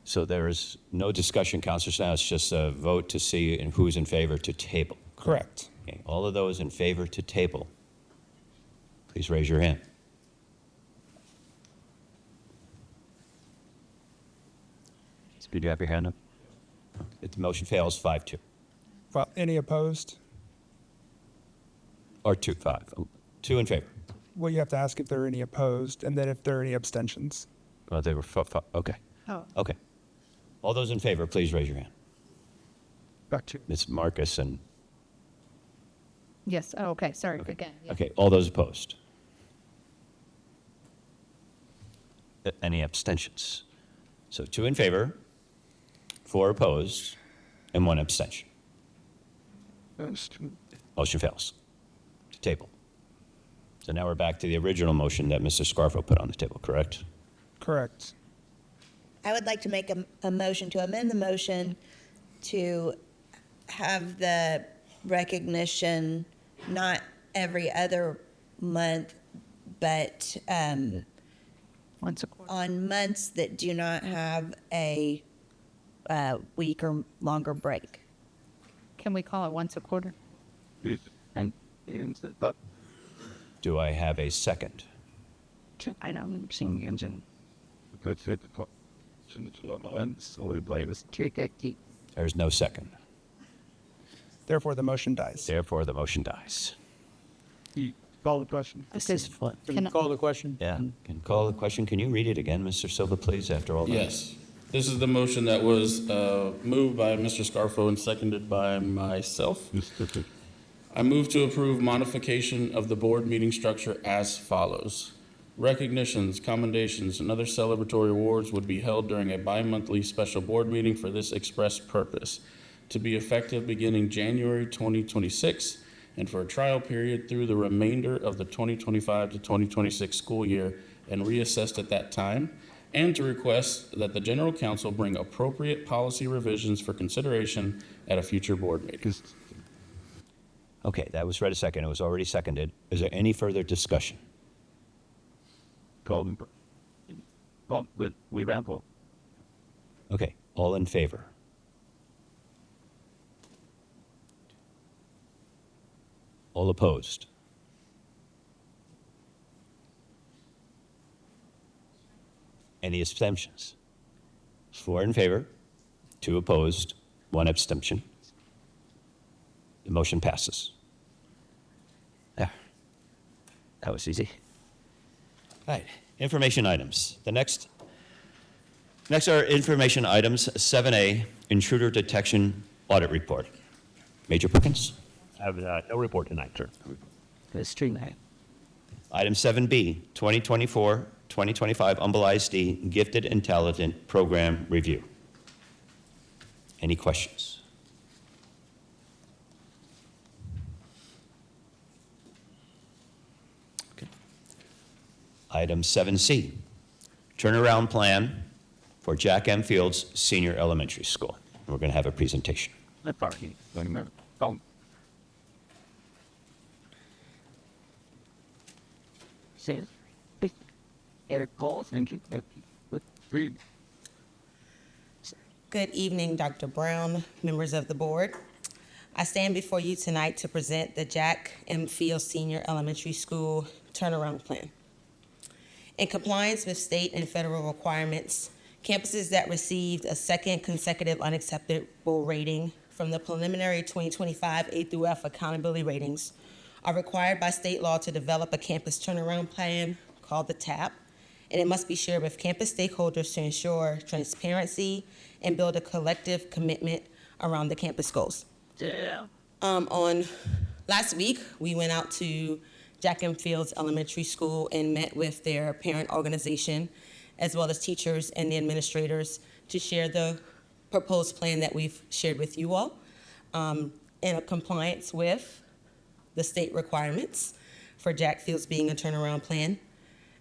Speaker 1: So there is no discussion, Counselor. Now it's just a vote to see who's in favor to table.
Speaker 2: Correct.
Speaker 1: Okay, all of those in favor to table, please raise your hand. Did you have your hand up? If the motion fails, 5-2.
Speaker 2: Well, any opposed?
Speaker 1: Or 2-5. 2 in favor.
Speaker 2: Well, you have to ask if there are any opposed, and then if there are any abstentions.
Speaker 1: Well, they were okay.
Speaker 22: Oh.
Speaker 1: Okay. All those in favor, please raise your hand.
Speaker 2: Back to
Speaker 1: Ms. Marcus and,
Speaker 22: Yes. Oh, okay. Sorry. Again. Yeah.
Speaker 1: okay, all those opposed? Any abstentions? So 2 in favor, 4 opposed, and 1 abstention. Motion fails. To table. So now we're back to the original motion that Mr. Scarfo put on the table, correct?
Speaker 2: Correct.
Speaker 24: I would like to make a motion to amend the motion to have the recognition not every other month, but
Speaker 22: Once a quarter.
Speaker 24: on months that do not have a week or longer break.
Speaker 22: Can we call it once a quarter?
Speaker 1: Do I have a second?
Speaker 22: I know. I'm seeing engine.
Speaker 1: There's no second.
Speaker 2: Therefore, the motion dies.
Speaker 1: Therefore, the motion dies.
Speaker 9: Call the question.
Speaker 22: This is fun.
Speaker 9: Can we call the question?
Speaker 1: Yeah. Can call the question. Can you read it again, Mr. Silva, please, after all that?
Speaker 23: Yes. This is the motion that was moved by Mr. Scarfo and seconded by myself. I move to approve modification of the board meeting structure as follows. Recognitions, commendations, and other celebratory awards would be held during a bi-monthly special board meeting for this express purpose, to be effective beginning January 2026 and for a trial period through the remainder of the 2025 to 2026 school year and reassessed at that time, and to request that the General Counsel bring appropriate policy revisions for consideration at a future board meeting.
Speaker 1: Okay, that was read a second. It was already seconded. Is there any further discussion?
Speaker 11: We ramble.
Speaker 1: Okay, all in favor? All opposed? Any abstentions? 4 in favor, 2 opposed, 1 abstention. The motion passes. There. That was easy. All right, information items. The next are information items 7A, intruder detection audit report. Major Perkins?
Speaker 10: I have no report tonight, sir.
Speaker 1: Item 7B, 2024-2025 Humble ISD Gifted and Talented Program Review. Any questions? Okay. Item 7C, turnaround plan for Jack M. Fields Senior Elementary School. We're going to have a presentation.
Speaker 24: Good evening, Dr. Brown, members of the board. I stand before you tonight to present the Jack M. Fields Senior Elementary School turnaround plan. In compliance with state and federal requirements, campuses that received a second consecutive unacceptable rating from the preliminary 2025 A through F accountability ratings are required by state law to develop a campus turnaround plan called the TAP, and it must be shared with campus stakeholders to ensure transparency and build a collective commitment around the campus goals. On last week, we went out to Jack M. Fields Elementary School and met with their parent organization, as well as teachers and the administrators, to share the proposed plan that we've shared with you all in compliance with the state requirements for Jack Fields being a turnaround plan.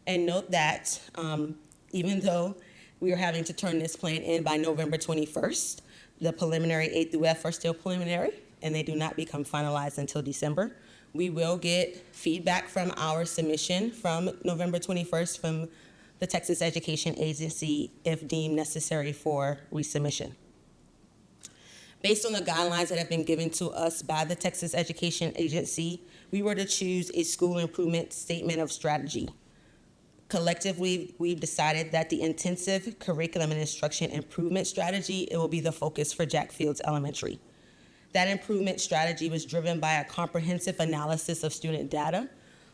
Speaker 24: And note that even though we are having to turn this plan in by November 21st, the preliminary A through F are still preliminary, and they do not become finalized until December. We will get feedback from our submission from November 21st from the Texas Education Agency if deemed necessary for resubmission. Based on the guidelines that have been given to us by the Texas Education Agency, we were to choose a school improvement statement of strategy. Collectively, we've decided that the intensive curriculum and instruction improvement strategy, it will be the focus for Jack Fields Elementary. That improvement strategy was driven by a comprehensive analysis of student data,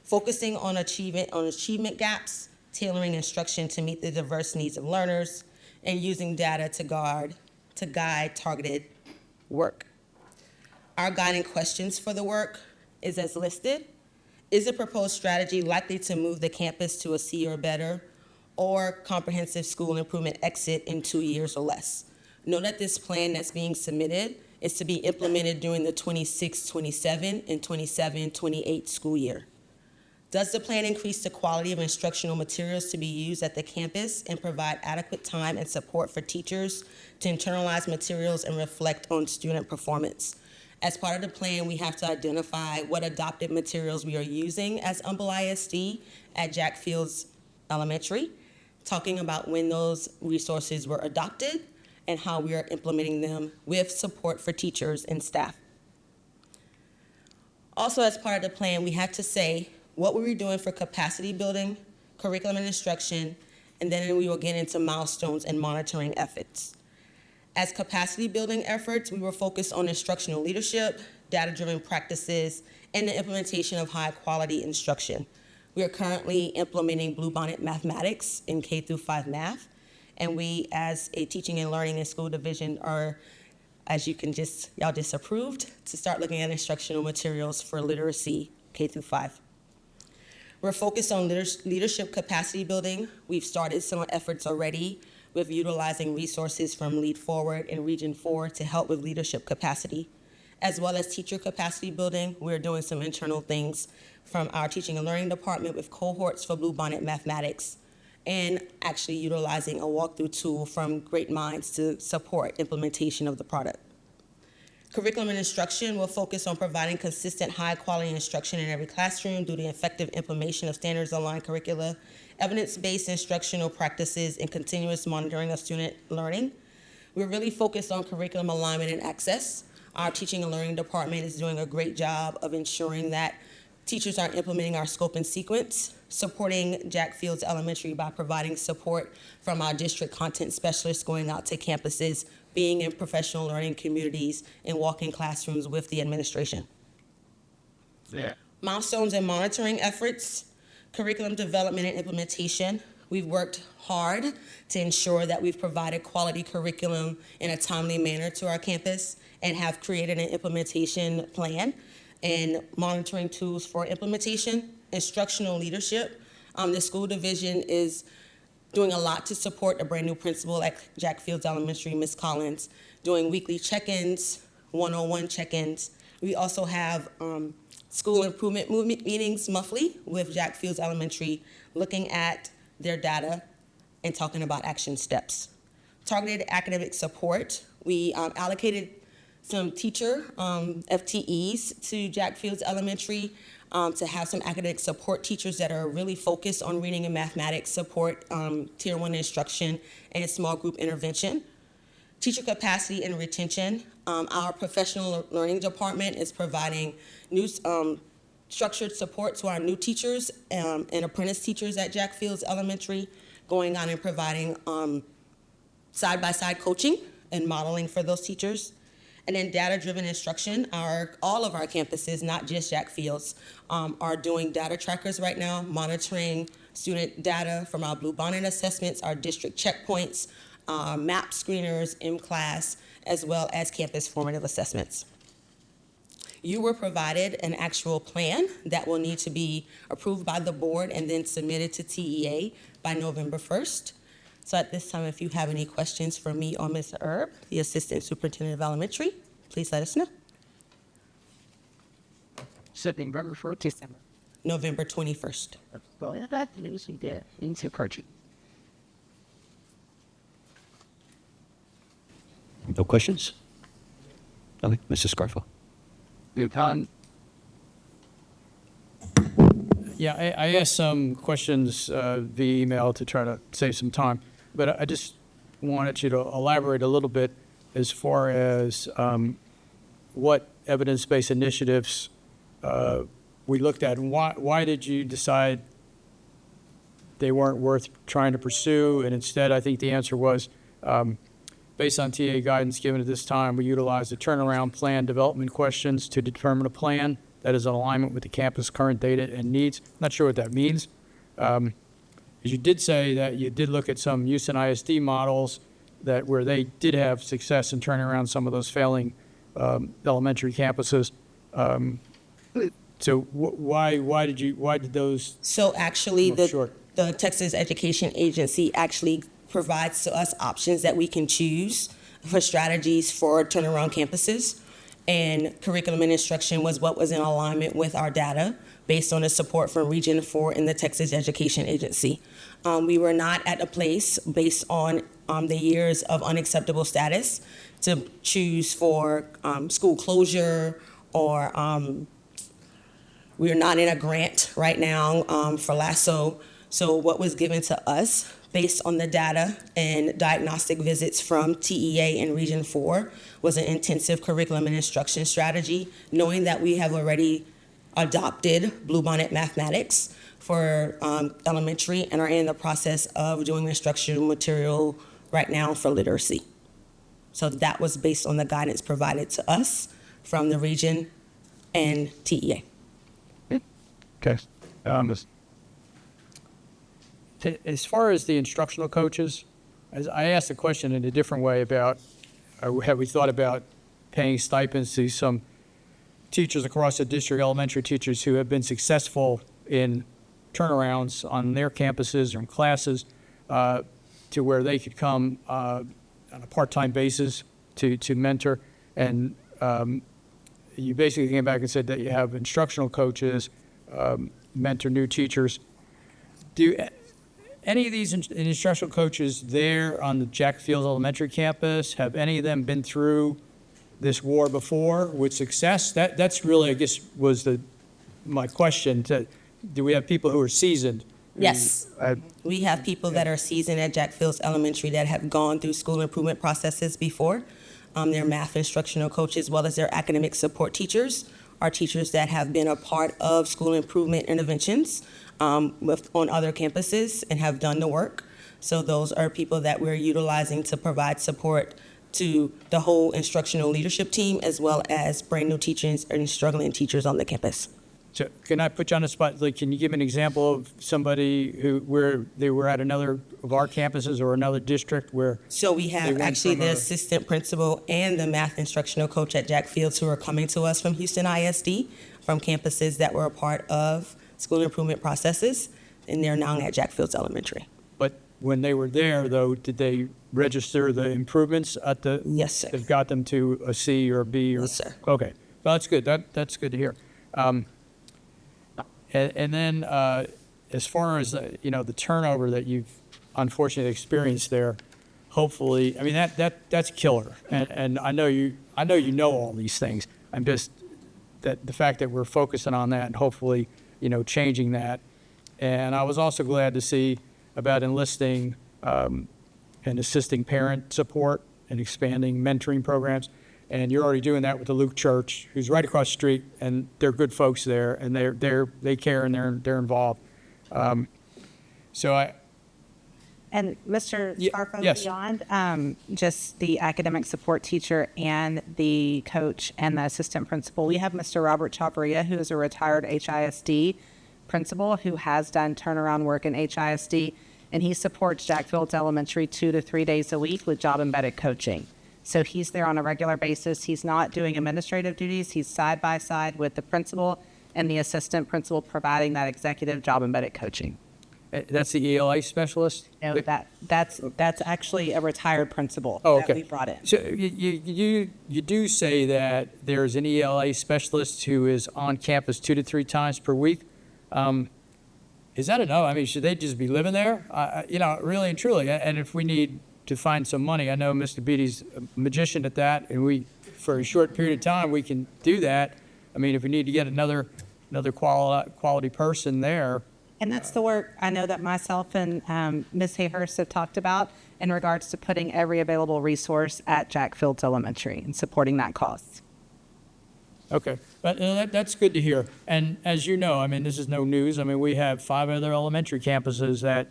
Speaker 24: focusing on achievement gaps, tailoring instruction to meet the diverse needs of learners, and using data to guide targeted work. Our guiding questions for the work is as listed. Is the proposed strategy likely to move the campus to a C or better, or comprehensive school improvement exit in 2 years or less? Know that this plan that's being submitted is to be implemented during the 26-27 and 27-28 school year. Does the plan increase the quality of instructional materials to be used at the campus and provide adequate time and support for teachers to internalize materials and reflect on student performance? As part of the plan, we have to identify what adopted materials we are using as Humble ISD at Jack Fields Elementary, talking about when those resources were adopted and how we are implementing them with support for teachers and staff. Also, as part of the plan, we have to say what were we doing for capacity building, curriculum and instruction, and then we will get into milestones and monitoring efforts. As capacity building efforts, we were focused on instructional leadership, data-driven practices, and the implementation of high-quality instruction. We are currently implementing Bluebonnet mathematics in K-5 math, and we, as a teaching and learning and school division, are, as y'all just approved, to start looking at instructional materials for literacy K-5. We're focused on leadership capacity building. We've started some efforts already with utilizing resources from Lead Forward and Region 4 to help with leadership capacity, as well as teacher capacity building. We're doing some internal things from our teaching and learning department with cohorts for Bluebonnet mathematics, and actually utilizing a walkthrough tool from Great Minds to support implementation of the product. Curriculum and instruction will focus on providing consistent high-quality instruction in every classroom through the effective implementation of standards-aligned curricula, evidence-based instructional practices, and continuous monitoring of student learning. We're really focused on curriculum alignment and access. Our teaching and learning department is doing a great job of ensuring that teachers are implementing our scope and sequence, supporting Jack Fields Elementary by providing support from our district content specialists going out to campuses
Speaker 13: being in professional learning communities, and walking classrooms with the administration.
Speaker 11: Yeah.
Speaker 13: Milestones and monitoring efforts, curriculum development and implementation. We've worked hard to ensure that we've provided quality curriculum in a timely manner to our campus and have created an implementation plan and monitoring tools for implementation. Instructional leadership. The school division is doing a lot to support a brand new principal at Jack Fields Elementary, Ms. Collins, doing weekly check-ins, one-on-one check-ins. We also have school improvement meetings monthly with Jack Fields Elementary, looking at their data and talking about action steps. Targeted academic support. We allocated some teacher FTEs to Jack Fields Elementary to have some academic support teachers that are really focused on reading and mathematics support, Tier 1 instruction, and small group intervention. Teacher capacity and retention. Our professional learning department is providing new structured support to our new teachers and apprentice teachers at Jack Fields Elementary, going on and providing side-by-side coaching and modeling for those teachers. And then data-driven instruction. All of our campuses, not just Jack Fields, are doing data trackers right now, monitoring student data from our Bluebonnet assessments, our district checkpoints, MAP screeners, M-Class, as well as campus formative assessments. You were provided an actual plan that will need to be approved by the board and then submitted to TEA by November 1st. So at this time, if you have any questions for me or Ms. Erb, the Assistant Superintendent of Elementary, please let us know.
Speaker 12: November 1st, December.
Speaker 13: November 21st.
Speaker 12: Well, that news we did into purchase.
Speaker 1: No questions? Okay, Mrs. Scarfo.
Speaker 9: Yeah, I asked some questions via email to try to save some time, but I just wanted you to elaborate a little bit as far as what evidence-based initiatives we looked at, and why did you decide they weren't worth trying to pursue, and instead I think the answer was, based on TA guidance given at this time, we utilized the turnaround plan development questions to determine a plan that is in alignment with the campus' current data and needs. Not sure what that means. As you did say that you did look at some use and ISD models where they did have success in turning around some of those failing elementary campuses. So why did those?
Speaker 13: So actually,
Speaker 9: short?
Speaker 13: The Texas Education Agency actually provides to us options that we can choose for strategies for turnaround campuses. And curriculum and instruction was what was in alignment with our data based on the support from Region 4 and the Texas Education Agency. We were not at a place based on the years of unacceptable status to choose for school closure or we are not in a grant right now for LASSO. So what was given to us based on the data and diagnostic visits from TEA and Region 4 was an intensive curriculum and instruction strategy, knowing that we have already adopted Bluebonnet mathematics for elementary and are in the process of doing instructional material right now for literacy. So that was based on the guidance provided to us from the region and TEA.
Speaker 9: Okay. As far as the instructional coaches, as I asked the question in a different way about, have we thought about paying stipends to some teachers across the district, elementary teachers who have been successful in turnarounds on their campuses or in classes to where they could come on a part-time basis to mentor. And you basically came back and said that you have instructional coaches mentor new teachers. Do any of these instructional coaches there on the Jack Fields Elementary campus, have any of them been through this war before with success? That's really, I guess, was my question. Do we have people who are seasoned?
Speaker 13: Yes. We have people that are seasoned at Jack Fields Elementary that have gone through school improvement processes before. Their math instructional coaches, as well as their academic support teachers, are teachers that have been a part of school improvement interventions on other campuses and have done the work. So those are people that we're utilizing to provide support to the whole instructional leadership team, as well as brand new teachers and struggling teachers on the campus.
Speaker 9: So can I put you on the spot? Like, can you give an example of somebody where they were at another of our campuses or another district where?
Speaker 13: So we
Speaker 9: they
Speaker 13: have
Speaker 9: went
Speaker 13: actually
Speaker 9: from
Speaker 13: the
Speaker 9: a-
Speaker 13: assistant principal and the math instructional coach at Jack Fields who are coming to us from Houston ISD, from campuses that were a part of school improvement processes, and they're now at Jack Fields Elementary.
Speaker 9: But when they were there, though, did they register the improvements at the?
Speaker 13: Yes, sir.
Speaker 9: That got them to a C or a B? Or,
Speaker 13: Yes, sir.
Speaker 9: Okay, well, that's good. That's good to hear. And then as far as the turnover that you've unfortunately experienced there, hopefully, I mean that's killer. And I know you know all these things. I'm just that the fact that we're focusing on that and hopefully changing that. And I was also glad to see about enlisting and assisting parent support and expanding mentoring programs. And you're already doing that with the Luke Church, who's right across the street, and they're good folks there, and they care and they're involved. So I.
Speaker 14: And Mr. Scarfo,
Speaker 9: yes.
Speaker 14: beyond just the academic support teacher and the coach and the assistant principal, we have Mr. Robert Chavarria, who is a retired HISD principal who has done turnaround work in HISD, and he supports Jack Fields Elementary 2 to 3 days a week with job embedded coaching. So he's there on a regular basis. He's not doing administrative duties. He's side by side with the principal and the assistant principal providing that executive job embedded coaching.
Speaker 9: That's the ELA specialist?
Speaker 14: No, that's actually a retired principal
Speaker 9: Oh, okay.
Speaker 14: that we brought in.
Speaker 9: So you do say that there's an ELA specialist who is on campus 2 to 3 times per week. Is that enough? I mean, should they just be living there? Really and truly. And if we need to find some money, I know Mr. Beatty's a magician at that, and for a short period of time, we can do that. I mean, if we need to get another quality person there.
Speaker 14: And that's the work I know that myself and Ms. Hayhurst have talked about in regards to putting every available resource at Jack Fields Elementary and supporting that cause.
Speaker 9: Okay, but that's good to hear. And as you know, I mean, this is no news. I mean, we have 5 other elementary campuses that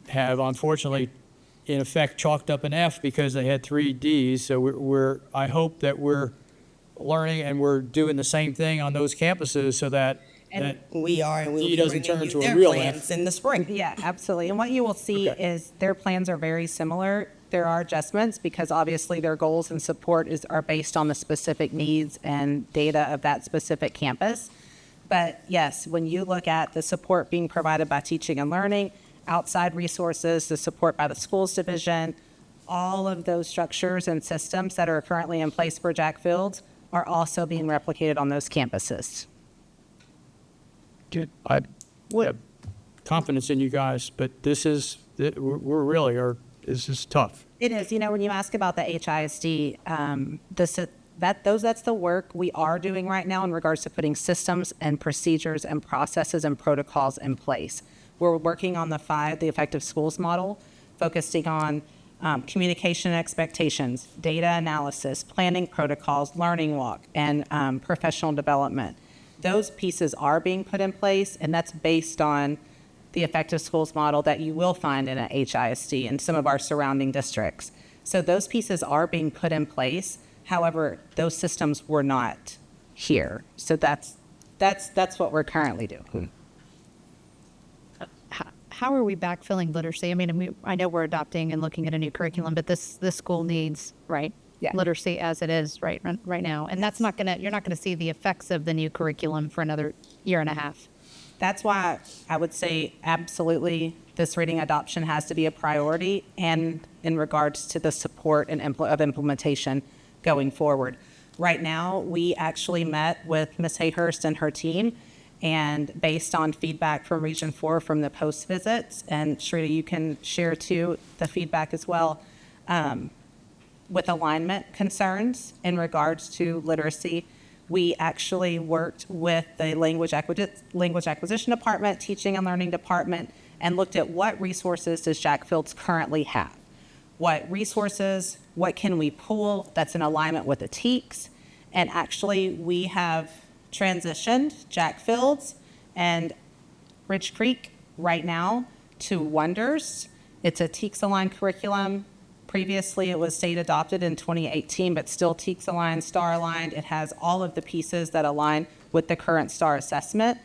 Speaker 9: have unfortunately, in effect, chalked up an F because they had 3 Ds. So I hope that we're learning and we're doing the same thing on those campuses so that
Speaker 13: we are, and
Speaker 9: D doesn't turn into a
Speaker 13: their
Speaker 9: real
Speaker 13: plans
Speaker 9: F.
Speaker 13: in the spring.
Speaker 14: Yeah, absolutely. And what you will see is their plans are very similar. There are adjustments because obviously their goals and support are based on the specific needs and data of that specific campus. But yes, when you look at the support being provided by teaching and learning, outside resources, the support by the schools division, all of those structures and systems that are currently in place for Jack Fields are also being replicated on those campuses.
Speaker 9: Good. I have confidence in you guys, but this is tough.
Speaker 14: It is. When you ask about the HISD, that's the work we are doing right now in regards to putting systems and procedures and processes and protocols in place. We're working on the effective schools model, focusing on communication expectations, data analysis, planning protocols, learning walk, and professional development. Those pieces are being put in place, and that's based on the effective schools model that you will find in a HISD and some of our surrounding districts. So those pieces are being put in place. However, those systems were not here. So that's what we're currently doing.
Speaker 22: How are we backfilling literacy? I mean, I know we're adopting and looking at a new curriculum, but this school needs, right?
Speaker 14: Yeah.
Speaker 22: Literacy as it is right now. And you're not gonna see the effects of the new curriculum for another year and a half.
Speaker 14: That's why I would say absolutely this reading adoption has to be a priority, and in regards to the support and of implementation going forward. Right now, we actually met with Ms. Hayhurst and her team, and based on feedback from Region 4 from the post visits, and Shrita, you can share too the feedback as well, with alignment concerns in regards to literacy. We actually worked with the language acquisition department, teaching and learning department, and looked at what resources does Jack Fields currently have? What resources, what can we pull that's in alignment with the TEKS? And actually, we have transitioned Jack Fields and Ridge Creek right now to Wonders. It's a TEKS aligned curriculum Previously, it was state adopted in 2018, but still TEKS aligned, STAR aligned. It has all of the pieces that align with the current STAR assessment.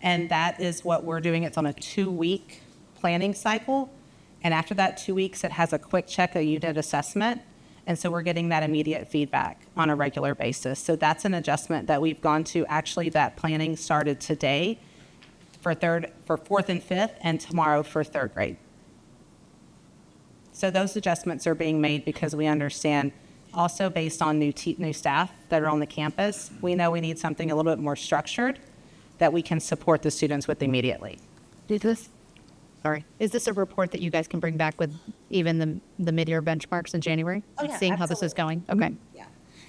Speaker 14: And that is what we're doing. It's on a 2-week planning cycle. And after that 2 weeks, it has a quick check, a unit assessment. And so we're getting that immediate feedback on a regular basis. So that's an adjustment that we've gone to. Actually, that planning started today for 4th and 5th, and tomorrow for 3rd grade. So those adjustments are being made because we understand, also based on new staff that are on the campus, we know we need something a little bit more structured that we can support the students with immediately.
Speaker 22: Is this a report that you guys can bring back with even the mid-year benchmarks in January?
Speaker 14: Oh, yeah,
Speaker 22: seeing how this is going? Okay.
Speaker 14: Yeah.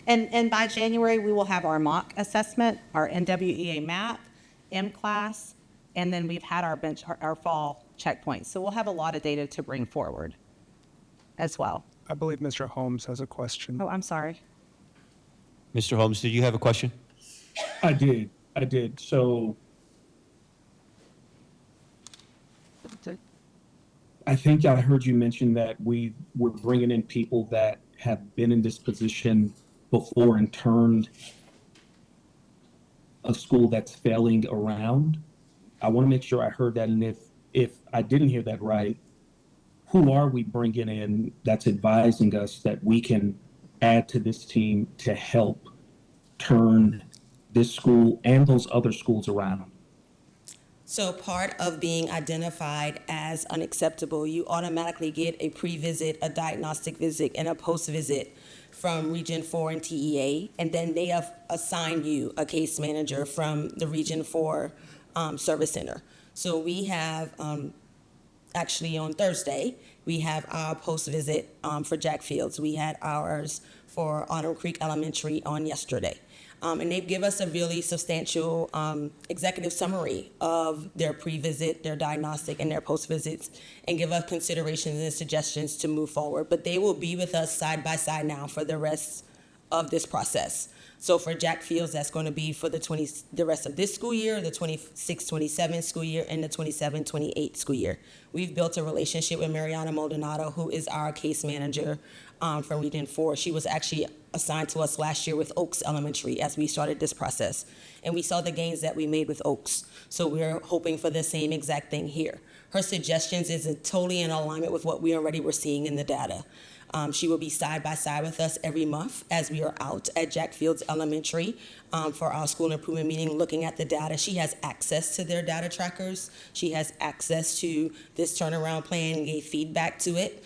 Speaker 14: And by January, we will have our mock assessment, our NWEA map, M-class, and then we've had our fall checkpoints. So we'll have a lot of data to bring forward as well.
Speaker 2: I believe Mr. Holmes has a question.
Speaker 14: Oh, I'm sorry.
Speaker 1: Mr. Holmes, did you have a question?
Speaker 4: I did. So I think I heard you mention that we're bringing in people that have been in this position before and turned a school that's failing around. I want to make sure I heard that. And if I didn't hear that right, who are we bringing in that's advising us that we can add to this team to help turn this school and those other schools around?
Speaker 13: So part of being identified as unacceptable, you automatically get a pre-visit, a diagnostic visit, and a post-visit from Region 4 and TEA, and then they have assigned you a case manager from the Region 4 Service Center. So we have, actually on Thursday, we have our post-visit for Jack Fields. We had ours for Autumn Creek Elementary on yesterday. And they give us a really substantial executive summary of their pre-visit, their diagnostic, and their post-visits, and give us considerations and suggestions to move forward. But they will be with us side by side now for the rest of this process. So for Jack Fields, that's going to be for the rest of this school year, the 26-27 school year, and the 27-28 school year. We've built a relationship with Mariana Maldonado, who is our case manager from Region 4. She was actually assigned to us last year with Oaks Elementary as we started this process. And we saw the gains that we made with Oaks. So we're hoping for the same exact thing here. Her suggestions is totally in alignment with what we already were seeing in the data. She will be side by side with us every month as we are out at Jack Fields Elementary for our school improvement meeting, looking at the data. She has access to their data trackers. She has access to this turnaround plan and gave feedback to it.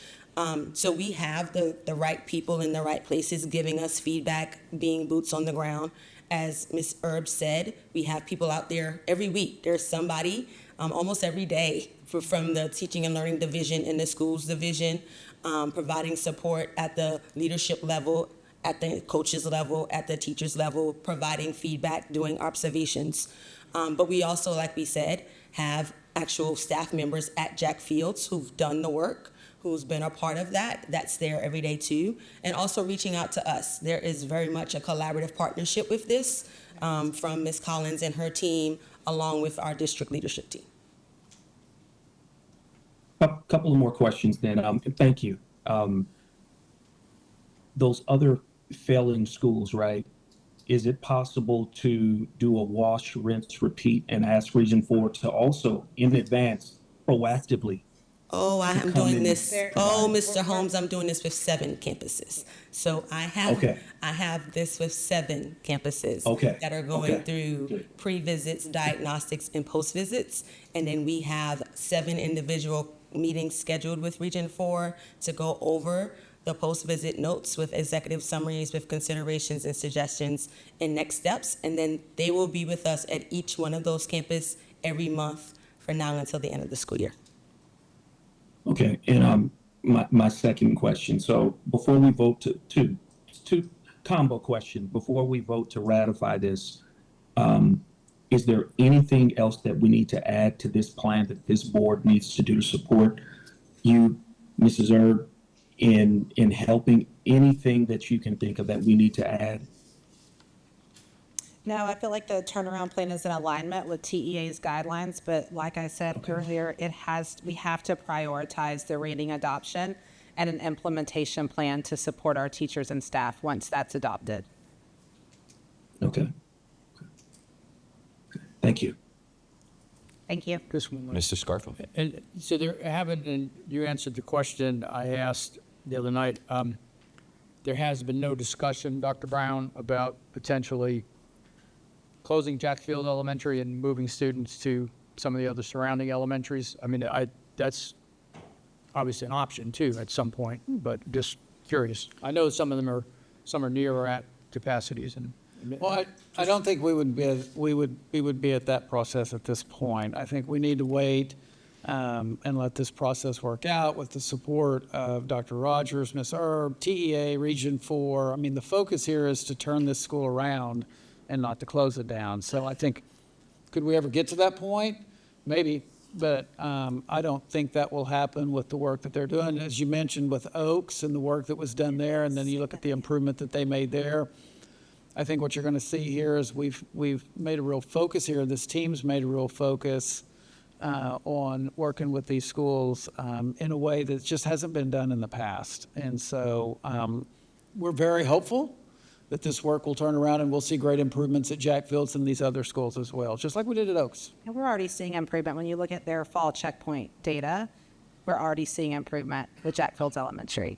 Speaker 13: So we have the right people in the right places giving us feedback, being boots on the ground. As Ms. Erb said, we have people out there every week. There's somebody almost every day from the teaching and learning division in the schools division, providing support at the leadership level, at the coaches level, at the teachers level, providing feedback, doing observations. But we also, like we said, have actual staff members at Jack Fields who've done the work, who's been a part of that's there every day too, and also reaching out to us. There is very much a collaborative partnership with this from Ms. Collins and her team, along with our district leadership team.
Speaker 4: A couple of more questions then. Thank you. Those other failing schools, right? Is it possible to do a wash, rinse, repeat, and ask Region 4 to also, in advance, proactively?
Speaker 13: Oh, I am doing this. Oh, Mr. Holmes, I'm doing this with 7 campuses. So I have this with 7 campuses that are going through pre-visits, diagnostics, and post-visits. And then we have 7 individual meetings scheduled with Region 4 to go over the post-visit notes with executive summaries, with considerations and suggestions and next steps. And then they will be with us at each one of those campuses every month from now until the end of the school year.
Speaker 4: Okay, and my second question. So before we vote to combo question, before we vote to ratify this, is there anything else that we need to add to this plan that this board needs to do to support you, Mrs. Erb, in helping? Anything that you can think of that we need to add?
Speaker 14: No, I feel like the turnaround plan is in alignment with TEA's guidelines, but like I said earlier, we have to prioritize the reading adoption and an implementation plan to support our teachers and staff once that's adopted.
Speaker 4: Okay. Thank you.
Speaker 14: Thank you.
Speaker 9: Just one more.
Speaker 1: Mr. Scarfo.
Speaker 9: And so there haven't, and you answered the question I asked the other night. There has been no discussion, Dr. Brown, about potentially closing Jackfield Elementary and moving students to some of the other surrounding elementaries. I mean, that's obviously an option too at some point, but just curious. I know some are near or at capacities, and
Speaker 3: Well, I don't think we would be at that process at this point. I think we need to wait and let this process work out with the support of Dr. Rogers, Ms. Erb, TEA, Region 4. I mean, the focus here is to turn this school around and not to close it down. So I think, could we ever get to that point? Maybe, but I don't think that will happen with the work that they're doing. As you mentioned with Oaks and the work that was done there, and then you look at the improvement that they made there. I think what you're going to see here is we've made a real focus here. This team's made a real focus on working with these schools in a way that just hasn't been done in the past. And so we're very hopeful that this work will turn around and we'll see great improvements at Jack Fields and these other schools as well, just like we did at Oaks.
Speaker 14: And we're already seeing improvement. When you look at their fall checkpoint data, we're already seeing improvement with Jack Fields Elementary.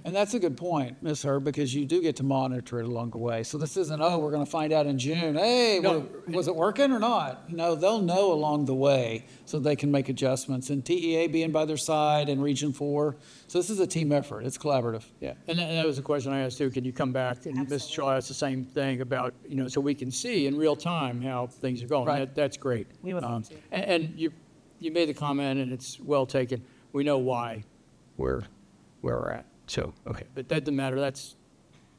Speaker 3: And that's a good point, Ms. Herb, because you do get to monitor it along the way. So this isn't, oh, we're going to find out in June, hey, was it working or not? No, they'll know along the way so they can make adjustments. And TEA being by their side and Region 4. So this is a team effort. It's collaborative.
Speaker 9: yeah, and that was a question I asked too. Can you come back? And Ms. Shaw asked the same thing about, so we can see in real time how things are going.
Speaker 3: Right.
Speaker 9: That's great.
Speaker 14: We would love to.
Speaker 9: And you made the comment, and it's well taken. We know why where we're at. So, okay, but that doesn't matter. That's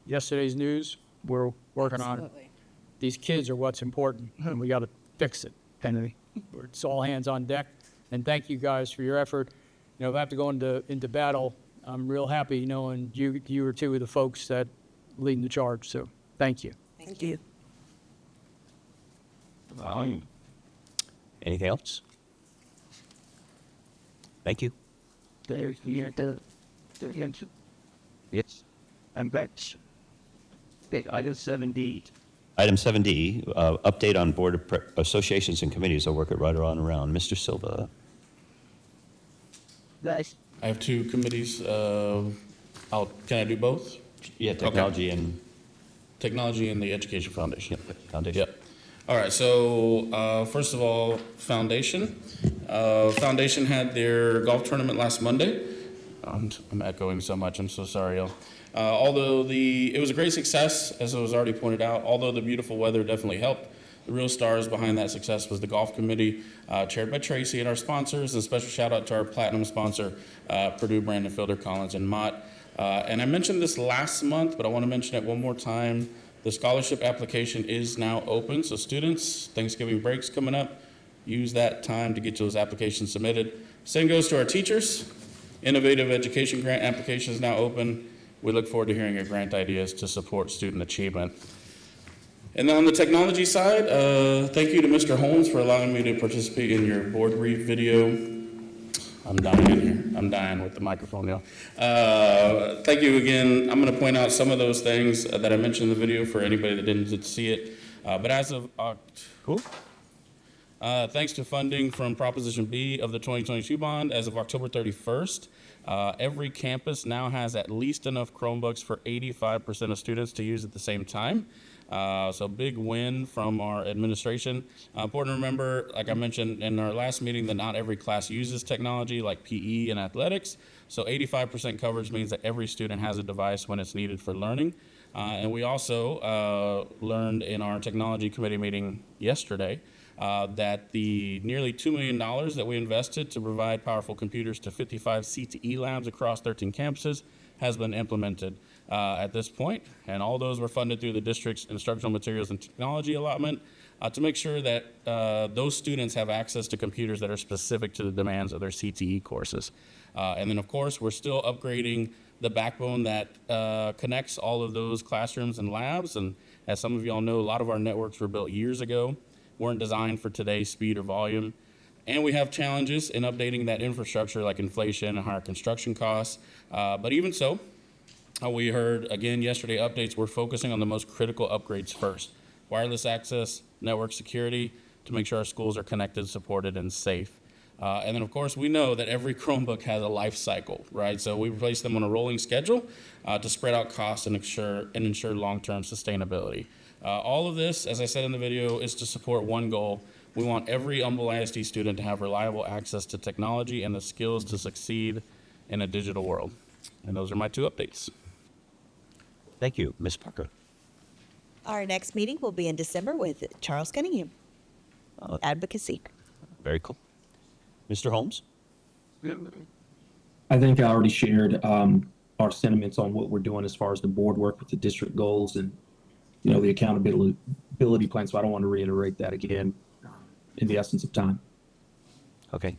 Speaker 9: yesterday's news. We're working on it. These kids are what's important, and we got to fix it. And it's all hands on deck. And thank you guys for your effort. If I have to go into battle, I'm real happy knowing you are two of the folks that leading the charge. So, thank you.
Speaker 14: Thank you.
Speaker 1: Anything else? Thank you.
Speaker 11: There's Yes, I'm back. Okay, item 7D.
Speaker 1: Item 7D, update on board of associations and committees. I'll work it right around. Mr. Silva.
Speaker 23: I have two committees. Can I do both?
Speaker 1: Yeah, technology and...
Speaker 23: Technology and the Education Foundation.
Speaker 1: Yep, foundation.
Speaker 23: Yep. All right, so first of all, Foundation. Foundation had their golf tournament last Monday. I'm echoing so much, I'm so sorry, y'all. Although it was a great success, as it was already pointed out, although the beautiful weather definitely helped, the real stars behind that success was the golf committee, chaired by Tracy and our sponsors, and special shout out to our platinum sponsor, Purdue, Brandon Fielder, Collins, and Mott. And I mentioned this last month, but I want to mention it one more time. The scholarship application is now open, so students, Thanksgiving break's coming up, use that time to get those applications submitted. Same goes to our teachers. Innovative Education Grant application is now open. We look forward to hearing your grant ideas to support student achievement. And then on the technology side, thank you to Mr. Holmes for allowing me to participate in your board brief video. I'm dying in here. I'm dying with the microphone, y'all. Thank you again. I'm going to point out some of those things that I mentioned in the video for anybody that didn't get to see it. But as of thanks to funding from Proposition B of the 2022 bond, as of October 31st, every campus now has at least enough Chromebooks for 85% of students to use at the same time. So big win from our administration. Important to remember, like I mentioned in our last meeting, that not every class uses technology like PE and athletics. So 85% coverage means that every student has a device when it's needed for learning. And we also learned in our technology committee meeting yesterday that the nearly $2 million that we invested to provide powerful computers to 55 CTE labs across 13 campuses has been implemented at this point, and all those were funded through the district's instructional materials and technology allotment to make sure that those students have access to computers that are specific to the demands of their CTE courses. And then, of course, we're still upgrading the backbone that connects all of those classrooms and labs, and as some of y'all know, a lot of our networks were built years ago, weren't designed for today's speed or volume. And we have challenges in updating that infrastructure like inflation and higher construction costs. But even so, we heard again yesterday updates, we're focusing on the most critical upgrades first. Wireless access, network security, to make sure our schools are connected, supported, and safe. And then, of course, we know that every Chromebook has a life cycle, right? So we replace them on a rolling schedule to spread out costs and ensure long-term sustainability. All of this, as I said in the video, is to support one goal. We want every Humble ISD student to have reliable access to technology and the skills to succeed in a digital world. And those are my 2 updates.
Speaker 1: Thank you. Ms. Parker.
Speaker 24: Our next meeting will be in December with Charles Cunningham. Advocacy.
Speaker 1: Very cool. Mr. Holmes?
Speaker 4: I think I already shared our sentiments on what we're doing as far as the board work with the district goals and, the accountability plan. So I don't want to reiterate that again in the essence of time.
Speaker 1: Okay.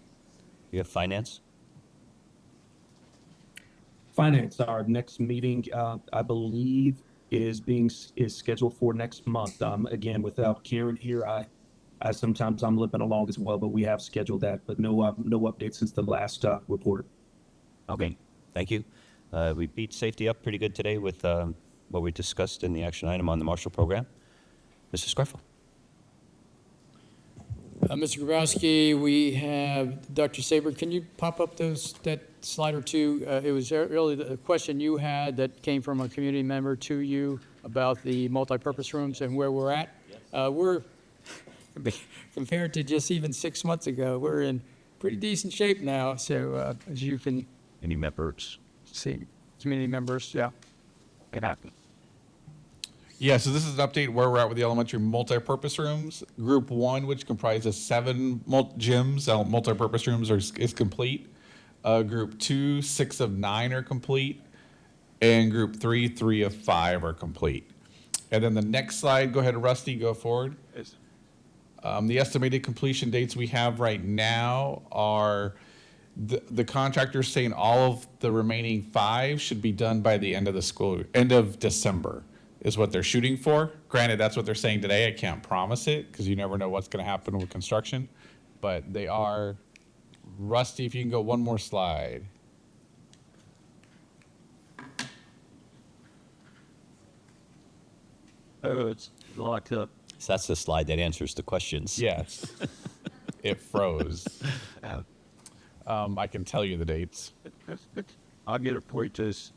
Speaker 1: You have finance?
Speaker 4: Finance, our next meeting, I believe, is scheduled for next month. Again, without Karen here, I sometimes I'm limping along as well, but we have scheduled that, but no updates since the last report.
Speaker 1: Okay. Thank you. We beat safety up pretty good today with what we discussed in the action item on the Marshall Program. Mr. Scarfo?
Speaker 9: Mr. Grabowski, we have Dr. Saber. Can you pop up that slide or two? It was really the question you had that came from a community member to you about the multipurpose rooms and where we're at. We're, compared to just even 6 months ago, we're in pretty decent shape now. So as you can
Speaker 10: Any members?
Speaker 9: see, community members, yeah.
Speaker 10: It happened.
Speaker 15: Yeah, so this is an update where we're at with the elementary multipurpose rooms. Group 1, which comprises 7 gyms, multipurpose rooms, is complete. Group 2, 6 of 9 are complete. And Group 3, 3 of 5 are complete. And then the next slide, go ahead, Rusty, go forward. The estimated completion dates we have right now are the contractor's saying all of the remaining 5 should be done by the end of December. Is what they're shooting for. Granted, that's what they're saying today. I can't promise it because you never know what's going to happen with construction. But they are. Rusty, if you can go one more slide.
Speaker 10: Oh, it's locked up.
Speaker 1: So that's the slide that answers the questions.
Speaker 15: Yes. It froze. I can tell you the dates.
Speaker 10: I'll get it for you, Tis.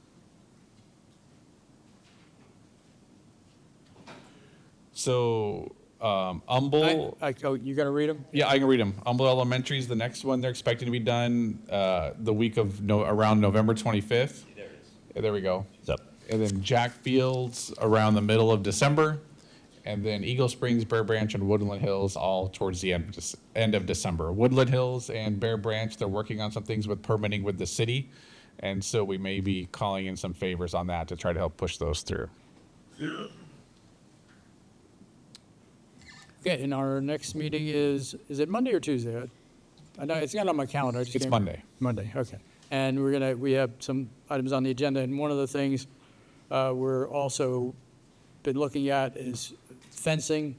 Speaker 15: So, Humble.
Speaker 9: You got to read them?
Speaker 15: Yeah, I can read them. Humble Elementary is the next one. They're expecting to be done the week of around November 25th. There it is. Yeah, there we go.
Speaker 1: It's up.
Speaker 15: And then Jack Fields around the middle of December. And then Eagle Springs, Bear Branch, and Woodland Hills all towards the end of December. Woodland Hills and Bear Branch, they're working on some things with permitting with the city. And so we may be calling in some favors on that to try to help push those through.
Speaker 9: Okay, and our next meeting is it Monday or Tuesday? I know it's not on my calendar.
Speaker 15: It's Monday.
Speaker 9: Monday, okay. And we have some items on the agenda, and one of the things we're also been looking at is fencing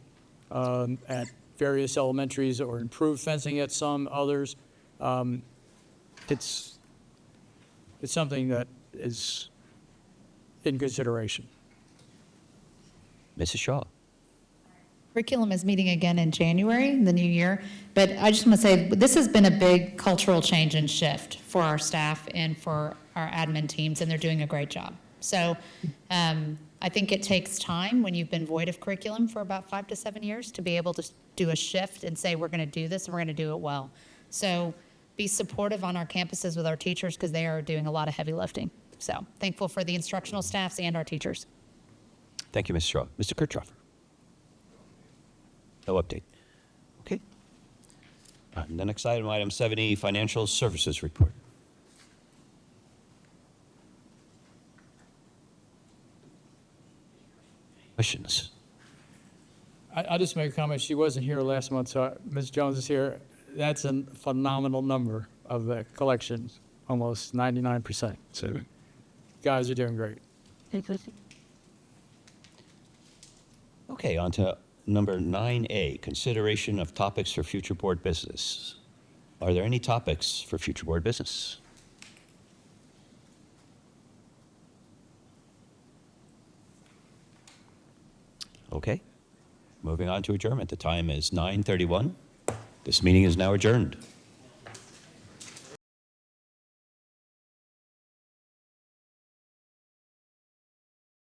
Speaker 9: at various elementaries or improved fencing at some others. It's something that is in consideration.
Speaker 1: Mrs. Shaw?
Speaker 22: Curriculum is meeting again in January, the new year, but I just want to say this has been a big cultural change and shift for our staff and for our admin teams, and they're doing a great job. So I think it takes time when you've been void of curriculum for about 5 to 7 years to be able to do a shift and say we're going to do this and we're going to do it well. So be supportive on our campuses with our teachers because they are doing a lot of heavy lifting. So thankful for the instructional staffs and our teachers.
Speaker 1: Thank you, Mrs. Shaw. Mr. Kirchhoffer? No update. Okay. The next item, item 7E, Financial Services Report. Questions?
Speaker 9: I'll just make a comment. She wasn't here last month, so Ms. Jones is here. That's a phenomenal number of the collections, almost 99%. So guys are doing great.
Speaker 1: Okay, on to number 9A, consideration of topics for future board business. Are there any topics for future board business? Okay. Moving on to adjournment. The time is 9:31. This meeting is now adjourned.